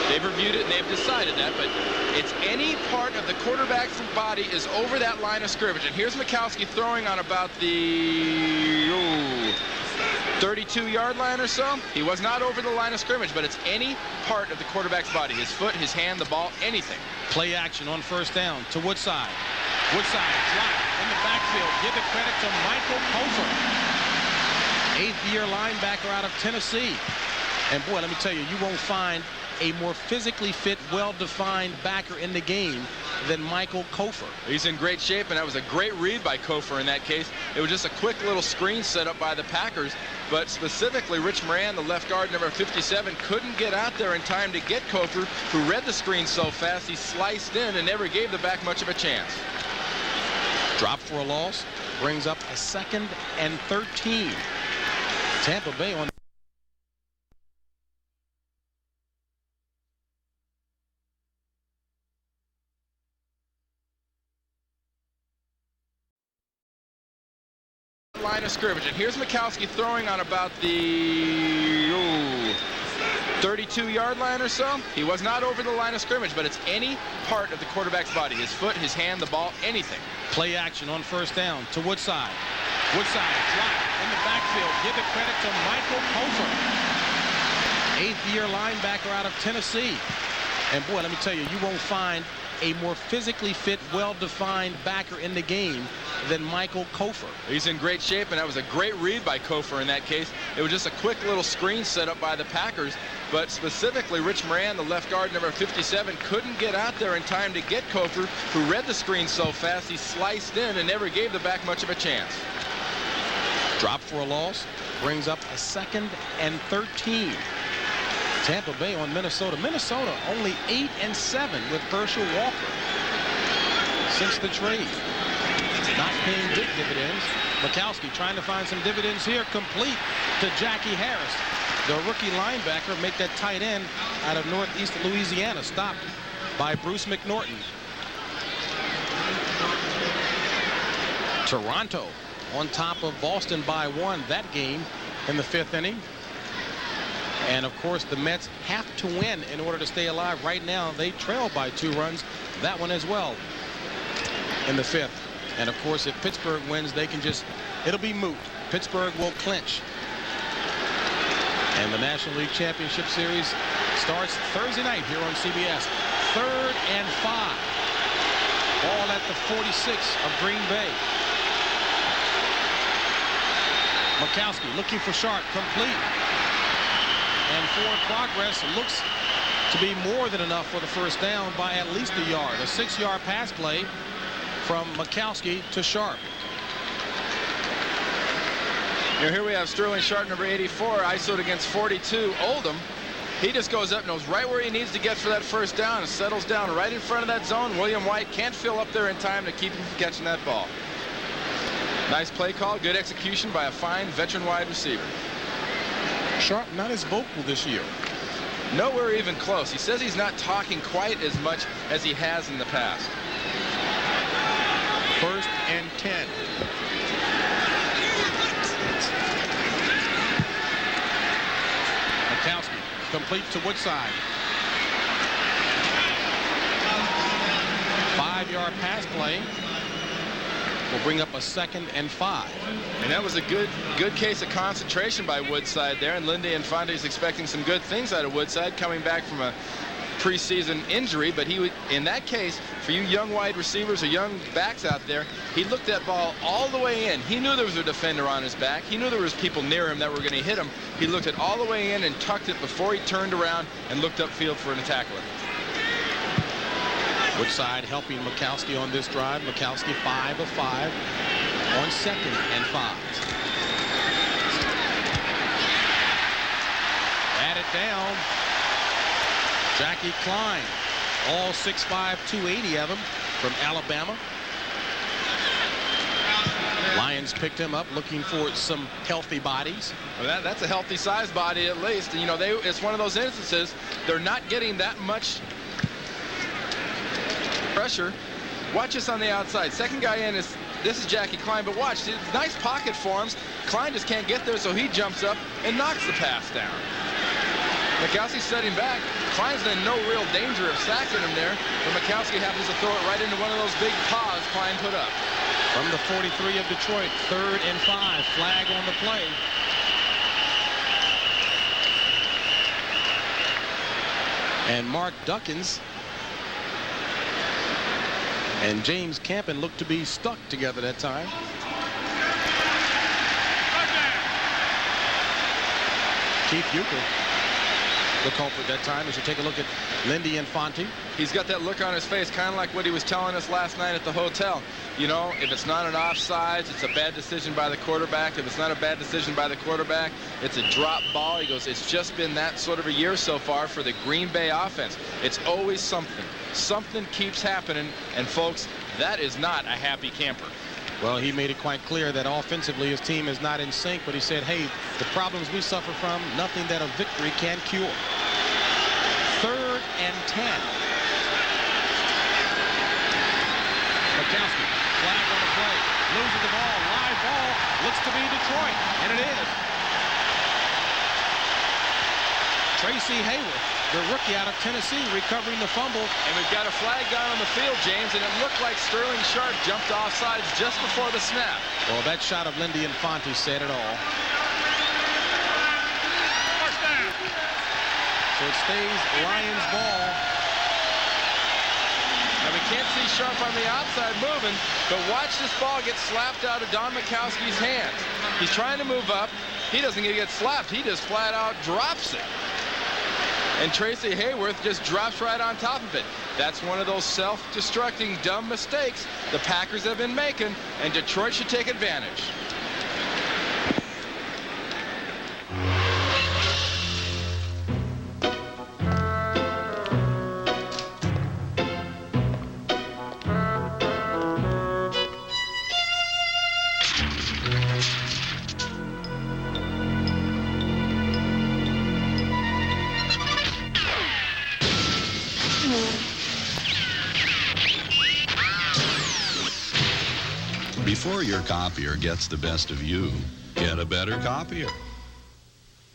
They've reviewed it and they've decided that, but it's any part of the quarterback's body is over that line of scrimmage. And here's Majkowski throwing on about the 32-yard line or so. He was not over the line of scrimmage, but it's any part of the quarterback's body. His foot, his hand, the ball, anything. Play action on first down to Woodside. Woodside drop in the backfield. Give the credit to Michael Kofer, 8th-year linebacker out of Tennessee. And boy, let me tell you, you won't find a more physically fit, well-defined backer in the game than Michael Kofer. He's in great shape, and that was a great read by Kofer in that case. It was just a quick little screen set up by the Packers, but specifically Rich Moran, the left guard, number 57, couldn't get out there in time to get Kofer, who read the screen so fast he sliced in and never gave the back much of a chance. Drop for a loss, brings up a 2nd and 13. Tampa Bay on line of scrimmage, and here's Majkowski throwing on about the 32-yard line or so. He was not over the line of scrimmage, but it's any part of the quarterback's body. His foot, his hand, the ball, anything. Play action on first down to Woodside. Woodside drop in the backfield. Give the credit to Michael Kofer, 8th-year linebacker out of Tennessee. And boy, let me tell you, you won't find a more physically fit, well-defined backer in the game than Michael Kofer. He's in great shape, and that was a great read by Kofer in that case. It was just a quick little screen set up by the Packers, but specifically Rich Moran, the left guard, number 57, couldn't get out there in time to get Kofer, who read the screen so fast he sliced in and never gave the back much of a chance. Drop for a loss, brings up a 2nd and 13. Tampa Bay on Minnesota. Minnesota only 8-7 with Herschel Walker since the trade. Not paying big dividends. Majkowski trying to find some dividends here. Complete to Jackie Harris, the rookie linebacker. Make that tight end out of Northeast Louisiana. Stopped by Bruce McNorton. Toronto on top of Boston by 1 that game in the 5th inning. And of course the Mets have to win in order to stay alive. Right now they trail by 2 runs that one as well in the 5th. And of course if Pittsburgh wins, they can just, it'll be moot. Pittsburgh will clinch. And the National League Championship Series starts Thursday night here on CBS. 3rd and 5. Ball at the 46 of Green Bay. Mikowski looking for Sharp, complete. And forward progress looks to be more than enough for the first down by at least a yard. A 6-yard pass play from Mikowski to Sharp. Here we have Sterling Sharp, number 84, ISO'd against 42, Oldham. He just goes up, knows right where he needs to get for that first down, and settles down right in front of that zone. William White can't fill up there in time to keep him from catching that ball. Nice play call, good execution by a fine veteran wide receiver. Sharp not as vocal this year. Nowhere even close. He says he's not talking quite as much as he has in the past. 1st and 10. Mikowski complete to Woodside. 5-yard pass play will bring up a 2nd and 5. And that was a good case of concentration by Woodside there. And Lindy Infante is expecting some good things out of Woodside, coming back from a preseason injury. But he would, in that case, for you young wide receivers or young backs out there, he looked that ball all the way in. He knew there was a defender on his back. He knew there was people near him that were going to hit him. He looked it all the way in and tucked it before he turned around and looked upfield for an tackler. Woodside helping Mikowski on this drive. Mikowski 5 of 5 on 2nd and 5. Batted down. Jackie Klein, all 6'5", 280 of them from Alabama. Lions picked him up looking for some healthy bodies. Well, that's a healthy size body at least. And, you know, it's one of those instances they're not getting that much pressure. Watch this on the outside. Second guy in is Jackie Klein, but watch, nice pocket forms. Klein just can't get there, so he jumps up and knocks the pass down. Mikowski setting back. Klein's in no real danger of sacking him there, but Mikowski happens to throw it right into one of those big paws Klein put up. From the 43 of Detroit, 3rd and 5, flag on the play. And Mark Duckins and James Campen looked to be stuck together that time. Keith Euchre, the culprit that time, as you take a look at Lindy Infante. He's got that look on his face, kind of like what he was telling us last night at the hotel. You know, if it's not an offsides, it's a bad decision by the quarterback. If it's not a bad decision by the quarterback, it's a drop ball. He goes, it's just been that sort of a year so far for the Green Bay offense. It's always something. Something keeps happening, and folks, that is not a happy camper. Well, he made it quite clear that offensively his team is not in sync, but he said, hey, the problems we suffer from, nothing that a victory can cure. 3rd and 10. Mikowski, flag on the play, loses the ball, live ball, looks to be Detroit, and it is. Tracy Hayworth, the rookie out of Tennessee, recovering the fumble. And we've got a flag down on the field, James, and it looked like Sterling Sharp jumped offsides just before the snap. Well, that shot of Lindy Infante said it all. So it stays Lions ball. Now we can't see Sharp on the outside moving, but watch this ball get slapped out of Don Mikowski's hands. He's trying to move up. He doesn't get slapped. He just flat out drops it. And Tracy Hayworth just drops right on top of it. That's one of those self-destructing dumb mistakes the Packers have been making, and Detroit should take advantage. before your copier gets the best of you. Get a better copier.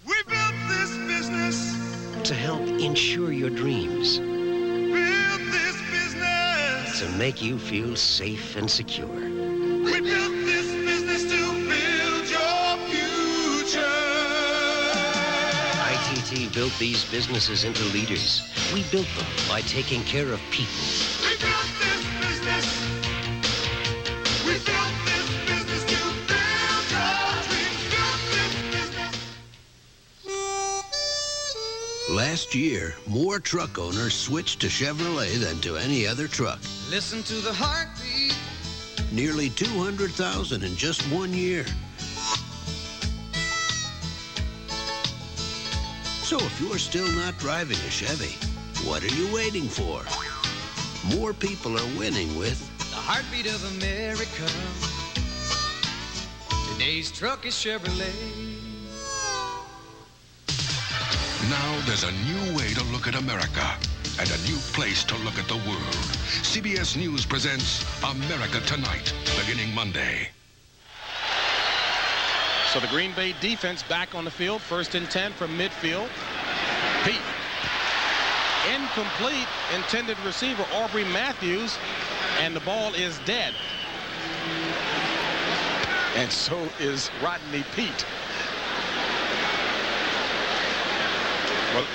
We built this business to help insure your dreams. Built this business to make you feel safe and secure. We built this business to build your future. ITT built these businesses into leaders. We built them by taking care of people. We built this business. We built this business to build your dreams. Built this business. Last year, more truck owners switched to Chevrolet than to any other truck. Listen to the heartbeat. Nearly 200,000 in just 1 year. So if you're still not driving a Chevy, what are you waiting for? More people are winning with The heartbeat of America. Today's truck is Chevrolet. Now there's a new way to look at America and a new place to look at the world. CBS News presents America Tonight, beginning Monday. So the Green Bay defense back on the field, 1st and 10 from midfield. Pete. Incomplete, intended receiver Aubrey Matthews, and the ball is dead. And so is Rodney Pete. Well,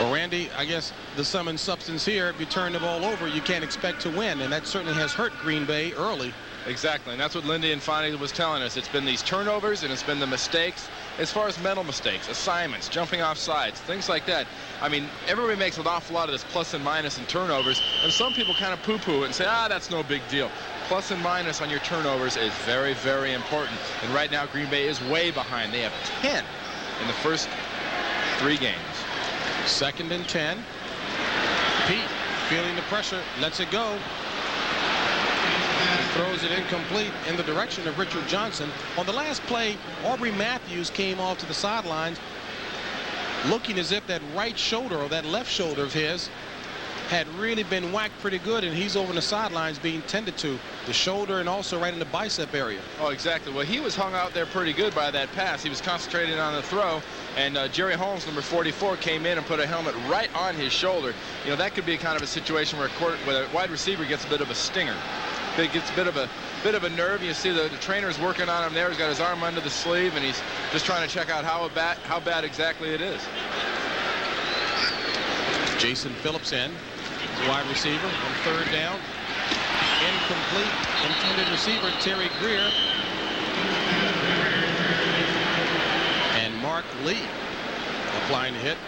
Well, Randy, I guess the sum and substance here, if you turn the ball over, you can't expect to win, and that certainly has hurt Green Bay early. Exactly, and that's what Lindy Infante was telling us. It's been these turnovers, and it's been the mistakes as far as mental mistakes, assignments, jumping off sides, things like that. I mean, everybody makes an awful lot of this plus and minus and turnovers, and some people kind of poo-poo it and say, that's no big deal. Plus and minus on your turnovers is very, very important. And right now, Green Bay is way behind. They have 10 in the first 3 games. 2nd and 10. Pete, feeling the pressure, lets it go. He throws it incomplete in the direction of Richard Johnson. On the last play, Aubrey Matthews came off to the sidelines looking as if that right shoulder or that left shoulder of his had really been whacked pretty good, and he's over in the sidelines being tended to. The shoulder and also right in the bicep area. Oh, exactly. Well, he was hung out there pretty good by that pass. He was concentrating on the throw, and Jerry Holmes, number 44, came in and put a helmet right on his shoulder. You know, that could be kind of a situation where a wide receiver gets a bit of a stinger. It gets a bit of a nerve. You see the trainer's working on him there. He's got his arm under the sleeve, and he's just trying to check out how bad exactly it is. Jason Phillips in. Wide receiver on 3rd down. Incomplete. Intended receiver Terry Greer. And Mark Lee applying the hit.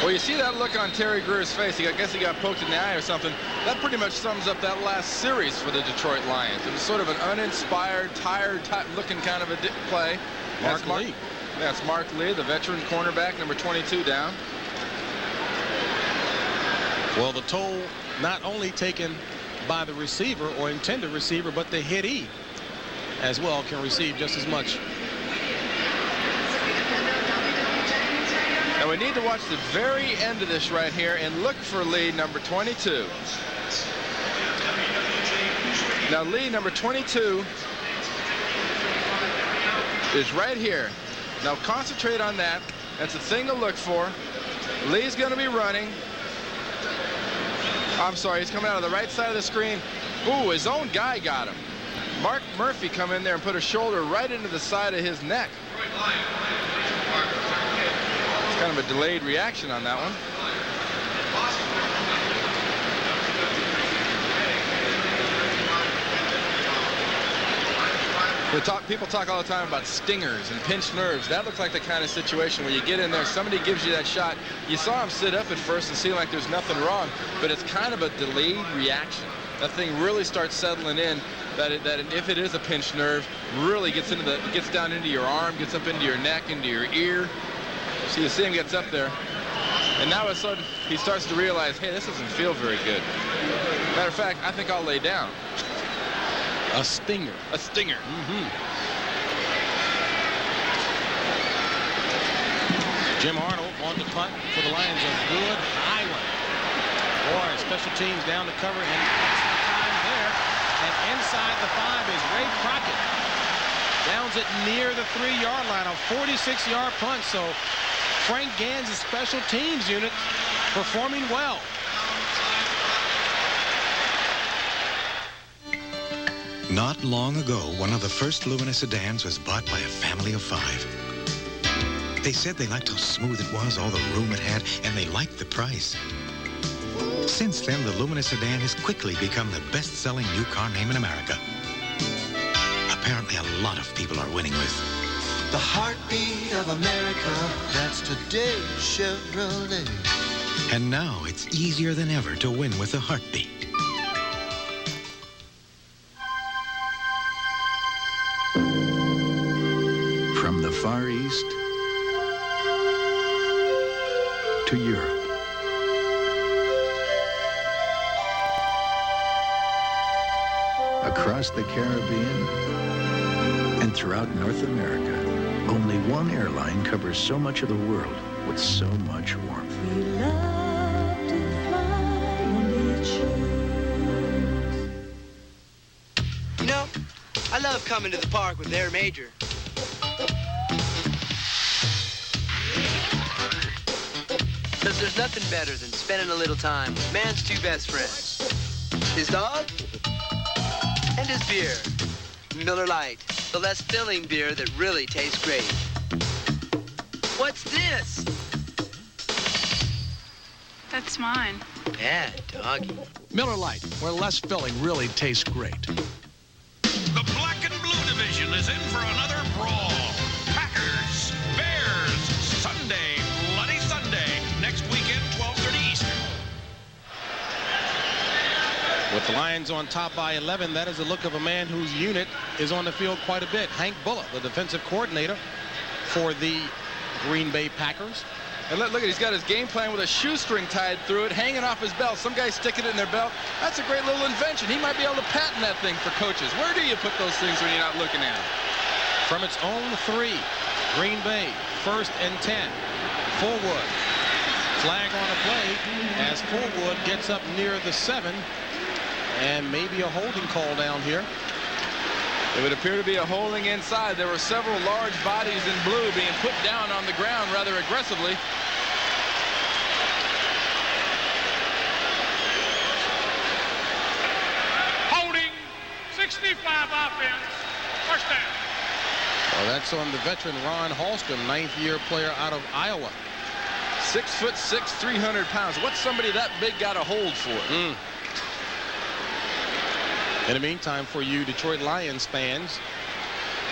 Well, you see that look on Terry Greer's face. I guess he got poked in the eye or something. That pretty much sums up that last series for the Detroit Lions. It was sort of an uninspired, tired looking kind of a play. Mark Lee. That's Mark Lee, the veteran cornerback, number 22 down. Well, the toll not only taken by the receiver or intended receiver, but the hittee as well can receive just as much. And we need to watch the very end of this right here and look for Lee, number 22. Now, Lee, number 22, is right here. Now, concentrate on that. That's the thing to look for. Lee's going to be running. I'm sorry, he's coming out of the right side of the screen. Ooh, his own guy got him. Mark Murphy come in there and put a shoulder right into the side of his neck. It's kind of a delayed reaction on that one. People talk all the time about stingers and pinched nerves. That looks like the kind of situation where you get in there, somebody gives you that shot. You saw him sit up at first and seem like there's nothing wrong, but it's kind of a delayed reaction. That thing really starts settling in. That if it is a pinched nerve, really gets down into your arm, gets up into your neck, into your ear. So you see him gets up there, and now all of a sudden he starts to realize, hey, this doesn't feel very good. Matter of fact, I think I'll lay down. A stinger. A stinger. Jim Arnold on the punt for the Lions. A good high one. Boy, special teams down to cover, and that's the time there. And inside the 5 is Ray Crockett. Downs it near the 3-yard line. A 46-yard punt. So Frank Gans' special teams unit performing well. Not long ago, one of the first Lumina sedans was bought by a family of 5. They said they liked how smooth it was, all the room it had, and they liked the price. Since then, the Lumina sedan has quickly become the best-selling new car name in America. Apparently, a lot of people are winning with the heartbeat of America. That's today's Chevrolet. And now it's easier than ever to win with a heartbeat. From the Far East to Europe. Across the Caribbean and throughout North America, only one airline covers so much of the world with so much warmth. We love to fly and it shows. You know, I love coming to the park with Air Major. Because there's nothing better than spending a little time with man's 2 best friends. His dog and his beer. Miller Lite, the less filling beer that really tastes great. What's this? That's mine. Yeah, doggy. Miller Lite, where less filling really tastes great. The black and blue division is in for another brawl. Packers, Bears, Sunday, Bloody Sunday. Next weekend, 12:30 Eastern. With the Lions on top by 11, that is the look of a man whose unit is on the field quite a bit. Hank Bullock, the defensive coordinator for the Green Bay Packers. And look, he's got his game plan with a shoestring tied through it, hanging off his belt. Some guys sticking it in their belt. That's a great little invention. He might be able to patent that thing for coaches. Where do you put those things when you're not looking at them? From its own 3, Green Bay, 1st and 10. Fullwood. Flag on the play as Fullwood gets up near the 7. And maybe a holding call down here. It would appear to be a holding inside. There were several large bodies in blue being put down on the ground rather aggressively. Holding, 65 offense, first down. Well, that's on the veteran Ron Hallstrom, 9th-year player out of Iowa. 6'6", 300 pounds. What's somebody that big got a hold for? In the meantime, for you Detroit Lions fans,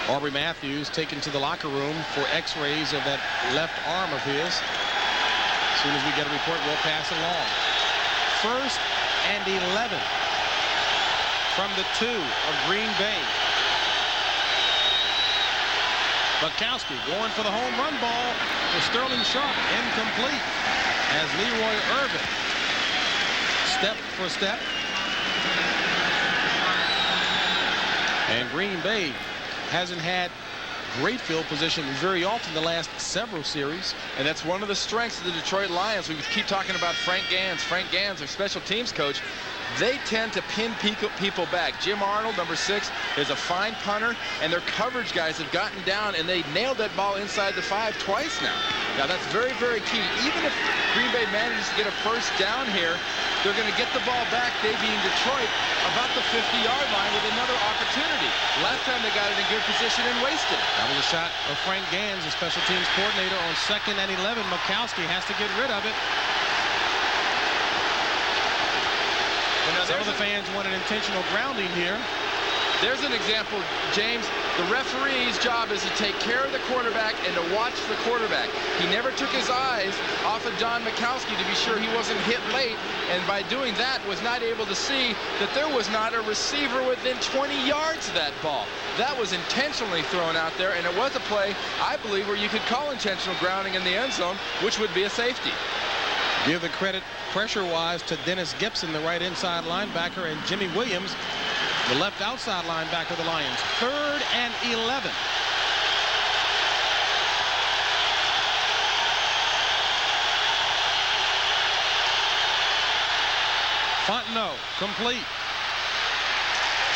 Aubrey Matthews taken to the locker room for x-rays of that left arm of his. As soon as we get a report, we'll pass along. 1st and 11 from the 2 of Green Bay. Bukowski going for the home run ball for Sterling Sharp, incomplete, as Leroy Irvin step for step. And Green Bay hasn't had great field position very often the last several series. And that's one of the strengths of the Detroit Lions. We keep talking about Frank Gans. Frank Gans, their special teams coach. They tend to pin people back. Jim Arnold, number 6, is a fine punter, and their coverage guys have gotten down, and they nailed that ball inside the 5 twice now. Now, that's very, very key. Even if Green Bay manages to get a first down here, they're going to get the ball back, they being Detroit, about the 50-yard line with another opportunity. Last time they got it in good position and wasted it. That was a shot of Frank Gans, the special teams coordinator, on 2nd and 11. Bukowski has to get rid of it. Some of the fans want an intentional grounding here. There's an example, James. The referee's job is to take care of the quarterback and to watch the quarterback. He never took his eyes off of Don Mikowski to be sure he wasn't hit late, and by doing that was not able to see that there was not a receiver within 20 yards of that ball. That was intentionally thrown out there, and it was a play, I believe, where you could call intentional grounding in the end zone, which would be a safety. Give the credit pressure-wise to Dennis Gibson, the right inside linebacker, and Jimmy Williams, the left outside linebacker of the Lions. 3rd and 11. Fontenot, complete.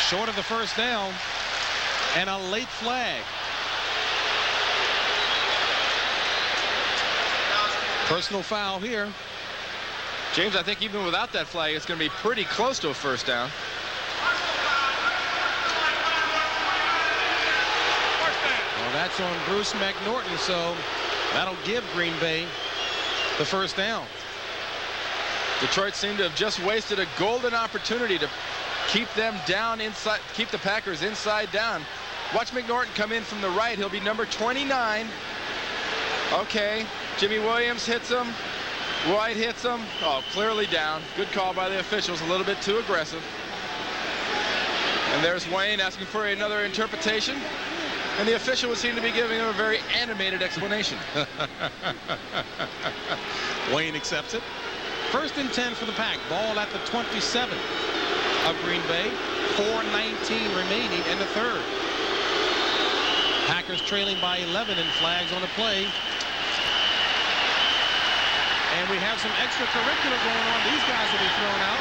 Short of the first down. And a late flag. Personal foul here. James, I think even without that flag, it's going to be pretty close to a first down. Well, that's on Bruce McNorton, so that'll give Green Bay the first down. Detroit seemed to have just wasted a golden opportunity to keep them down inside, keep the Packers inside down. Watch McNorton come in from the right. He'll be number 29. Okay, Jimmy Williams hits him. White hits him. Oh, clearly down. Good call by the officials. A little bit too aggressive. And there's Wayne asking for another interpretation. And the official would seem to be giving him a very animated explanation. Wayne accepts it. 1st and 10 for the Pack. Ball at the 27 of Green Bay. 4:19 remaining in the third. Packers trailing by 11 and flags on the play. And we have some extracurricular going on. These guys will be thrown out.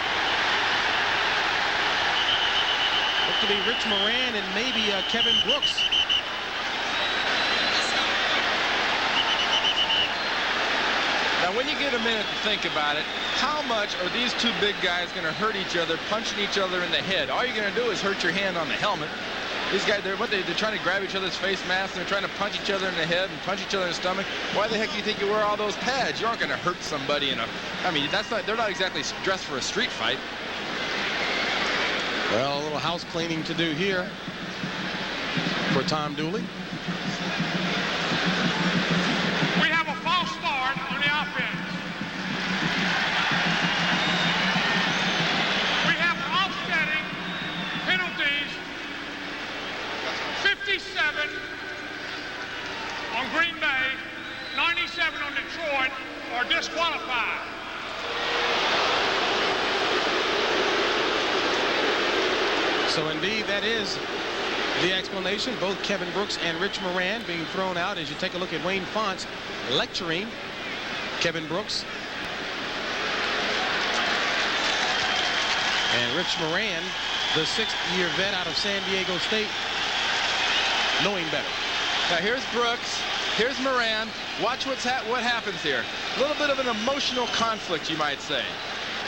Look to be Rich Moran and maybe Kevin Brooks. Now, when you get a minute to think about it, how much are these two big guys going to hurt each other, punching each other in the head? All you're going to do is hurt your hand on the helmet. These guys, they're trying to grab each other's face masks, and they're trying to punch each other in the head and punch each other in the stomach. Why the heck do you think you wear all those pads? You aren't going to hurt somebody in a... I mean, they're not exactly dressed for a street fight. Well, a little house cleaning to do here for Tom Dooley. We have a false start on the offense. We have offsetting penalties. 57 on Green Bay, 97 on Detroit, are disqualified. So indeed, that is the explanation. Both Kevin Brooks and Rich Moran being thrown out as you take a look at Wayne Fontes lecturing Kevin Brooks. And Rich Moran, the 6th-year vet out of San Diego State, knowing better. Now here's Brooks, here's Moran. Watch what happens here. A little bit of an emotional conflict, you might say.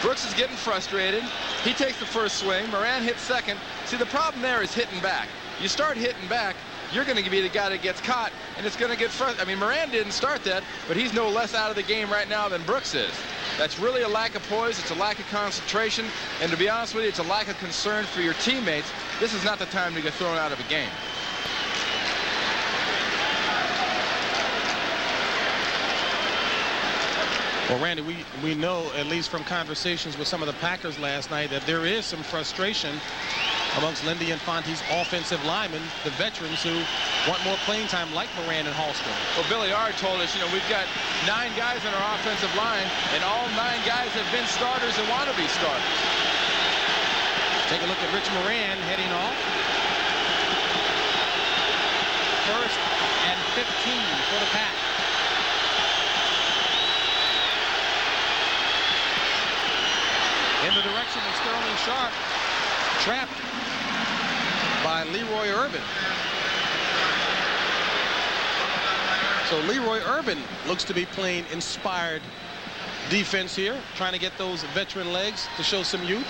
Brooks is getting frustrated. He takes the first swing. Moran hits second. See, the problem there is hitting back. You start hitting back, you're going to be the guy that gets caught, and it's going to get frustrated. I mean, Moran didn't start that, but he's no less out of the game right now than Brooks is. That's really a lack of poise. It's a lack of concentration. And to be honest with you, it's a lack of concern for your teammates. This is not the time to get thrown out of a game. Well, Randy, we know, at least from conversations with some of the Packers last night, that there is some frustration amongst Lindy and Fonte's offensive linemen, the veterans who want more playing time, like Moran and Halston. Well, Billy Ard told us, you know, we've got 9 guys on our offensive line, and all 9 guys have been starters and want to be starters. Take a look at Rich Moran heading off. 1st and 15 for the Pack. In the direction of Sterling Sharp, trapped by Leroy Urban. So Leroy Urban looks to be playing inspired defense here, trying to get those veteran legs to show some youth.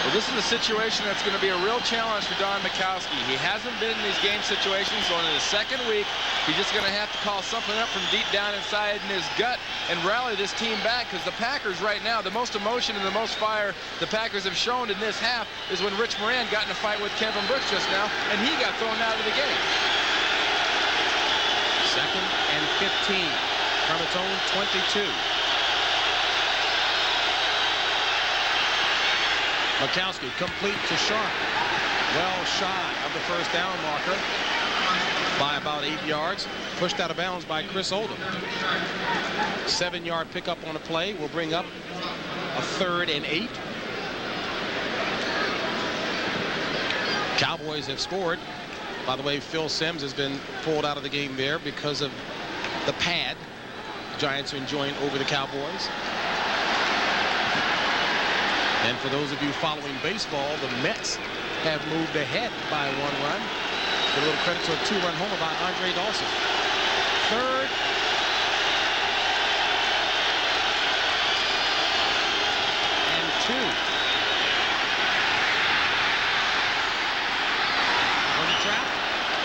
Well, this is a situation that's going to be a real challenge for Don Mikowski. He hasn't been in these game situations, so in his second week, he's just going to have to call something up from deep down inside in his gut and rally this team back, because the Packers right now, the most emotion and the most fire the Packers have shown in this half is when Rich Moran got in a fight with Kevin Brooks just now, and he got thrown out of the game. 2nd and 15 from its own 22. Mikowski complete to Sharp. Well shy of the first down marker by about 8 yards. Pushed out of bounds by Chris Oldham. 7-yard pickup on a play will bring up a 3rd and 8. Cowboys have scored. By the way, Phil Simms has been pulled out of the game there because of the pad the Giants are enjoying over the Cowboys. And for those of you following baseball, the Mets have moved ahead by 1 run. A little credit to a 2-run homer by Andre Dawson. Third. And 2. Was it trapped?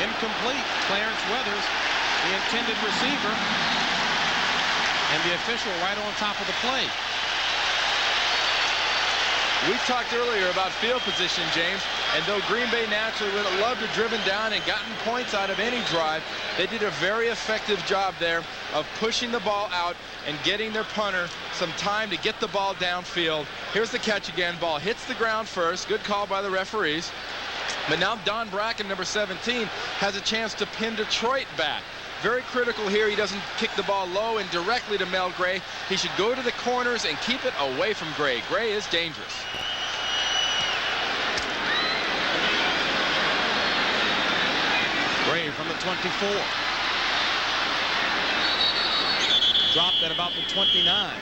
Incomplete. Clarence Weathers, the intended receiver, and the official right on top of the play. We talked earlier about field position, James, and though Green Bay naturally would have loved to have driven down and gotten points out of any drive, they did a very effective job there of pushing the ball out and getting their punter some time to get the ball downfield. Here's the catch again. Ball hits the ground first. Good call by the referees. But now Don Bracken, number 17, has a chance to pin Detroit back. Very critical here. He doesn't kick the ball low and directly to Mel Gray. He should go to the corners and keep it away from Gray. Gray is dangerous. Gray from the 24. Dropped at about the 29.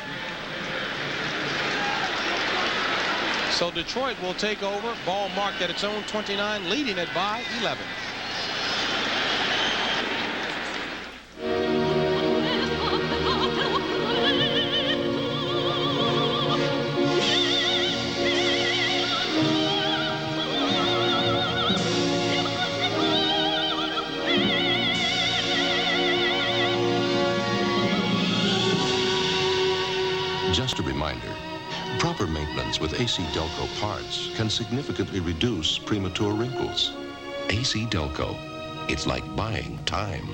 So Detroit will take over. Ball marked at its own 29, leading it by 11. Just a reminder, proper maintenance with AC Delco parts can significantly reduce premature wrinkles. AC Delco, it's like buying time.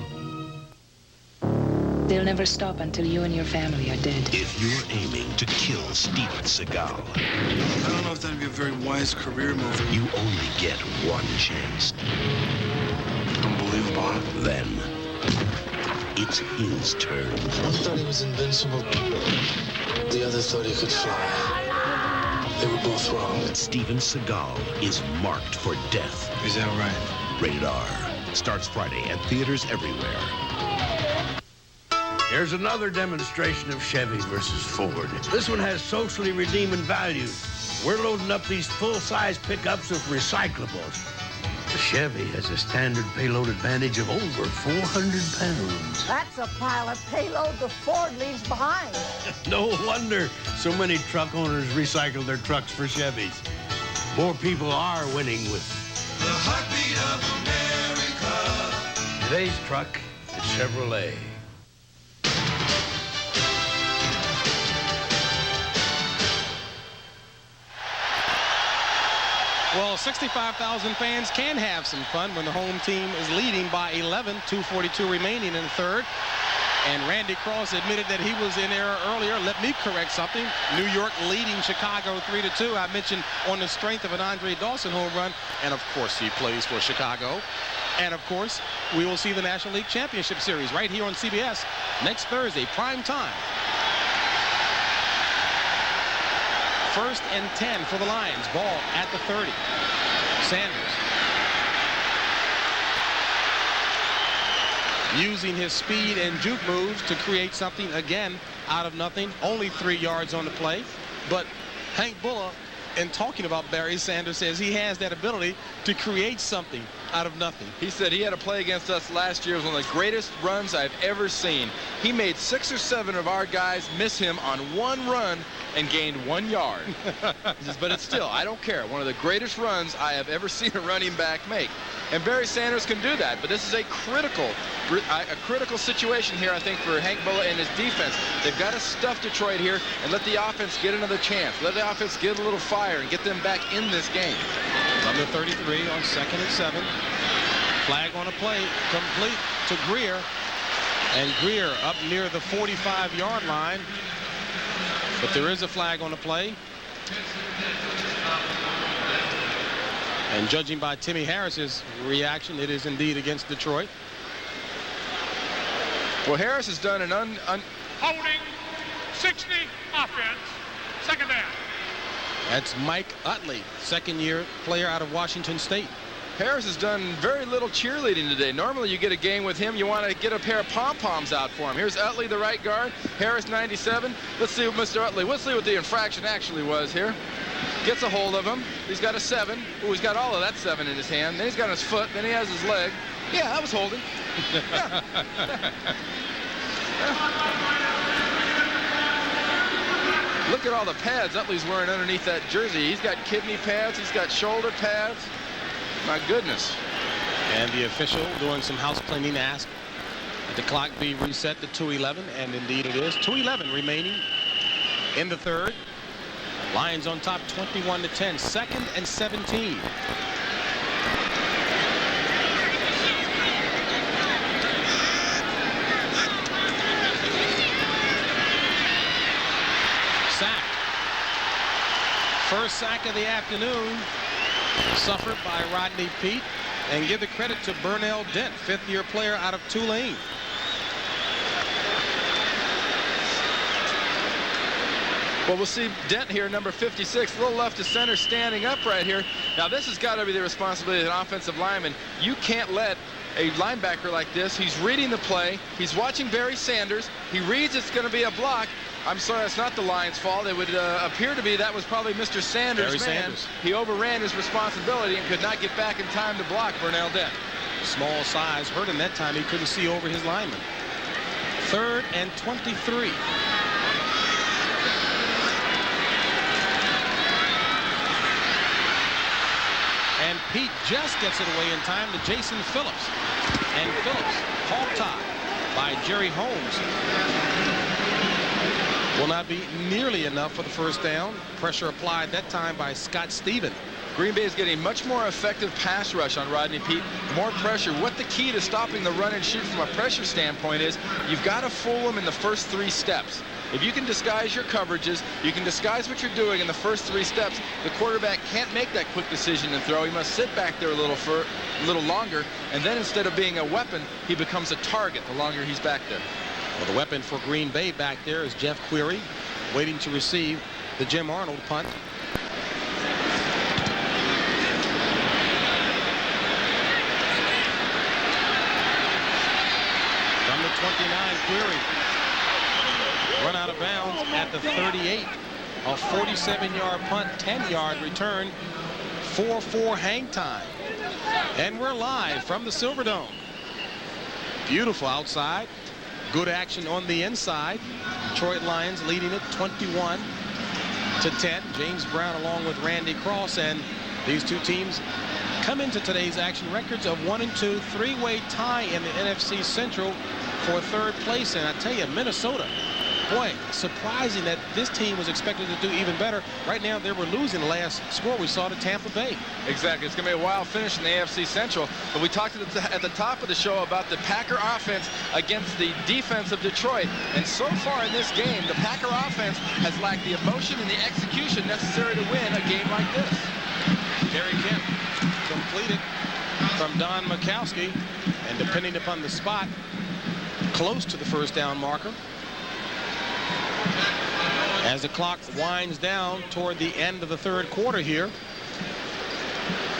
They'll never stop until you and your family are dead. If you're aiming to kill Steven Seagal, I don't know if that'd be a very wise career move. you only get one chance. Unbelievable. Then, it's his turn. One thought he was invincible. The other thought he could fly. They were both wrong. But Steven Seagal is marked for death. Is that right? Rated R. Starts Friday at theaters everywhere. Here's another demonstration of Chevy versus Ford. This one has socially redeeming value. We're loading up these full-size pickups with recyclables. The Chevy has a standard payload advantage of over 400 pounds. That's a pile of payload the Ford leaves behind. No wonder so many truck owners recycle their trucks for Chevys. More people are winning with The heartbeat of America. today's truck is Chevrolet. Well, 65,000 fans can have some fun when the home team is leading by 11, 2:42 remaining in the third. And Randy Cross admitted that he was in error earlier. Let me correct something. New York leading Chicago 3-2. I mentioned on the strength of an Andre Dawson home run. And, of course, he plays for Chicago. And, of course, we will see the National League Championship Series right here on CBS next Thursday, prime time. 1st and 10 for the Lions. Ball at the 30. Sanders using his speed and juke moves to create something again out of nothing. Only 3 yards on the play. But Hank Bulla, in talking about Barry Sanders, says he has that ability to create something out of nothing. He said he had a play against us last year. It was one of the greatest runs I've ever seen. He made 6 or 7 of our guys miss him on 1 run and gained 1 yard. He says, but it's still, I don't care. One of the greatest runs I have ever seen a running back make. And Barry Sanders can do that, but this is a critical situation here, I think, for Hank Bulla and his defense. They've got to stuff Detroit here and let the offense get another chance. Let the offense get a little fire and get them back in this game. Number 33 on 2nd and 7. Flag on a play, complete to Greer. And Greer up near the 45-yard line. But there is a flag on the play. And judging by Timmy Harris's reaction, it is indeed against Detroit. Well, Harris has done an Holding 60 offense. Second down. That's Mike Utley, second-year player out of Washington State. Harris has done very little cheerleading today. Normally you get a game with him, you want to get a pair of pom-poms out for him. Here's Utley, the right guard. Harris, 97. Let's see what Mr. Utley, let's see what the infraction actually was here. Gets a hold of him. He's got a 7. Ooh, he's got all of that 7 in his hand. Then he's got his foot. Then he has his leg. Yeah, that was holding. Yeah. Look at all the pads Utley's wearing underneath that jersey. He's got kidney pads. He's got shoulder pads. My goodness. And the official doing some house cleaning asked that the clock be reset to 2:11, and indeed it is. 2:11 remaining in the third. Lions on top 21-10. Second and 17. Sack. First sack of the afternoon suffered by Rodney Peete. And give the credit to Burnell Dent, fifth-year player out of Tulane. Well, we'll see Dent here, number 56, a little left to center, standing up right here. Now, this has got to be the responsibility of an offensive lineman. You can't let a linebacker like this, he's reading the play, he's watching Barry Sanders, he reads it's going to be a block. I'm sorry, it's not the Lions' fault. It would appear to be that was probably Mr. Sanders' man. He overran his responsibility and could not get back in time to block Burnell Dent. Small size hurt him that time. He couldn't see over his lineman. Third and 23. And Peete just gets it away in time to Jason Phillips. And Phillips hog-tied by Jerry Holmes. Will not be nearly enough for the first down. Pressure applied that time by Scott Stephen. Green Bay is getting much more effective pass rush on Rodney Peete. More pressure. What the key to stopping the run and shoot from a pressure standpoint is, you've got to fool them in the first 3 steps. If you can disguise your coverages, you can disguise what you're doing in the first 3 steps, the quarterback can't make that quick decision and throw. He must sit back there a little longer, and then instead of being a weapon, he becomes a target the longer he's back there. Well, the weapon for Green Bay back there is Jeff Query, waiting to receive the Jim Arnold punt. From the 29, Query run out of bounds at the 38. A 47-yard punt, 10-yard return, 4-4 hang time. And we're live from the Silverdome. Beautiful outside. Good action on the inside. Detroit Lions leading it 21-10. James Brown along with Randy Cross, and these two teams come into today's action records of 1-2, 3-way tie in the NFC Central for third place. And I tell you, Minnesota, boy, surprising that this team was expected to do even better. Right now, they were losing the last score we saw to Tampa Bay. Exactly. It's going to be a wild finish in the AFC Central. But we talked at the top of the show about the Packer offense against the defense of Detroit. And so far in this game, the Packer offense has lacked the emotion and the execution necessary to win a game like this. Gary Kemp completed from Don Mikowski, and depending upon the spot, close to the first down marker. As the clock winds down toward the end of the third quarter here.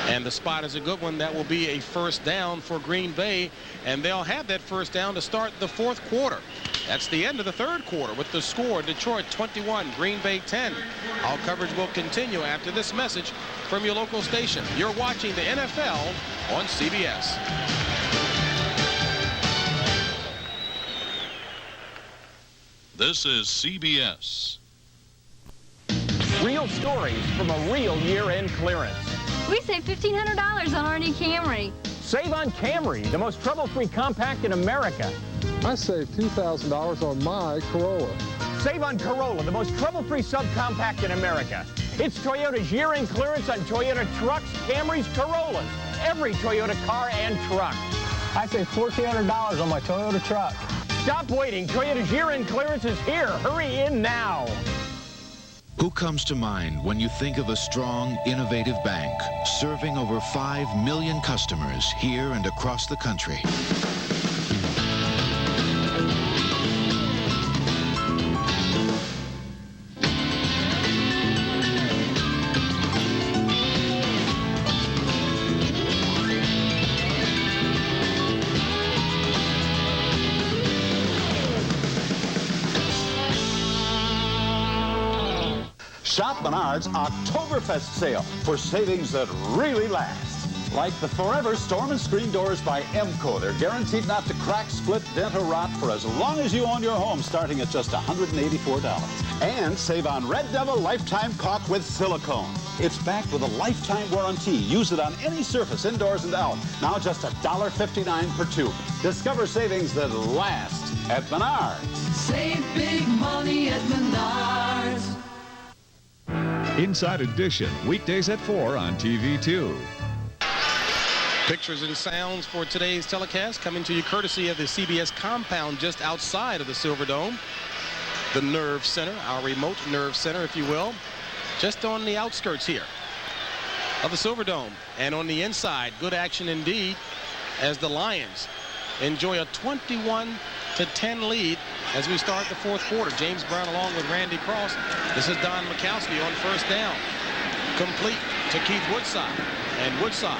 And the spot is a good one. That will be a first down for Green Bay, and they'll have that first down to start the fourth quarter. That's the end of the third quarter with the score: Detroit 21, Green Bay 10. Our coverage will continue after this message from your local station. You're watching the NFL on CBS. This is CBS. Real stories from a real year-end clearance. We saved $1,500 on our new Camry. Save on Camry, the most trouble-free compact in America. I saved $2,000 on my Corolla. Save on Corolla, the most trouble-free subcompact in America. It's Toyota's year-end clearance on Toyota trucks, Camrys, Corollas. Every Toyota car and truck. I saved $1,400 on my Toyota truck. Stop waiting. Toyota's year-end clearance is here. Hurry in now. Who comes to mind when you think of a strong, innovative bank serving over 5 million customers here and across the country? Shop Menards' Oktoberfest sale for savings that really last. Like the Forever Storm and Screen Doors by Emco. They're guaranteed not to crack, split, dent, or rot for as long as you own your home, starting at just $184. And save on Red Devil Lifetime Caulk with silicone. It's backed with a lifetime warranty. Use it on any surface, indoors and out. Now just $1.59 per tube. Discover savings that last at Menards. Save big money at Menards. Inside Edition, weekdays at 4 on TV2. Pictures and sounds for today's telecast coming to you courtesy of the CBS compound just outside of the Silverdome. The Nerve Center, our remote Nerve Center, if you will, just on the outskirts here of the Silverdome. And on the inside, good action indeed as the Lions enjoy a 21-10 lead as we start the fourth quarter. James Brown along with Randy Cross. This is Don Mikowski on first down. Complete to Keith Woodside. And Woodside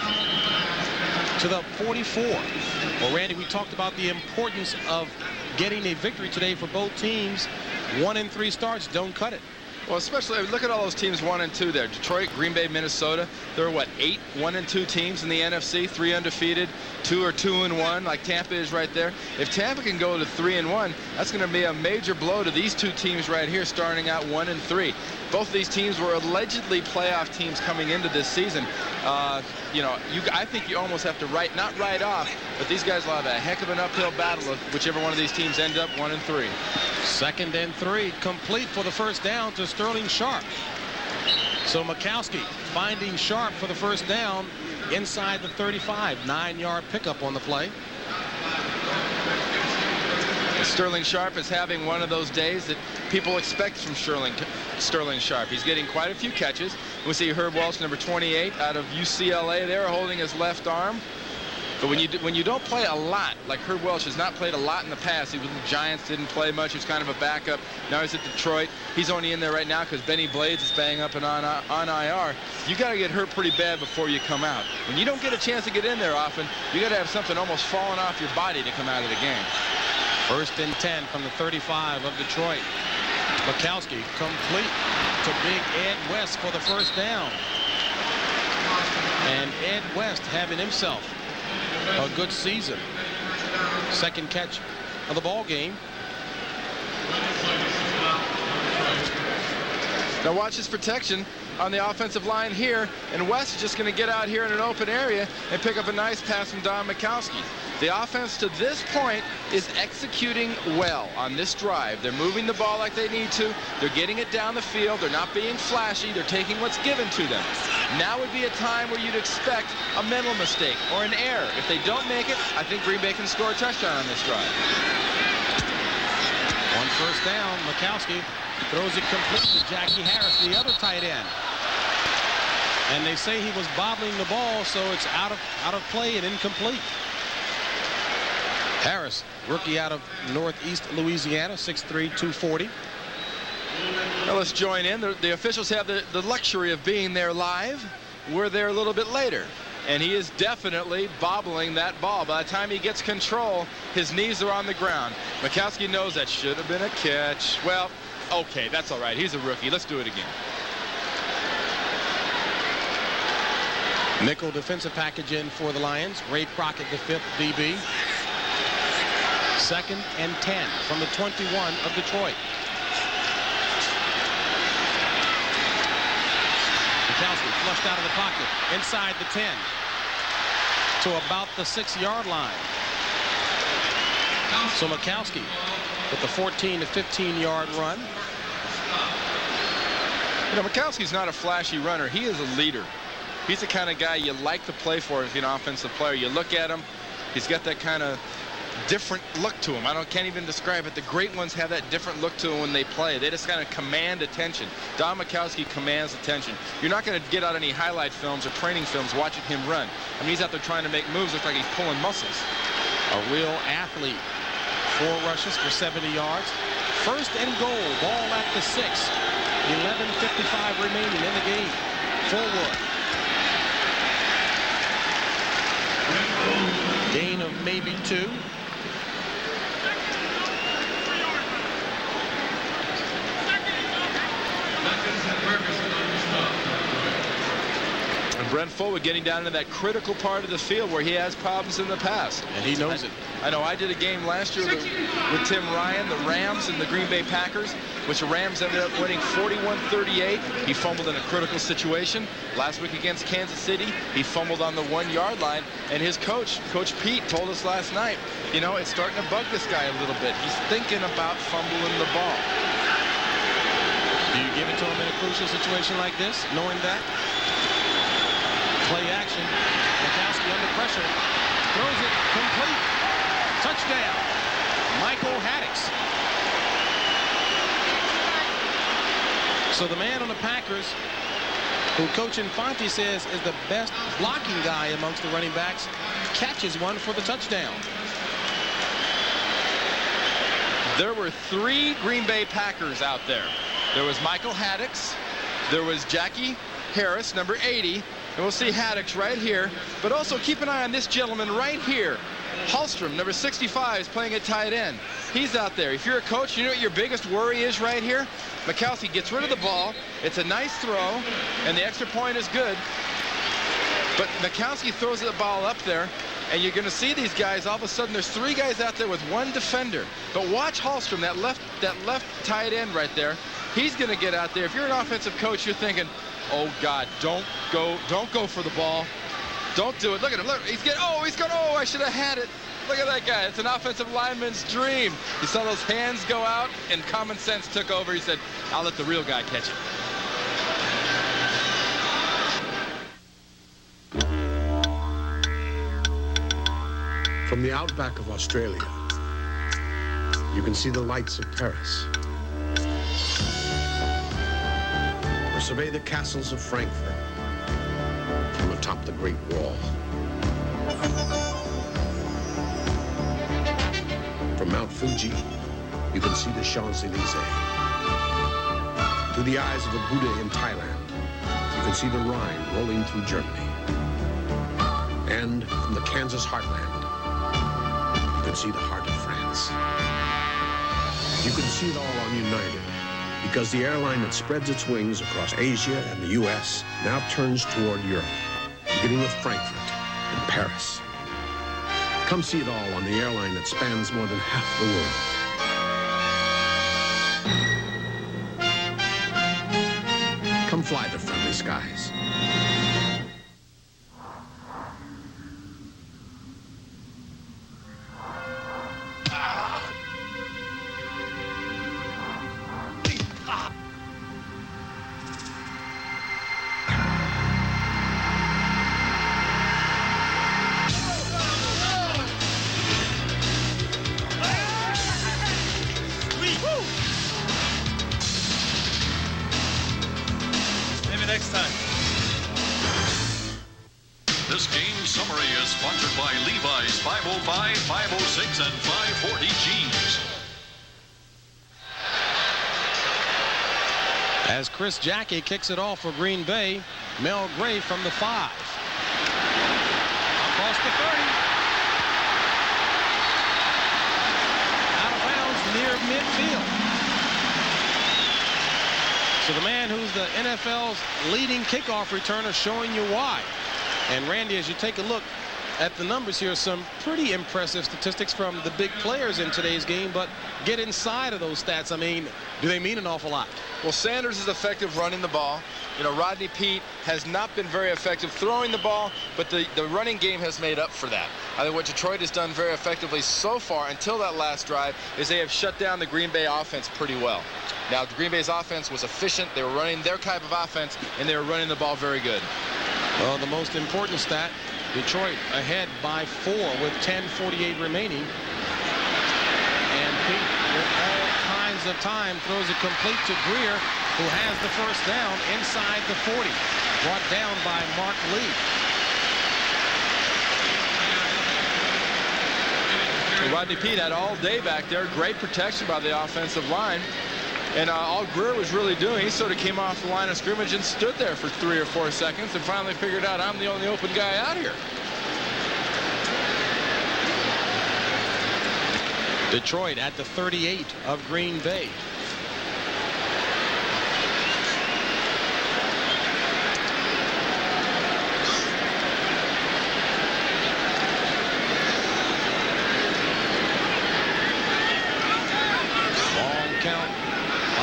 to the 44. Well, Randy, we talked about the importance of getting a victory today for both teams. 1 and 3 starts don't cut it. Well, especially look at all those teams 1 and 2 there. Detroit, Green Bay, Minnesota. There are what, 8 1 and 2 teams in the NFC, 3 undefeated, 2 are 2 and 1, like Tampa is right there. If Tampa can go to 3 and 1, that's going to be a major blow to these two teams right here, starting out 1 and 3. Both of these teams were allegedly playoff teams coming into this season. You know, I think you almost have to not write off, but these guys will have a heck of an uphill battle of whichever one of these teams end up 1 and 3. 2nd and 3, complete for the first down to Sterling Sharp. So Mikowski finding Sharp for the first down inside the 35. 9-yard pickup on the play. Sterling Sharp is having one of those days that people expect from Sterling Sharp. He's getting quite a few catches. We see Herb Welch, number 28, out of UCLA there, holding his left arm. But when you don't play a lot, like Herb Welch has not played a lot in the past. He was with the Giants, didn't play much. He was kind of a backup. Now he's at Detroit. He's only in there right now because Benny Blades is banging up and on IR. You got to get hurt pretty bad before you come out. When you don't get a chance to get in there often, you got to have something almost falling off your body to come out of the game. 1st and 10 from the 35 of Detroit. Mikowski complete to big Ed West for the first down. And Ed West having himself a good season. 2nd catch of the ball game. Now watch his protection on the offensive line here, and West is just going to get out here in an open area and pick up a nice pass from Don Mikowski. The offense to this point is executing well on this drive. They're moving the ball like they need to. They're getting it down the field. They're not being flashy. They're taking what's given to them. Now would be a time where you'd expect a mental mistake or an error. If they don't make it, I think Green Bay can score a touchdown on this drive. On first down, Mikowski throws it complete to Jackie Harris, the other tight end. And they say he was bobbling the ball, so it's out of play and incomplete. Harris, rookie out of Northeast Louisiana, 6'3", 240. Now let's join in. The officials have the luxury of being there live. We're there a little bit later. And he is definitely bobbling that ball. By the time he gets control, his knees are on the ground. Mikowski knows that should have been a catch. Well, okay, that's all right. He's a rookie. Let's do it again. Nickel defensive package in for the Lions. Ray Crockett, the 5th DB. 2nd and 10 from the 21 of Detroit. Mikowski flushed out of the pocket inside the 10 to about the 6-yard line. So Mikowski with the 14 to 15-yard run. You know, Mikowski's not a flashy runner. He is a leader. He's the kind of guy you like to play for if you're an offensive player. You look at him, he's got that kind of different look to him. Can't even describe it. The great ones have that different look to them when they play. They just kind of command attention. Don Mikowski commands attention. You're not going to get out any highlight films or training films watching him run. I mean, he's out there trying to make moves. Looks like he's pulling muscles. A real athlete. 4 rushes for 70 yards. 1st and goal. Ball at the 6. 11:55 remaining in the game. Forward. Gain of maybe 2. Brent Fullwood getting down into that critical part of the field where he has problems in the past. And he knows it. I know I did a game last year with Tim Ryan, the Rams and the Green Bay Packers, which the Rams ended up winning 41-38. He fumbled in a critical situation. Last week against Kansas City, he fumbled on the 1-yard line. And his coach, Coach Pete, told us last night, you know, it's starting to bug this guy a little bit. He's thinking about fumbling the ball. Do you give it to him in a crucial situation like this, knowing that? Play action. Mikowski under pressure. Throws it complete. Touchdown. Michael Haddix. So the man on the Packers, who Coach Infante says is the best blocking guy amongst the running backs, catches one for the touchdown. There were 3 Green Bay Packers out there. There was Michael Haddix. There was Jackie Harris, number 80. And we'll see Haddix right here. But also keep an eye on this gentleman right here. Hallstrom, number 65, is playing at tight end. He's out there. If you're a coach, you know what your biggest worry is right here? Mikowski gets rid of the ball. It's a nice throw, and the extra point is good. But Mikowski throws the ball up there, and you're going to see these guys. All of a sudden, there's 3 guys out there with 1 defender. But watch Hallstrom, that left tight end right there. He's going to get out there. If you're an offensive coach, you're thinking, oh God, don't go for the ball. Don't do it. Look at him. Look, he's going, oh, I should have had it. Look at that guy. It's an offensive lineman's dream. He saw those hands go out, and common sense took over. He said, I'll let the real guy catch it. From the outback of Australia, you can see the lights of Paris. Or survey the castles of Frankfurt from atop the Great Wall. From Mount Fuji, you can see the Champs-Élysées. Through the eyes of a Buddha in Thailand, you can see the Rhine rolling through Germany. And from the Kansas heartland, you can see the heart of France. You can see it all on United, because the airline that spreads its wings across Asia and the U.S. now turns toward Europe, beginning with Frankfurt and Paris. Come see it all on the airline that spans more than half the world. Come fly the friendly skies. Next time. This game summary is sponsored by Levi's 505, 506, and 540 jeans. As Chris Jackie kicks it off for Green Bay, Mel Gray from the 5. Across the 30. Out of bounds near midfield. So the man who's the NFL's leading kickoff returner showing you why. And Randy, as you take a look at the numbers here, some pretty impressive statistics from the big players in today's game, but get inside of those stats. I mean, do they mean an awful lot? Well, Sanders is effective running the ball. You know, Rodney Peete has not been very effective throwing the ball, but the running game has made up for that. I think what Detroit has done very effectively so far until that last drive is they have shut down the Green Bay offense pretty well. Now, the Green Bay's offense was efficient. They were running their type of offense, and they were running the ball very good. Well, the most important stat, Detroit ahead by 4 with 10:48 remaining. And Peete, with all kinds of time, throws it complete to Greer, who has the first down inside the 40. Brought down by Mark Lee. Rodney Peete had all day back there. Great protection by the offensive line. And all Greer was really doing, he sort of came off the line of scrimmage and stood there for 3 or 4 seconds and finally figured out I'm the only open guy out here. Detroit at the 38 of Green Bay.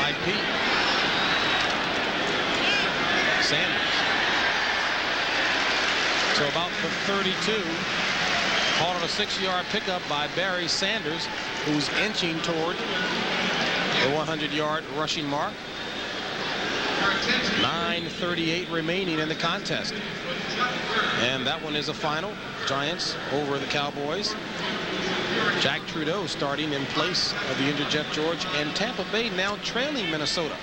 by Pete. Sanders. So about the 32. Caught on a 6-yard pickup by Barry Sanders, who's inching toward the 100-yard rushing mark. 9:38 remaining in the contest. And that one is a final. Giants over the Cowboys. Jack Trudeau starting in place of the injured Jeff George, and Tampa Bay now trailing Minnesota.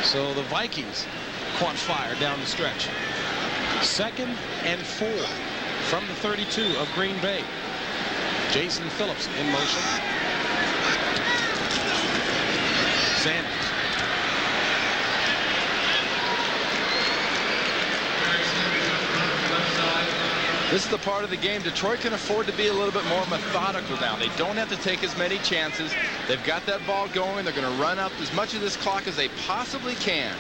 So the Vikings caught fire down the stretch. 2nd and 4 from the 32 of Green Bay. Jason Phillips in motion. Sanders. This is the part of the game Detroit can afford to be a little bit more methodical now. They don't have to take as many chances. They've got that ball going. They're going to run up as much of this clock as they possibly can.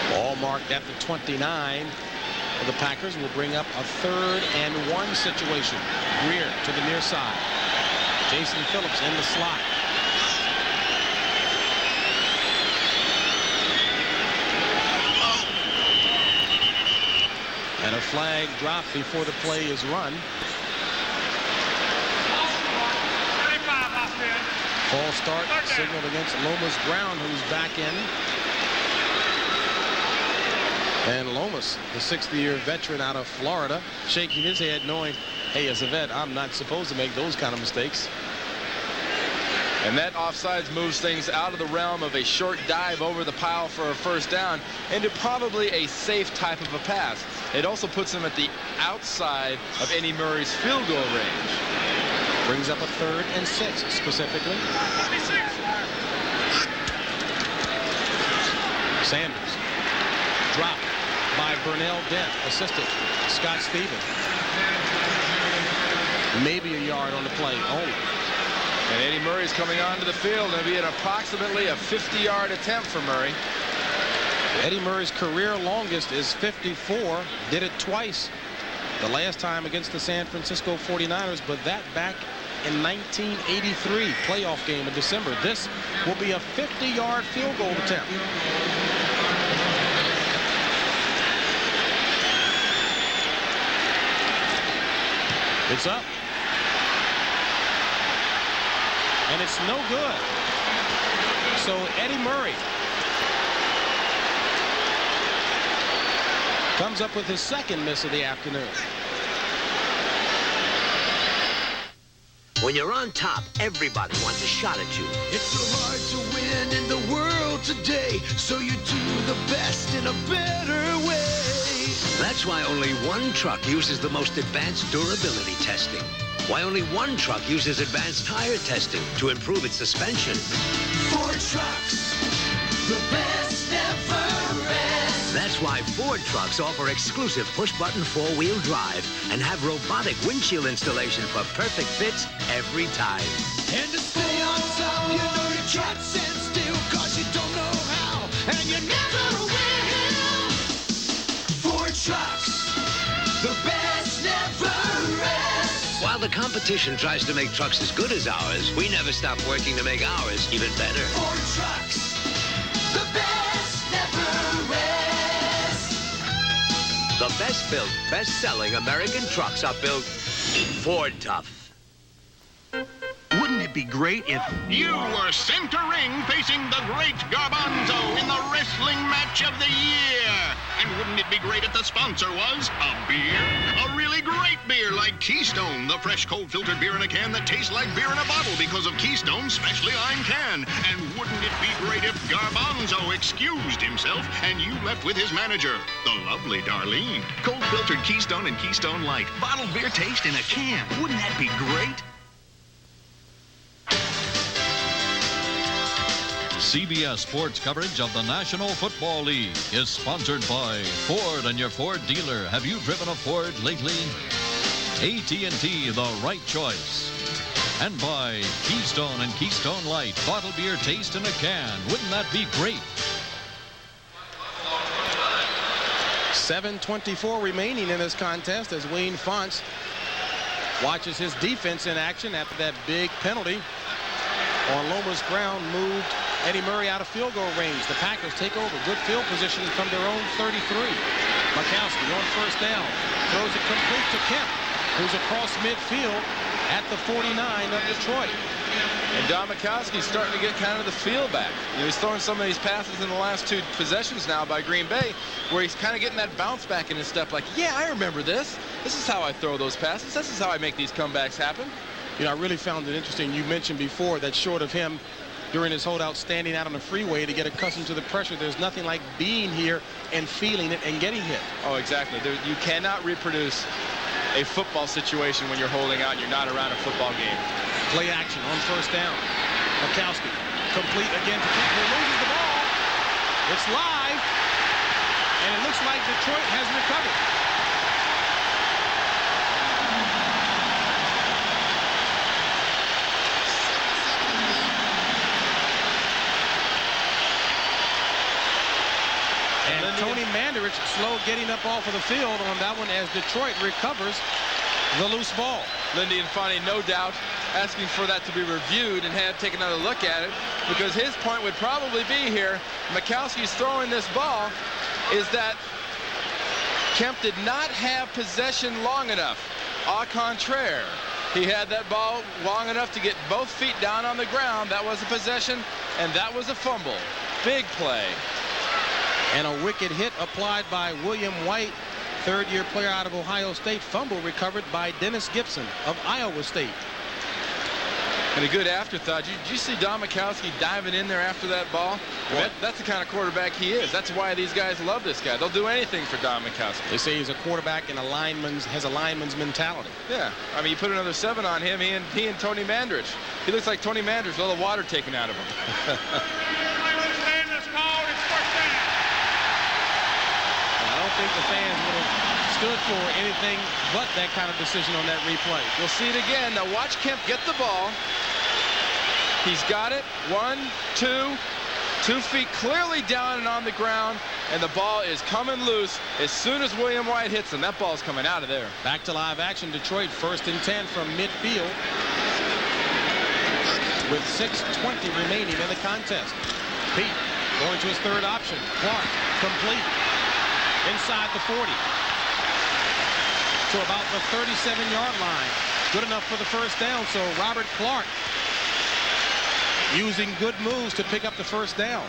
Ball marked at the 29 of the Packers will bring up a 3rd and 1 situation. Greer to the near side. Jason Phillips in the slot. And a flag dropped before the play is run. False start signaled against Lomas Brown, who's back in. And Lomas, the 60-year veteran out of Florida, shaking his head knowing, hey, as a vet, I'm not supposed to make those kind of mistakes. And that offsides moves things out of the realm of a short dive over the pile for a first down into probably a safe type of a pass. It also puts him at the outside of Eddie Murray's field goal range. Brings up a 3rd and 6 specifically. Sanders. Dropped by Burnell Dent, assistant Scott Stevens. Maybe a yard on the play only. And Eddie Murray's coming onto the field. It'll be an approximately a 50-yard attempt for Murray. Eddie Murray's career longest is 54. Did it twice. The last time against the San Francisco 49ers, but that back in 1983 playoff game in December. This will be a 50-yard field goal attempt. It's up. And it's no good. So Eddie Murray comes up with his 2nd miss of the afternoon. When you're on top, everybody wants a shot at you. It's so hard to win in the world today, so you do the best in a better way. That's why only one truck uses the most advanced durability testing. Why only one truck uses advanced tire testing to improve its suspension. Ford trucks, the best ever rest. That's why Ford trucks offer exclusive push-button 4-wheel drive and have robotic windshield installation for perfect fits every time. And to stay on top, you know you can't stand still, cause you don't know how, and you never will. Ford trucks, the best never rest. While the competition tries to make trucks as good as ours, we never stop working to make ours even better. Ford trucks, the best never rest. The best built, best-selling American trucks are built Ford tough. Wouldn't it be great if you were center ring facing the great Garbanzo in the wrestling match of the year? And wouldn't it be great if the sponsor was a beer? A really great beer like Keystone, the fresh cold filtered beer in a can that tastes like beer in a bottle because of Keystone's specially lined can. And wouldn't it be great if Garbanzo excused himself and you left with his manager, the lovely Darlene? Cold filtered Keystone and Keystone Light. Bottled beer taste in a can. Wouldn't that be great? CBS Sports coverage of the National Football League is sponsored by Ford and your Ford dealer. Have you driven a Ford lately? AT&T, the right choice. And by Keystone and Keystone Light, bottled beer taste in a can. Wouldn't that be great? 7:24 remaining in this contest as Wayne Fonts watches his defense in action after that big penalty on Loma's ground moved Eddie Murray out of field goal range. The Packers take over. Good field position from their own 33. Mikowski on first down. Throws it complete to Kemp, who's across midfield at the 49 of Detroit. And Don Mikowski's starting to get kind of the feel back. You know, he's throwing some of these passes in the last 2 possessions now by Green Bay, where he's kind of getting that bounce back in his step, like, yeah, I remember this. This is how I throw those passes. This is how I make these comebacks happen. You know, I really found it interesting. You mentioned before that short of him during his holdout standing out on the freeway to get accustomed to the pressure, there's nothing like being here and feeling it and getting hit. Oh, exactly. You cannot reproduce a football situation when you're holding out and you're not around a football game. Play action on first down. Mikowski complete again to Kemp, who loses the ball. It's live, and it looks like Detroit has recovered. And Tony Mandarich slow getting up off of the field on that one as Detroit recovers the loose ball. Lindy and Fonnie, no doubt, asking for that to be reviewed and take another look at it, because his point would probably be here, Mikowski's throwing this ball, is that Kemp did not have possession long enough. Au contraire, he had that ball long enough to get both feet down on the ground. That was a possession, and that was a fumble. Big play. And a wicked hit applied by William White, third-year player out of Ohio State. Fumble recovered by Dennis Gibson of Iowa State. And a good afterthought. Did you see Don Mikowski diving in there after that ball? That's the kind of quarterback he is. That's why these guys love this guy. They'll do anything for Don Mikowski. They say he's a quarterback and has a lineman's mentality. Yeah. I mean, you put another 7 on him, he and Tony Mandarich. He looks like Tony Mandarich with all the water taken out of him. I don't think the fans would have stood for anything but that kind of decision on that replay. We'll see it again. Now watch Kemp get the ball. He's got it. 1, 2. 2 feet clearly down and on the ground, and the ball is coming loose as soon as William White hits him. That ball's coming out of there. Back to live action. Detroit 1st and 10 from midfield with 6:20 remaining in the contest. Pete going to his third option. Clark complete inside the 40 to about the 37-yard line. Good enough for the first down. So Robert Clark using good moves to pick up the first down.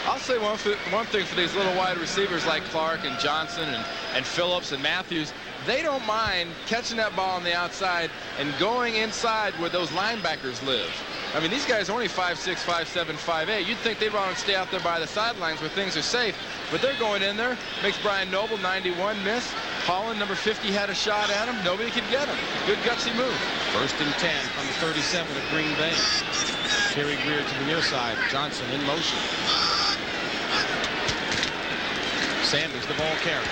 I'll say one thing for these little wide receivers like Clark and Johnson and Phillips and Matthews. They don't mind catching that ball on the outside and going inside where those linebackers live. I mean, these guys are only 5'6", 5'7", 5'8". You'd think they'd want to stay out there by the sidelines where things are safe, but they're going in there. Makes Brian Noble, 91, miss. Holland, number 50, had a shot at him. Nobody could get him. Good gutsy move. 1st and 10 from the 37 of Green Bay. Terry Greer to the near side. Johnson in motion. Sanders, the ball carrier.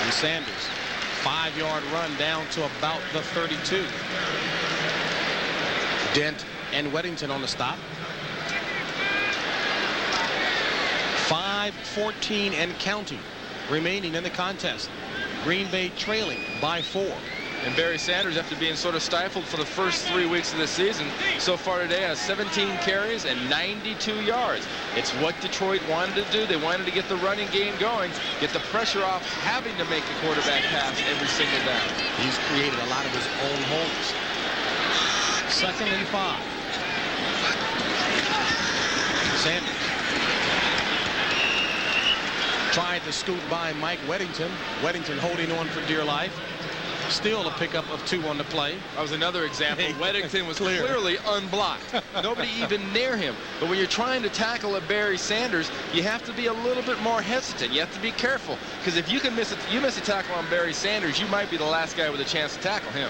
And Sanders, 5-yard run down to about the 32. Dent and Weddington on the stop. 5:14 and counting remaining in the contest. Green Bay trailing by 4. And Barry Sanders, after being sort of stifled for the first 3 weeks of the season, so far today has 17 carries and 92 yards. It's what Detroit wanted to do. They wanted to get the running game going, get the pressure off having to make the quarterback pass every single down. He's created a lot of his own holes. 2nd and 5. Sanders tried to scoot by Mike Weddington. Weddington holding on for dear life. Still a pickup of 2 on the play. That was another example. Weddington was clearly unblocked. Nobody even near him. But when you're trying to tackle a Barry Sanders, you have to be a little bit more hesitant. You have to be careful. Because if you miss a tackle on Barry Sanders, you might be the last guy with a chance to tackle him.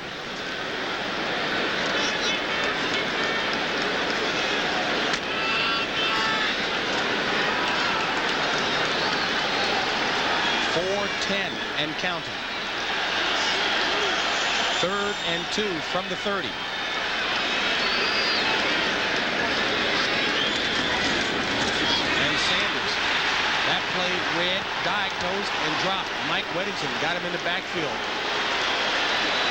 And counting. 3rd and 2 from the 30. And Sanders. That play read, diagnosed, and dropped. Mike Weddington got him in the backfield.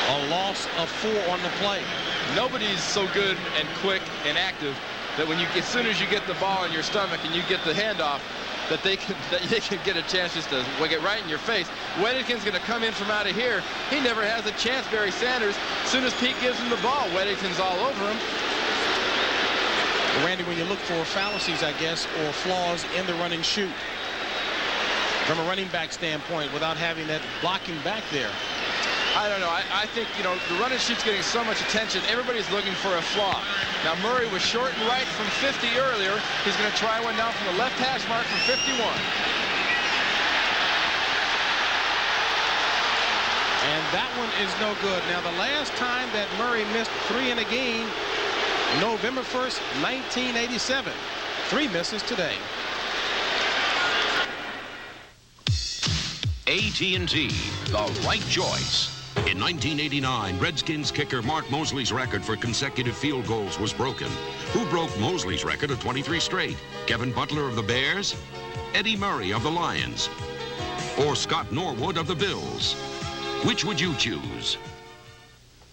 A loss of 4 on the play. Nobody's so good and quick and active that when as soon as you get the ball in your stomach and you get the handoff, that they can get a chance just to get right in your face. Weddington's going to come in from out of here. He never has a chance, Barry Sanders. As soon as Pete gives him the ball, Weddington's all over him. Randy, when you look for fallacies, I guess, or flaws in the running shoot, from a running back standpoint, without having that blocking back there. I don't know. I think, the run and shoot's getting so much attention. Everybody's looking for a flaw. Now, Murray was short and right from 50 earlier. He's going to try one now from the left hash mark from 51. And that one is no good. Now, the last time that Murray missed 3 in a game, November 1st, 1987. 3 misses today. AT&T, the right choice. In 1989, Redskins kicker Mark Mosley's record for consecutive field goals was broken. Who broke Mosley's record of 23 straight? Kevin Butler of the Bears? Eddie Murray of the Lions? Or Scott Norwood of the Bills? Which would you choose?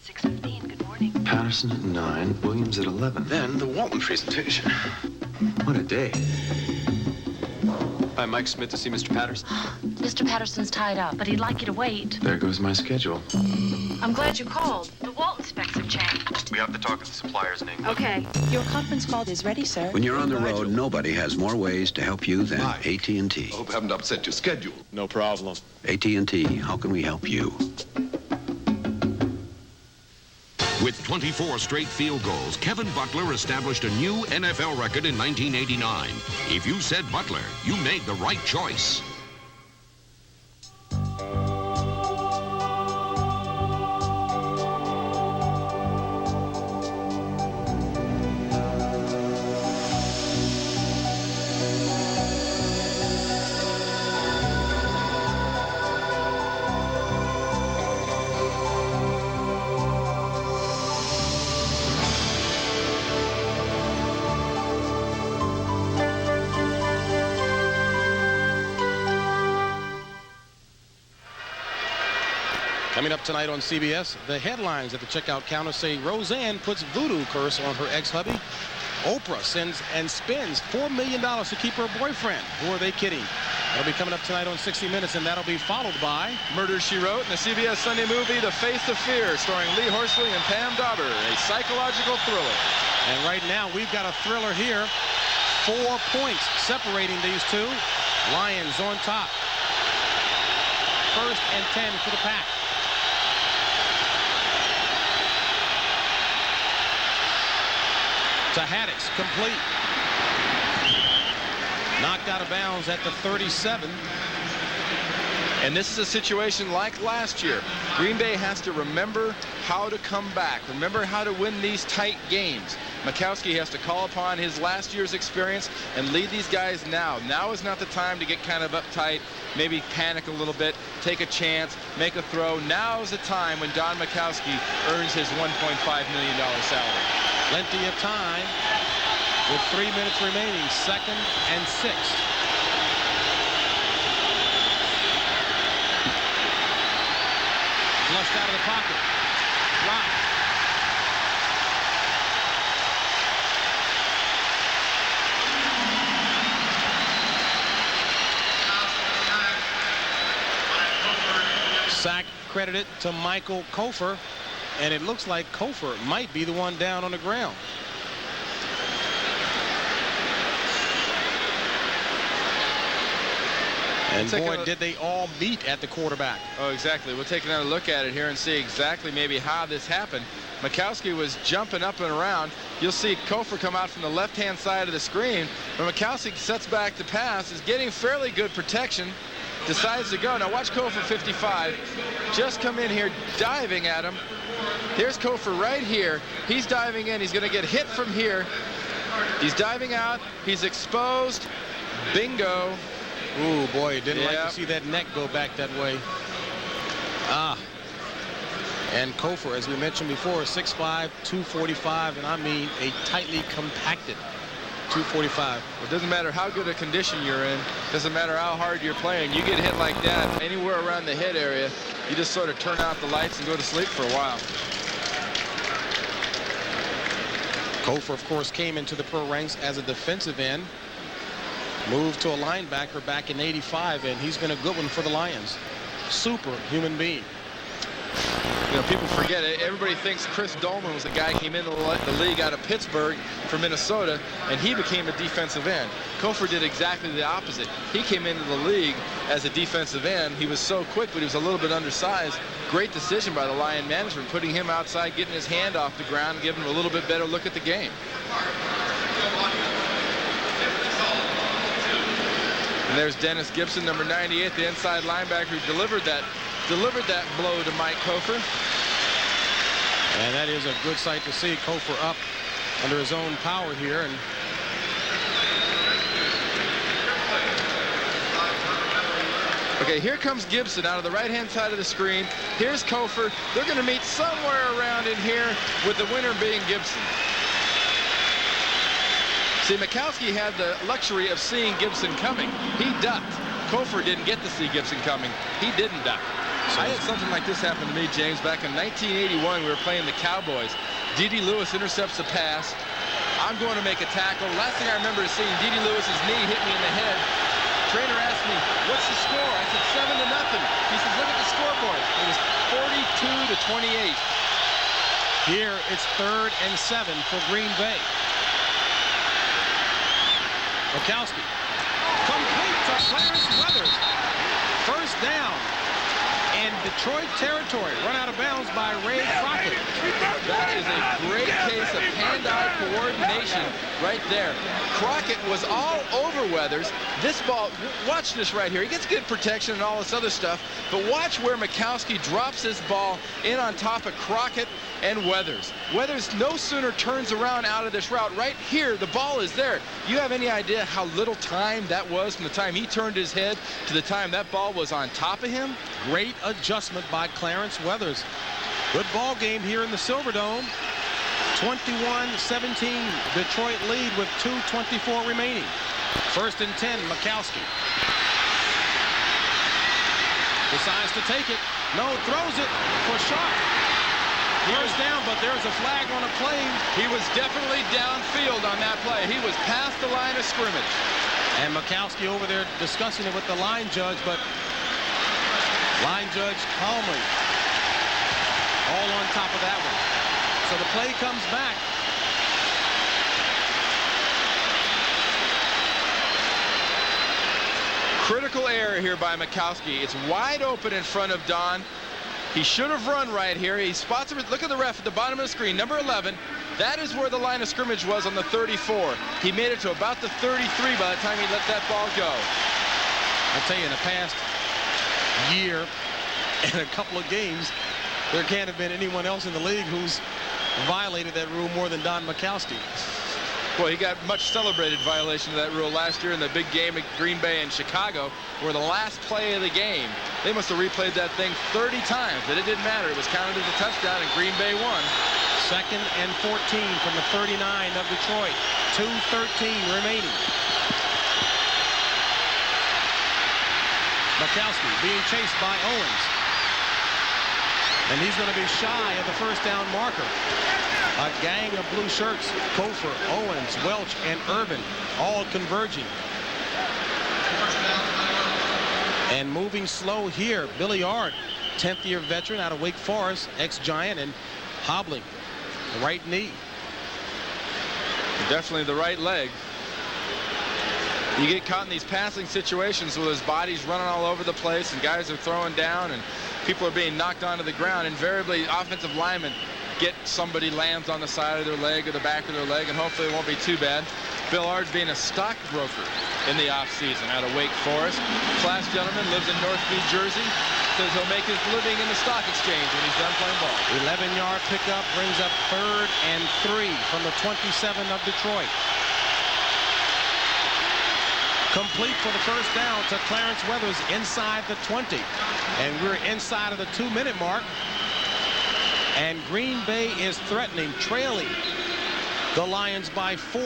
6:15, good morning. Patterson at 9, Williams at 11. Then the Walton presentation. What a day. Hi, Mike Smith to see Mr. Patterson. Mr. Patterson's tied up, but he'd like you to wait. There goes my schedule. I'm glad you called. The Walton specs have changed. We have to talk with the suppliers in England. Okay. Your conference call is ready, sir. When you're on the road, nobody has more ways to help you than AT&T. Hope I haven't upset your schedule. No problem. AT&T, how can we help you? With 24 straight field goals, Kevin Butler established a new NFL record in 1989. If you said Butler, you made the right choice. Coming up tonight on CBS, the headlines at the checkout counter say Roseanne puts voodoo curse on her ex-hubby. Oprah sends and spends $4 million to keep her boyfriend. Who are they kidding? That'll be coming up tonight on 60 Minutes, and that'll be followed by Murder, She Wrote, and the CBS Sunday movie The Face of Fear, starring Lee Horsley and Pam Dauber, a psychological thriller. And right now, we've got a thriller here. 4 points separating these two. Lions on top. 1st and 10 for the Pack. To Haddix, complete. Knocked out of bounds at the 37. And this is a situation like last year. Green Bay has to remember how to come back, remember how to win these tight games. Mikowski has to call upon his last year's experience and lead these guys now. Now is not the time to get kind of uptight, maybe panic a little bit, take a chance, make a throw. Now is the time when Don Mikowski earns his $1.5 million salary. Plenty of time with 3 minutes remaining, 2nd and 6. Flushed out of the pocket. Blocked. Sack credited to Michael Kofer, and it looks like Kofer might be the one down on the ground. And boy, did they all meet at the quarterback. Oh, exactly. We'll take another look at it here and see exactly maybe how this happened. Mikowski was jumping up and around. You'll see Kofer come out from the left-hand side of the screen. When Mikowski sets back to pass, is getting fairly good protection, decides to go. Now watch Kofer 55 just come in here diving at him. Here's Kofer right here. He's diving in. He's going to get hit from here. He's diving out. He's exposed. Bingo. Ooh, boy, didn't like to see that neck go back that way. And Kofer, as we mentioned before, 6'5", 245, and I mean a tightly compacted 245. It doesn't matter how good a condition you're in. Doesn't matter how hard you're playing. You get hit like that anywhere around the head area, you just sort of turn out the lights and go to sleep for a while. Kofor, of course, came into the pro ranks as a defensive end. Moved to a linebacker back in '85, and he's been a good one for the Lions. Super human being. You know, people forget it. Everybody thinks Chris Dolman was the guy who came into the league out of Pittsburgh from Minnesota, and he became a defensive end. Kofor did exactly the opposite. He came into the league as a defensive end. He was so quick, but he was a little bit undersized. Great decision by the Lion management, putting him outside, getting his hand off the ground, giving him a little bit better look at the game. And there's Dennis Gibson, number 98, the inside linebacker who delivered that blow to Mike Kofor. And that is a good sight to see. Kofor up under his own power here. And okay, here comes Gibson out of the right-hand side of the screen. Here's Kofor. They're going to meet somewhere around in here, with the winner being Gibson. See, Mikowski had the luxury of seeing Gibson coming. He ducked. Kofor didn't get to see Gibson coming. He didn't duck. I had something like this happen to me, James, back in 1981. We were playing the Cowboys. D.D. Lewis intercepts a pass. I'm going to make a tackle. Last thing I remember is seeing D.D. Lewis's knee hit me in the head. Trainer asked me, "What's the score?" I said, 7-0. He says, "Look at the scoreboard." It was 42-28. Here it's 3rd and 7 for Green Bay. Mikowski. Complete to Clarence Weathers. First down. And Detroit territory, run out of bounds by Ray Crockett. That is a great case of hand-eye coordination right there. Crockett was all over Weathers. This ball, watch this right here. He gets good protection and all this other stuff, but watch where Mikowski drops this ball in on top of Crockett and Weathers. Weathers no sooner turns around out of this route. Right here, the ball is there. You have any idea how little time that was from the time he turned his head to the time that ball was on top of him? Great adjustment by Clarence Weathers. Good ball game here in the Silverdome. 21-17, Detroit lead with 2:24 remaining. 1st and 10, Mikowski. Decides to take it. No, throws it for Sharp. First down, but there's a flag on a play. He was definitely downfield on that play. He was past the line of scrimmage. And Mikowski over there discussing it with the line judge, but line judge calmly all on top of that one. So the play comes back. Critical error here by Mikowski. It's wide open in front of Don. He should have run right here. He spots him. Look at the ref at the bottom of the screen. Number 11. That is where the line of scrimmage was on the 34. He made it to about the 33 by the time he let that ball go. I'll tell you, in the past year and a couple of games, there can't have been anyone else in the league who's violated that rule more than Don Mikowski. Well, he got much celebrated violation of that rule last year in the big game at Green Bay and Chicago, where the last play of the game, they must have replayed that thing 30 times, but it didn't matter. It was counted as a touchdown, and Green Bay won. 2nd and 14 from the 39 of Detroit. 2:13 remaining. Mikowski being chased by Owens. And he's going to be shy of the first down marker. A gang of blue shirts, Kofor, Owens, Welch, and Urban, all converging. And moving slow here, Billy Ard, 10th-year veteran out of Wake Forest, ex-Giant, and hobbling. The right knee. Definitely the right leg. You get caught in these passing situations where his body's running all over the place and guys are throwing down and people are being knocked onto the ground. Invariably, offensive linemen get somebody lands on the side of their leg or the back of their leg, and hopefully it won't be too bad. Bill Ard's being a stockbroker in the offseason out of Wake Forest. Class gentleman, lives in North New Jersey. Says he'll make his living in the stock exchange when he's done playing ball. 11-yard pickup brings up 3rd and 3 from the 27 of Detroit. Complete for the first down to Clarence Weathers inside the 20. And we're inside of the 2-minute mark. And Green Bay is threatening, trailing the Lions by 4.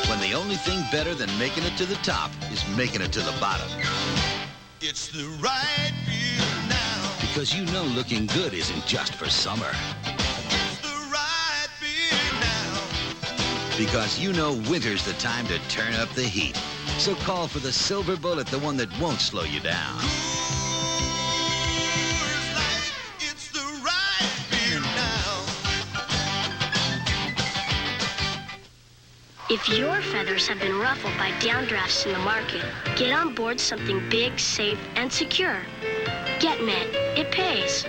When the the only thing better than making it to the top is making it to the bottom. It's the right feeling now. Because you know looking good isn't just for summer. It's the right feeling now. Because you know winter's the time to turn up the heat. So call for the silver bullet, the one that won't slow you down. It's the right feeling now. If your feathers have been ruffled by downdrafts in the market, get on board something big, safe, and secure. Get Met. It pays.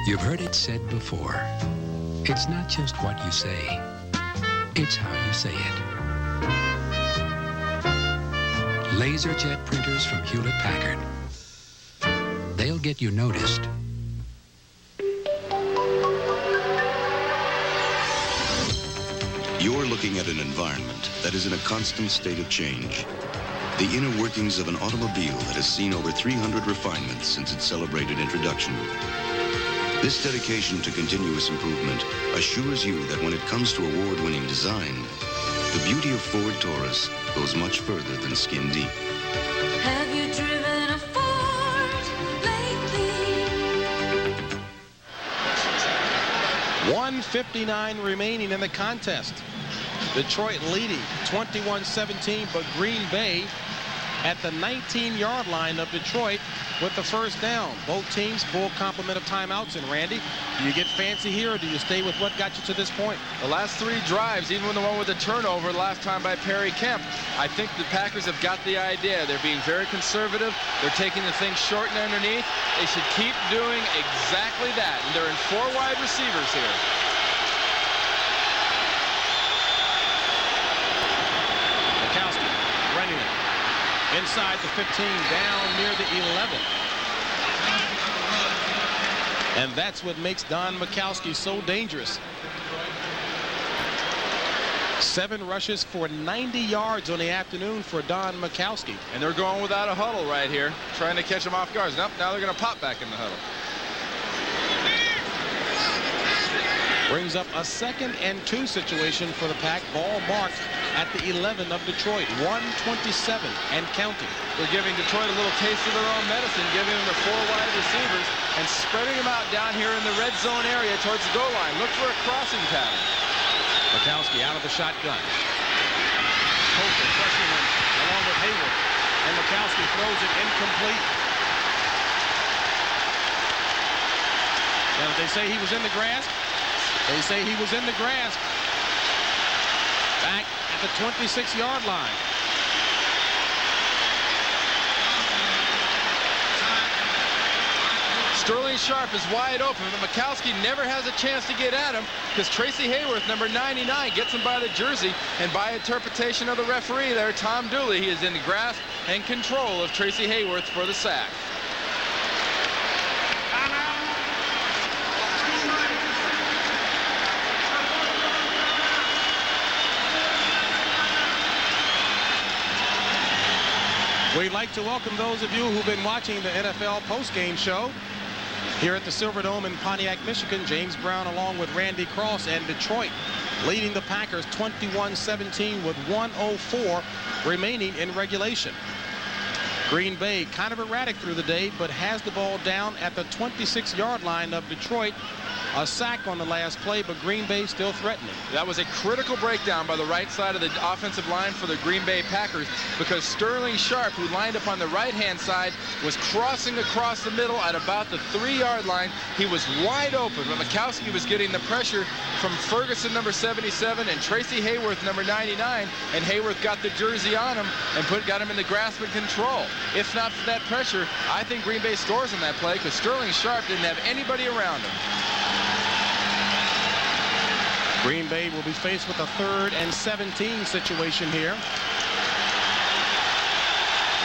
You've heard it said before. It's not just what you say, it's how you say it. LaserJet printers from Hewlett-Packard. They'll get you noticed. You're looking at an environment that is in a constant state of change. The inner workings of an automobile that has seen over 300 refinements since its celebrated introduction. This dedication to continuous improvement assures you that when it comes to award-winning design, the beauty of Ford Taurus goes much further than skin deep. Have you driven a Ford lately? 1:59 remaining in the contest. Detroit leading 21-17, but Green Bay at the 19-yard line of Detroit with the first down. Both teams full complement of timeouts. And Randy, do you get fancy here, or do you stay with what got you to this point? The last three drives, even the one with the turnover last time by Perry Kemp, I think the Packers have got the idea. They're being very conservative. They're taking the thing short and underneath. They should keep doing exactly that. And they're in four wide receivers here. Mikowski running it inside the 15, down near the 11. And that's what makes Don Mikowski so dangerous. 7 rushes for 90 yards on the afternoon for Don Mikowski. And they're going without a huddle right here, trying to catch him off guard. Nope, now they're going to pop back in the huddle. Brings up a 2nd and 2 situation for the Pack. Ball marked at the 11 of Detroit. 1:27 and counting. They're giving Detroit a little taste of their own medicine, giving them the 4 wide receivers and spreading them out down here in the red zone area towards the goal line. Look for a crossing pattern. Mikowski out of the shotgun. Coker pressing him along with Hayward. And Mikowski throws it incomplete. Now, they say he was in the grasp. They say he was in the grasp. Back at the 26-yard line. Sterling Sharp is wide open, but Mikowski never has a chance to get at him because Tracy Hayworth, number 99, gets him by the jersey. And by interpretation of the referee there, Tom Dooley, he is in the grasp and control of Tracy Hayworth for the sack. We'd like to welcome those of you who've been watching the NFL postgame show here at the Silverdome in Pontiac, Michigan. James Brown along with Randy Cross, and Detroit leading the Packers 21-17 with 1:04 remaining in regulation. Green Bay kind of erratic through the day, but has the ball down at the 26-yard line of Detroit. A sack on the last play, but Green Bay still threatening. That was a critical breakdown by the right side of the offensive line for the Green Bay Packers, because Sterling Sharp, who lined up on the right-hand side, was crossing across the middle at about the 3-yard line. He was wide open, but Mikowski was getting the pressure from Ferguson, number 77, and Tracy Hayworth, number 99, and Hayworth got the jersey on him and got him in the grasp and control. If not for that pressure, I think Green Bay scores in that play because Sterling Sharp didn't have anybody around him. Green Bay will be faced with a 3rd and 17 situation here.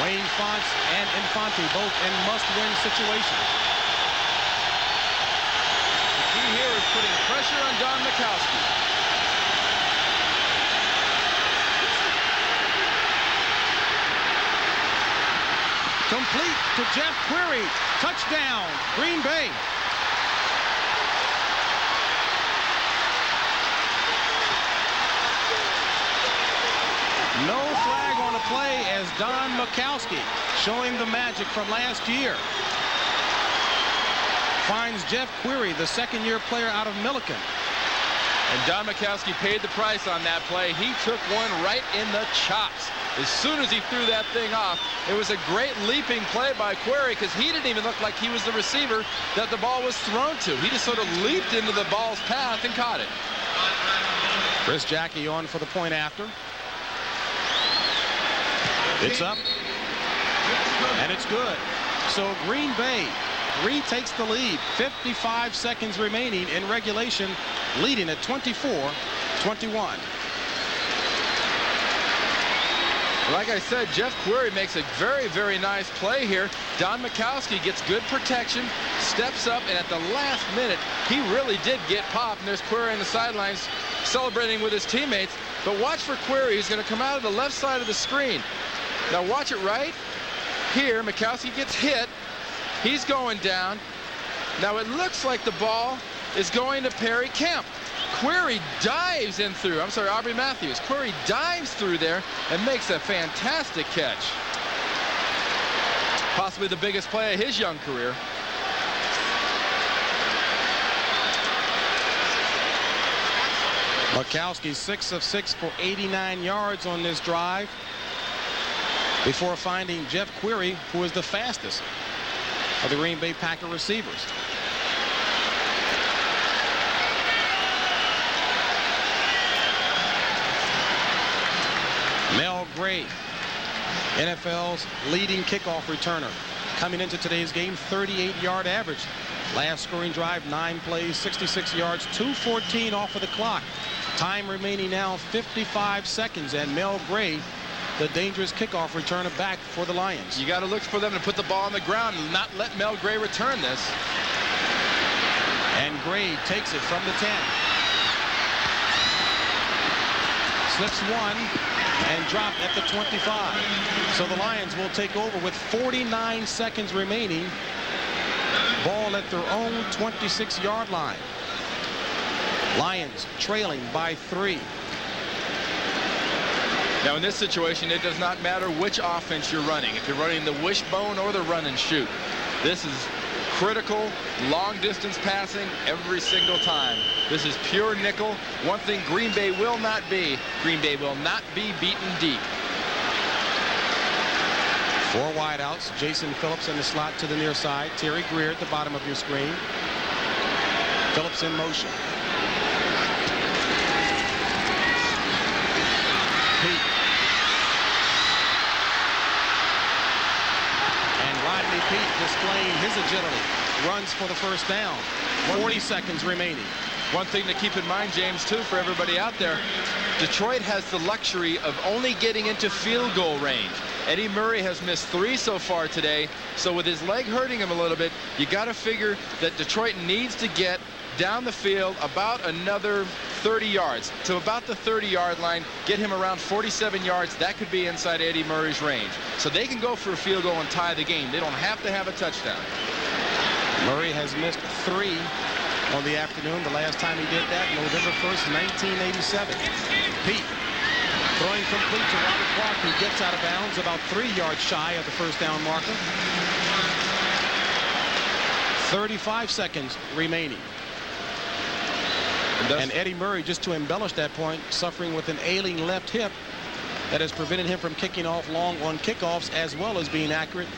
Wayne Fonts and Infante both in must-win situations. The key here is putting pressure on Don Mikowski. Complete to Jeff Query. Touchdown, Green Bay. No flag on the play as Don Mikowski, showing the magic from last year, finds Jeff Query, the second-year player out of Milliken. And Don Mikowski paid the price on that play. He took one right in the chops. As soon as he threw that thing off, it was a great leaping play by Query because he didn't even look like he was the receiver that the ball was thrown to. He just sort of leaped into the ball's path and caught it. Chris Jackie on for the point after. It's up, and it's good. So Green Bay retakes the lead. 55 seconds remaining in regulation, leading at 24-21. Like I said, Jeff Query makes a very, very nice play here. Don Mikowski gets good protection, steps up, and at the last minute, he really did get popped. And there's Query on the sidelines celebrating with his teammates. But watch for Query. He's going to come out of the left side of the screen. Now watch it right here. Mikowski gets hit. He's going down. Now it looks like the ball is going to Perry Kemp. Query dives in through. I'm sorry, Aubrey Matthews. Query dives through there and makes a fantastic catch. Possibly the biggest play of his young career. Mikowski 6 of 6 for 89 yards on this drive before finding Jeff Query, who is the fastest of the Green Bay Packer receivers. Mel Gray, NFL's leading kickoff returner, coming into today's game, 38-yard average. Last scoring drive, 9 plays, 66 yards, 2:14 off of the clock. Time remaining now 55 seconds, and Mel Gray, the dangerous kickoff returner, back for the Lions. You got to look for them to put the ball on the ground and not let Mel Gray return this. And Gray takes it from the 10. Slips one and dropped at the 25. So the Lions will take over with 49 seconds remaining. Ball at their own 26-yard line. Lions trailing by 3. Now in this situation, it does not matter which offense you're running. If you're running the wishbone or the run and shoot. This is critical, long distance passing every single time. This is pure nickel. One thing Green Bay will not be beaten deep. 4 wideouts. Jason Phillips in the slot to the near side. Terry Greer at the bottom of your screen. Phillips in motion. Pete. And Rodney Pete displaying his agility. Runs for the first down. 40 seconds remaining. One thing to keep in mind, James, too, for everybody out there, Detroit has the luxury of only getting into field goal range. Eddie Murray has missed 3 so far today, so with his leg hurting him a little bit, you got to figure that Detroit needs to get down the field about another 30 yards. To about the 30-yard line, get him around 47 yards. That could be inside Eddie Murray's range. So they can go for a field goal and tie the game. They don't have to have a touchdown. Murray has missed 3 on the afternoon. The last time he did that, November 1st, 1987. Pete throwing complete to Robert Clark, who gets out of bounds about 3 yards shy of the first down marker. 35 seconds remaining. And Eddie Murray, just to embellish that point, suffering with an ailing left hip that has prevented him from kicking off long on kickoffs as well as being accurate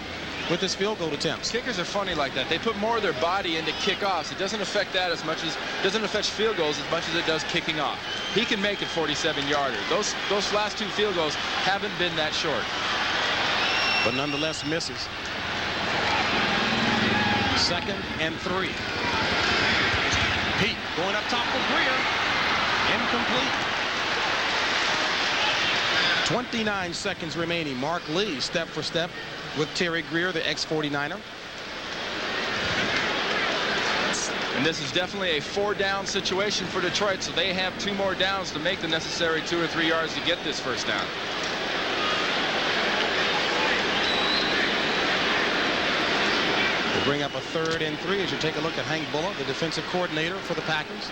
with his field goal attempts. Kickers are funny like that. They put more of their body into kickoffs. It doesn't affect that as much as, doesn't affect field goals as much as it does kicking off. He can make it 47-yarder. Those last 2 field goals haven't been that short. But nonetheless misses. 2nd and 3. Pete going up top for Greer. Incomplete. 29 seconds remaining. Mark Lee step for step with Terry Greer, the ex-49er. And this is definitely a 4-down situation for Detroit, so they have 2 more downs to make the necessary 2 or 3 yards to get this first down. We'll bring up a 3rd and 3 as you take a look at Hank Bullock, the defensive coordinator for the Packers.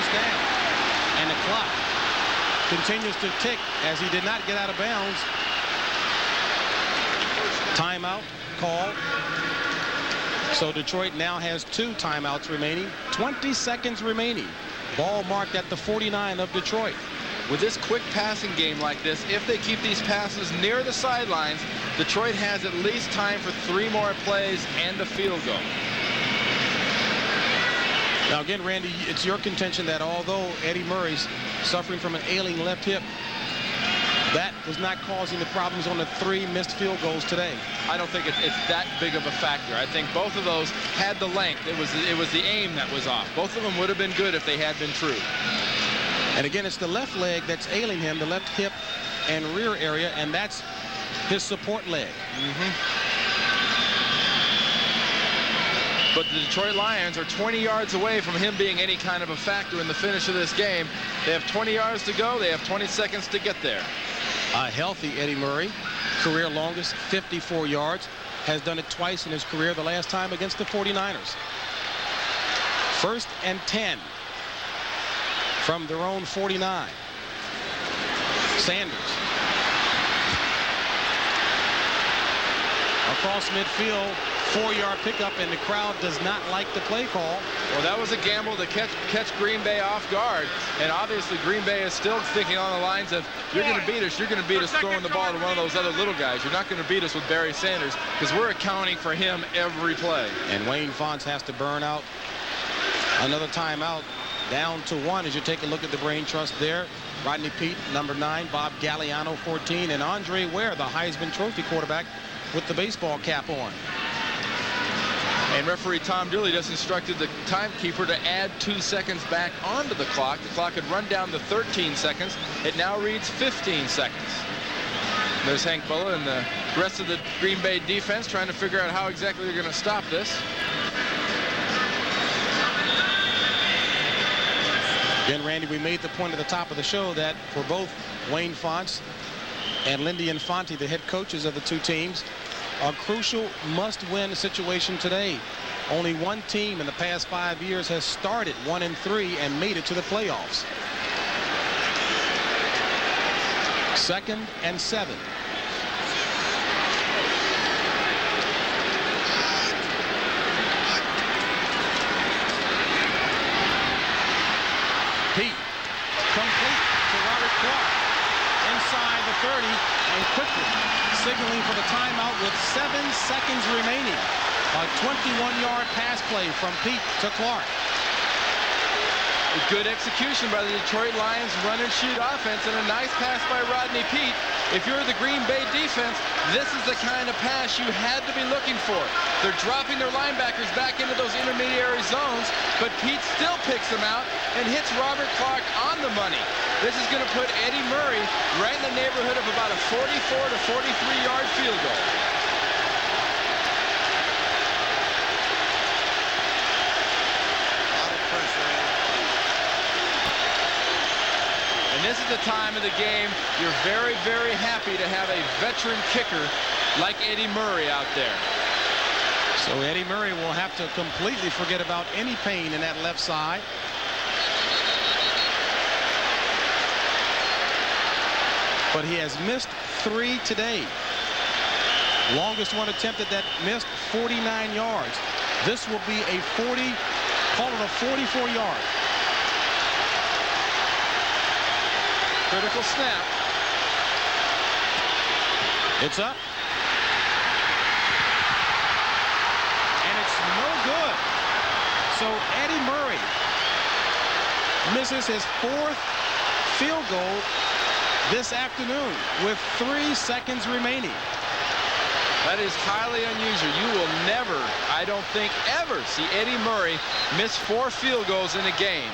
first down. And the clock continues to tick as he did not get out of bounds. Timeout call. So Detroit now has 2 timeouts remaining. 20 seconds remaining. Ball marked at the 49 of Detroit. With this quick passing game like this, if they keep these passes near the sidelines, Detroit has at least time for 3 more plays and a field goal. Now again, Randy, it's your contention that although Eddie Murray's suffering from an ailing left hip, that was not causing the problems on the 3 missed field goals today. I don't think it's that big of a factor. I think both of those had the length. It was the aim that was off. Both of them would have been good if they had been true. And again, it's the left leg that's ailing him, the left hip and rear area, and that's his support leg. But the Detroit Lions are 20 yards away from him being any kind of a factor in the finish of this game. They have 20 yards to go. They have 20 seconds to get there. A healthy Eddie Murray, career longest, 54 yards, has done it twice in his career, the last time against the 49ers. 1st and 10 from their own 49. Sanders. Across midfield, 4-yard pickup, and the crowd does not like the play call. Well, that was a gamble to catch Green Bay off guard, and obviously Green Bay is still thinking on the lines of, you're going to beat us throwing the ball to one of those other little guys. You're not going to beat us with Barry Sanders, because we're accounting for him every play. And Wayne Fontes has to burn out another timeout. Down to 1 as you take a look at the brain trust there. Rodney Peete, number 9, Bob Galliano, 14, and Andre Ware, the Heisman Trophy quarterback, with the baseball cap on. And referee Tom Dooley just instructed the timekeeper to add 2 seconds back onto the clock. The clock had run down to 13 seconds. It now reads 15 seconds. There's Hank Bulla and the rest of the Green Bay defense trying to figure out how exactly they're going to stop this. Again, Randy, we made the point at the top of the show that for both Wayne Fontes and Lindy Infante, the head coaches of the 2 teams, a crucial must-win situation today. Only one team in the past 5 years has started 1-3 and made it to the playoffs. 2nd and 7. Peete, complete to Robert Clark, inside the 30, and quickly signaling for the timeout with 7 seconds remaining. A 21-yard pass play from Peete to Clark. Good execution by the Detroit Lions run-and-shoot offense, and a nice pass by Rodney Peete. If you're the Green Bay defense, this is the kind of pass you had to be looking for. They're dropping their linebackers back into those intermediary zones, but Peete still picks them out and hits Robert Clark on the money. This is going to put Eddie Murray right in the neighborhood of about a 44 to 43-yard field goal. And this is the time of the game you're very, very happy to have a veteran kicker like Eddie Murray out there. So Eddie Murray will have to completely forget about any pain in that left side. But he has missed 3 today. Longest one attempted that missed 49 yards. This will be a 44-yard. Critical snap. It's up. And it's no good. So Eddie Murray misses his 4th field goal this afternoon with 3 seconds remaining. That is highly unusual. You will never, I don't think, ever see Eddie Murray miss 4 field goals in a game.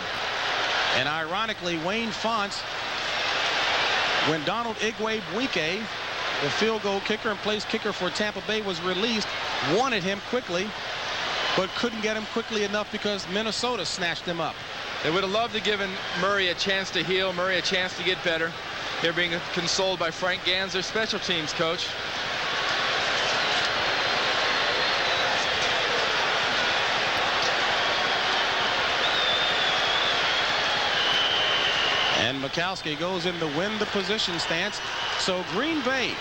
And ironically, Wayne Fontes, when Donald Igwe-Buike, the field goal kicker and place kicker for Tampa Bay, was released, wanted him quickly, but couldn't get him quickly enough because Minnesota snatched him up. They would have loved to give Murray a chance to heal, Murray a chance to get better. They're being consoled by Frank Gans, their special teams coach. And Mikowski goes in to win the position stance. So Green Bay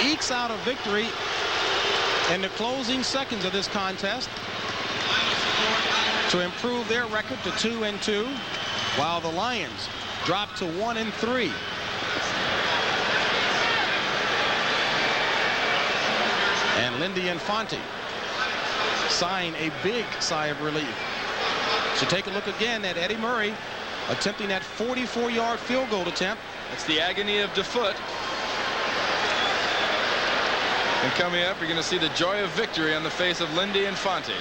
ekes out a victory in the closing seconds of this contest to improve their record to 2-2, while the Lions drop to 1-3. And Lindy Infante sighing a big sigh of relief. So take a look again at Eddie Murray attempting that 44-yard field goal attempt. It's the agony of DeFoot. And coming up, you're going to see the joy of victory on the face of Lindy Infante.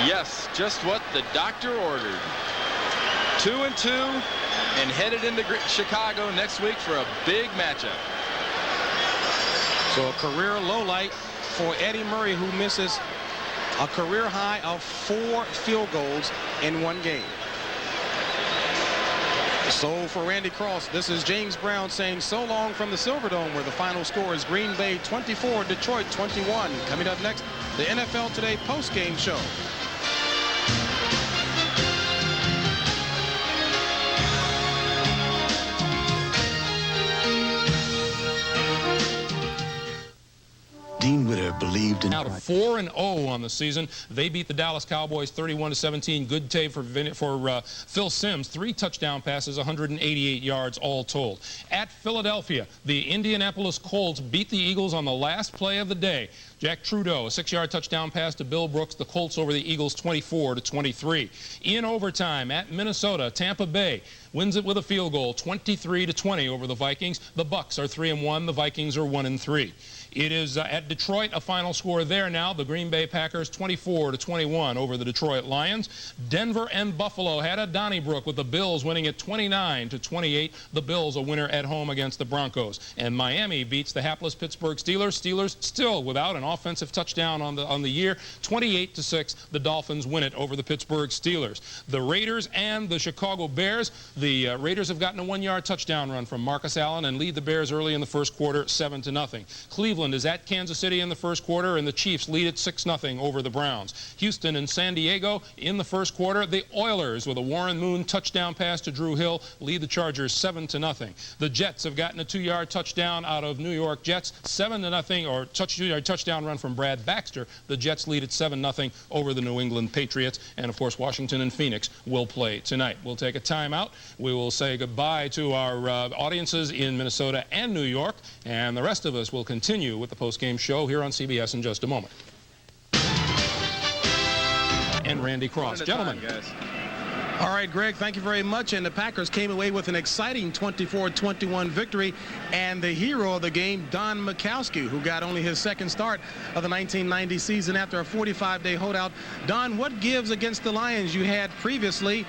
Yes, just what the doctor ordered. 2-2 and headed into Chicago next week for a big matchup. So a career low light for Eddie Murray, who misses a career high of 4 field goals in one game. So for Randy Cross, this is James Brown saying so long from the Silverdome, where the final score is Green Bay 24, Detroit 21. Coming up next, the NFL Today post-game show. Dean Witter believed in... Out of 4-0 on the season, they beat the Dallas Cowboys 31-17. Good day for Phil Simms. 3 touchdown passes, 188 yards all told. At Philadelphia, the Indianapolis Colts beat the Eagles on the last play of the day. Jack Trudeau, a 6-yard touchdown pass to Bill Brooks. The Colts over the Eagles 24-23. In overtime at Minnesota, Tampa Bay wins it with a field goal, 23-20 over the Vikings. The Bucks are 3-1. The Vikings are 1-3. It is at Detroit, a final score there now. The Green Bay Packers 24-21 over the Detroit Lions. Denver and Buffalo had a Donnybrook with the Bills winning it 29-28. The Bills a winner at home against the Broncos. And Miami beats the hapless Pittsburgh Steelers. Steelers still without an offensive touchdown on the year. 28-6. The Dolphins win it over the Pittsburgh Steelers. The Raiders and the Chicago Bears. The Raiders have gotten a 1-yard touchdown run from Marcus Allen and lead the Bears early in the first quarter 7-0. Cleveland is at Kansas City in the first quarter, and the Chiefs lead it 6-0 over the Browns. Houston and San Diego in the first quarter. The Oilers, with a Warren Moon touchdown pass to Drew Hill, lead the Chargers 7-0. The Jets have gotten a 2-yard touchdown out of New York Jets, 7-0, or 2-yard touchdown run from Brad Baxter. The Jets lead it 7-0 over the New England Patriots. And, of course, Washington and Phoenix will play tonight. We'll take a timeout. We will say goodbye to our audiences in Minnesota and New York, and the rest of us will continue with the post-game show here on CBS in just a moment. And Randy Cross. Gentlemen. All right, Greg, thank you very much. And the Packers came away with an exciting 24-21 victory. And the hero of the game, Don Mikowski, who got only his second start of the 1990 season after a 45-day holdout. Don, what gives against the Lions? You had previously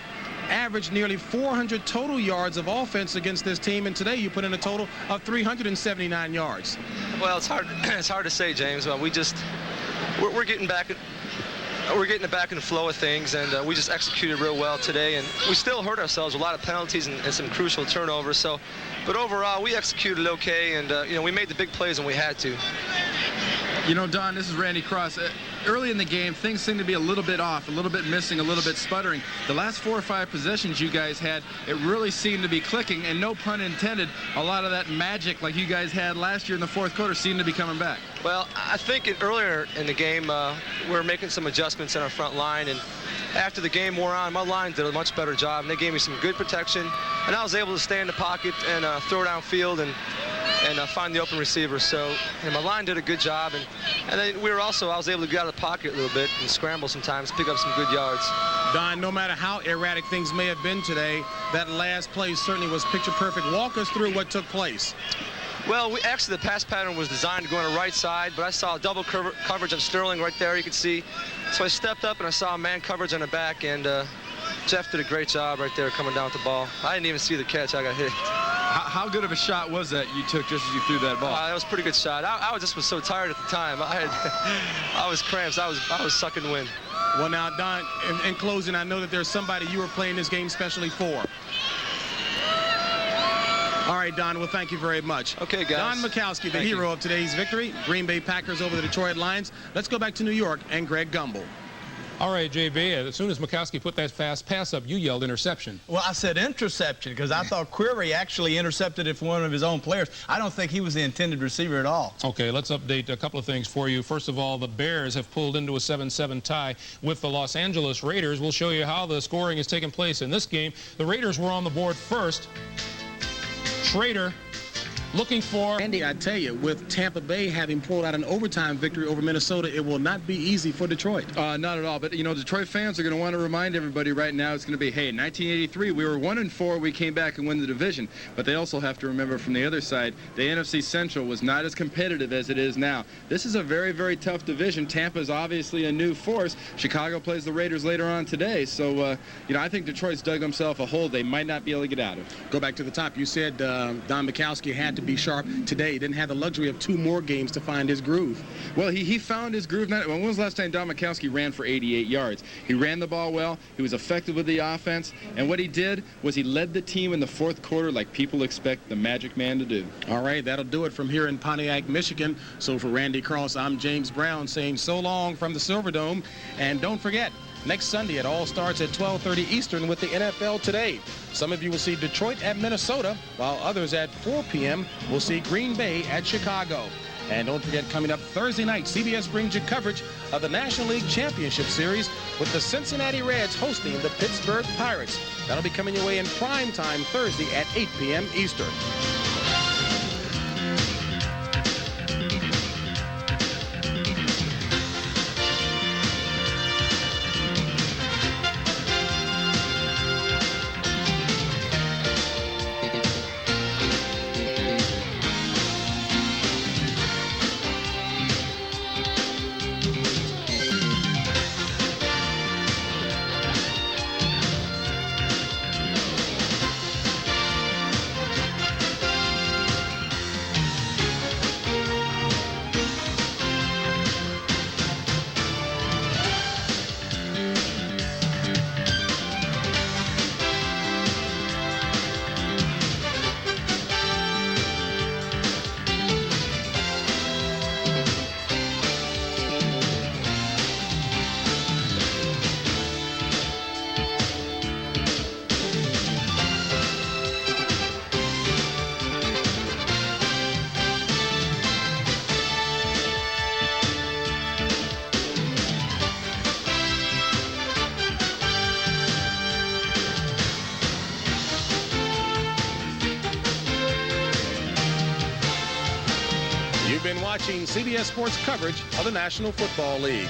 averaged nearly 400 total yards of offense against this team, and today you put in a total of 379 yards. Well, it's hard to say, James. We're getting back. We're getting back in the flow of things, and we just executed real well today. And we still hurt ourselves with a lot of penalties and some crucial turnovers. So, but overall, we executed okay, and we made the big plays when we had to. You know, Don, this is Randy Cross. Early in the game, things seemed to be a little bit off, a little bit missing, a little bit sputtering. The last 4 or 5 possessions you guys had, it really seemed to be clicking, and no pun intended, a lot of that magic like you guys had last year in the fourth quarter seemed to be coming back. Well, I think earlier in the game, we were making some adjustments in our front line, and after the game wore on, my line did a much better job, and they gave me some good protection, and I was able to stay in the pocket and throw downfield and find the open receiver. So my line did a good job, and then I was able to get out of the pocket a little bit and scramble sometimes, pick up some good yards. Don, no matter how erratic things may have been today, that last play certainly was picture perfect. Walk us through what took place. Well, actually the pass pattern was designed to go on the right side, but I saw double coverage on Sterling right there, you can see. So I stepped up and I saw man coverage on the back, and Jeff did a great job right there coming down with the ball. I didn't even see the catch. I got hit. How good of a shot was that you took just as you threw that ball? That was a pretty good shot. I was so tired at the time. I was cramps. I was sucking wind. Well, now, Don, in closing, I know that there's somebody you were playing this game specially for. All right, Don, well, thank you very much. Okay, guys. Don Mikowski, the hero of today's victory. Green Bay Packers over the Detroit Lions. Let's go back to New York and Greg Gumbel. All right, JB, as soon as Mikowski put that fast pass up, you yelled interception. Well, I said interception because I thought Query actually intercepted it for one of his own players. I don't think he was the intended receiver at all. Okay, let's update a couple of things for you. First of all, the Bears have pulled into a 7-7 tie with the Los Angeles Raiders. We'll show you how the scoring has taken place in this game. The Raiders were on the board first. Schrader looking for... Andy, I tell you, with Tampa Bay having pulled out an overtime victory over Minnesota, it will not be easy for Detroit. Not at all. But, you know, Detroit fans are going to want to remind everybody right now it's going to be, hey, in 1983, we were 1-4. We came back and won the division. But they also have to remember from the other side, the NFC Central was not as competitive as it is now. This is a very, very tough division. Tampa is obviously a new force. Chicago plays the Raiders later on today. So, you know, I think Detroit's dug themselves a hole they might not be able to get out of. Go back to the top. You said Don Mikowski had to be sharp today. He didn't have the luxury of 2 more games to find his groove. Well, he found his groove. When was the last time Don Mikowski ran for 88 yards? He ran the ball well. He was effective with the offense. And what he did was he led the team in the 4th quarter like people expect the Magic Man to do. All right, that'll do it from here in Pontiac, Michigan. So for Randy Cross, I'm James Brown saying so long from the Silverdome. And don't forget, next Sunday, it all starts at 12:30 Eastern with the NFL Today. Some of you will see Detroit at Minnesota, while others at 4 p.m. will see Green Bay at Chicago. And don't forget, coming up Thursday night, CBS brings you coverage of the National League Championship Series with the Cincinnati Reds hosting the Pittsburgh Pirates. That'll be coming your way in prime time Thursday at 8 p.m. Eastern. You've been watching CBS Sports coverage of the National Football League.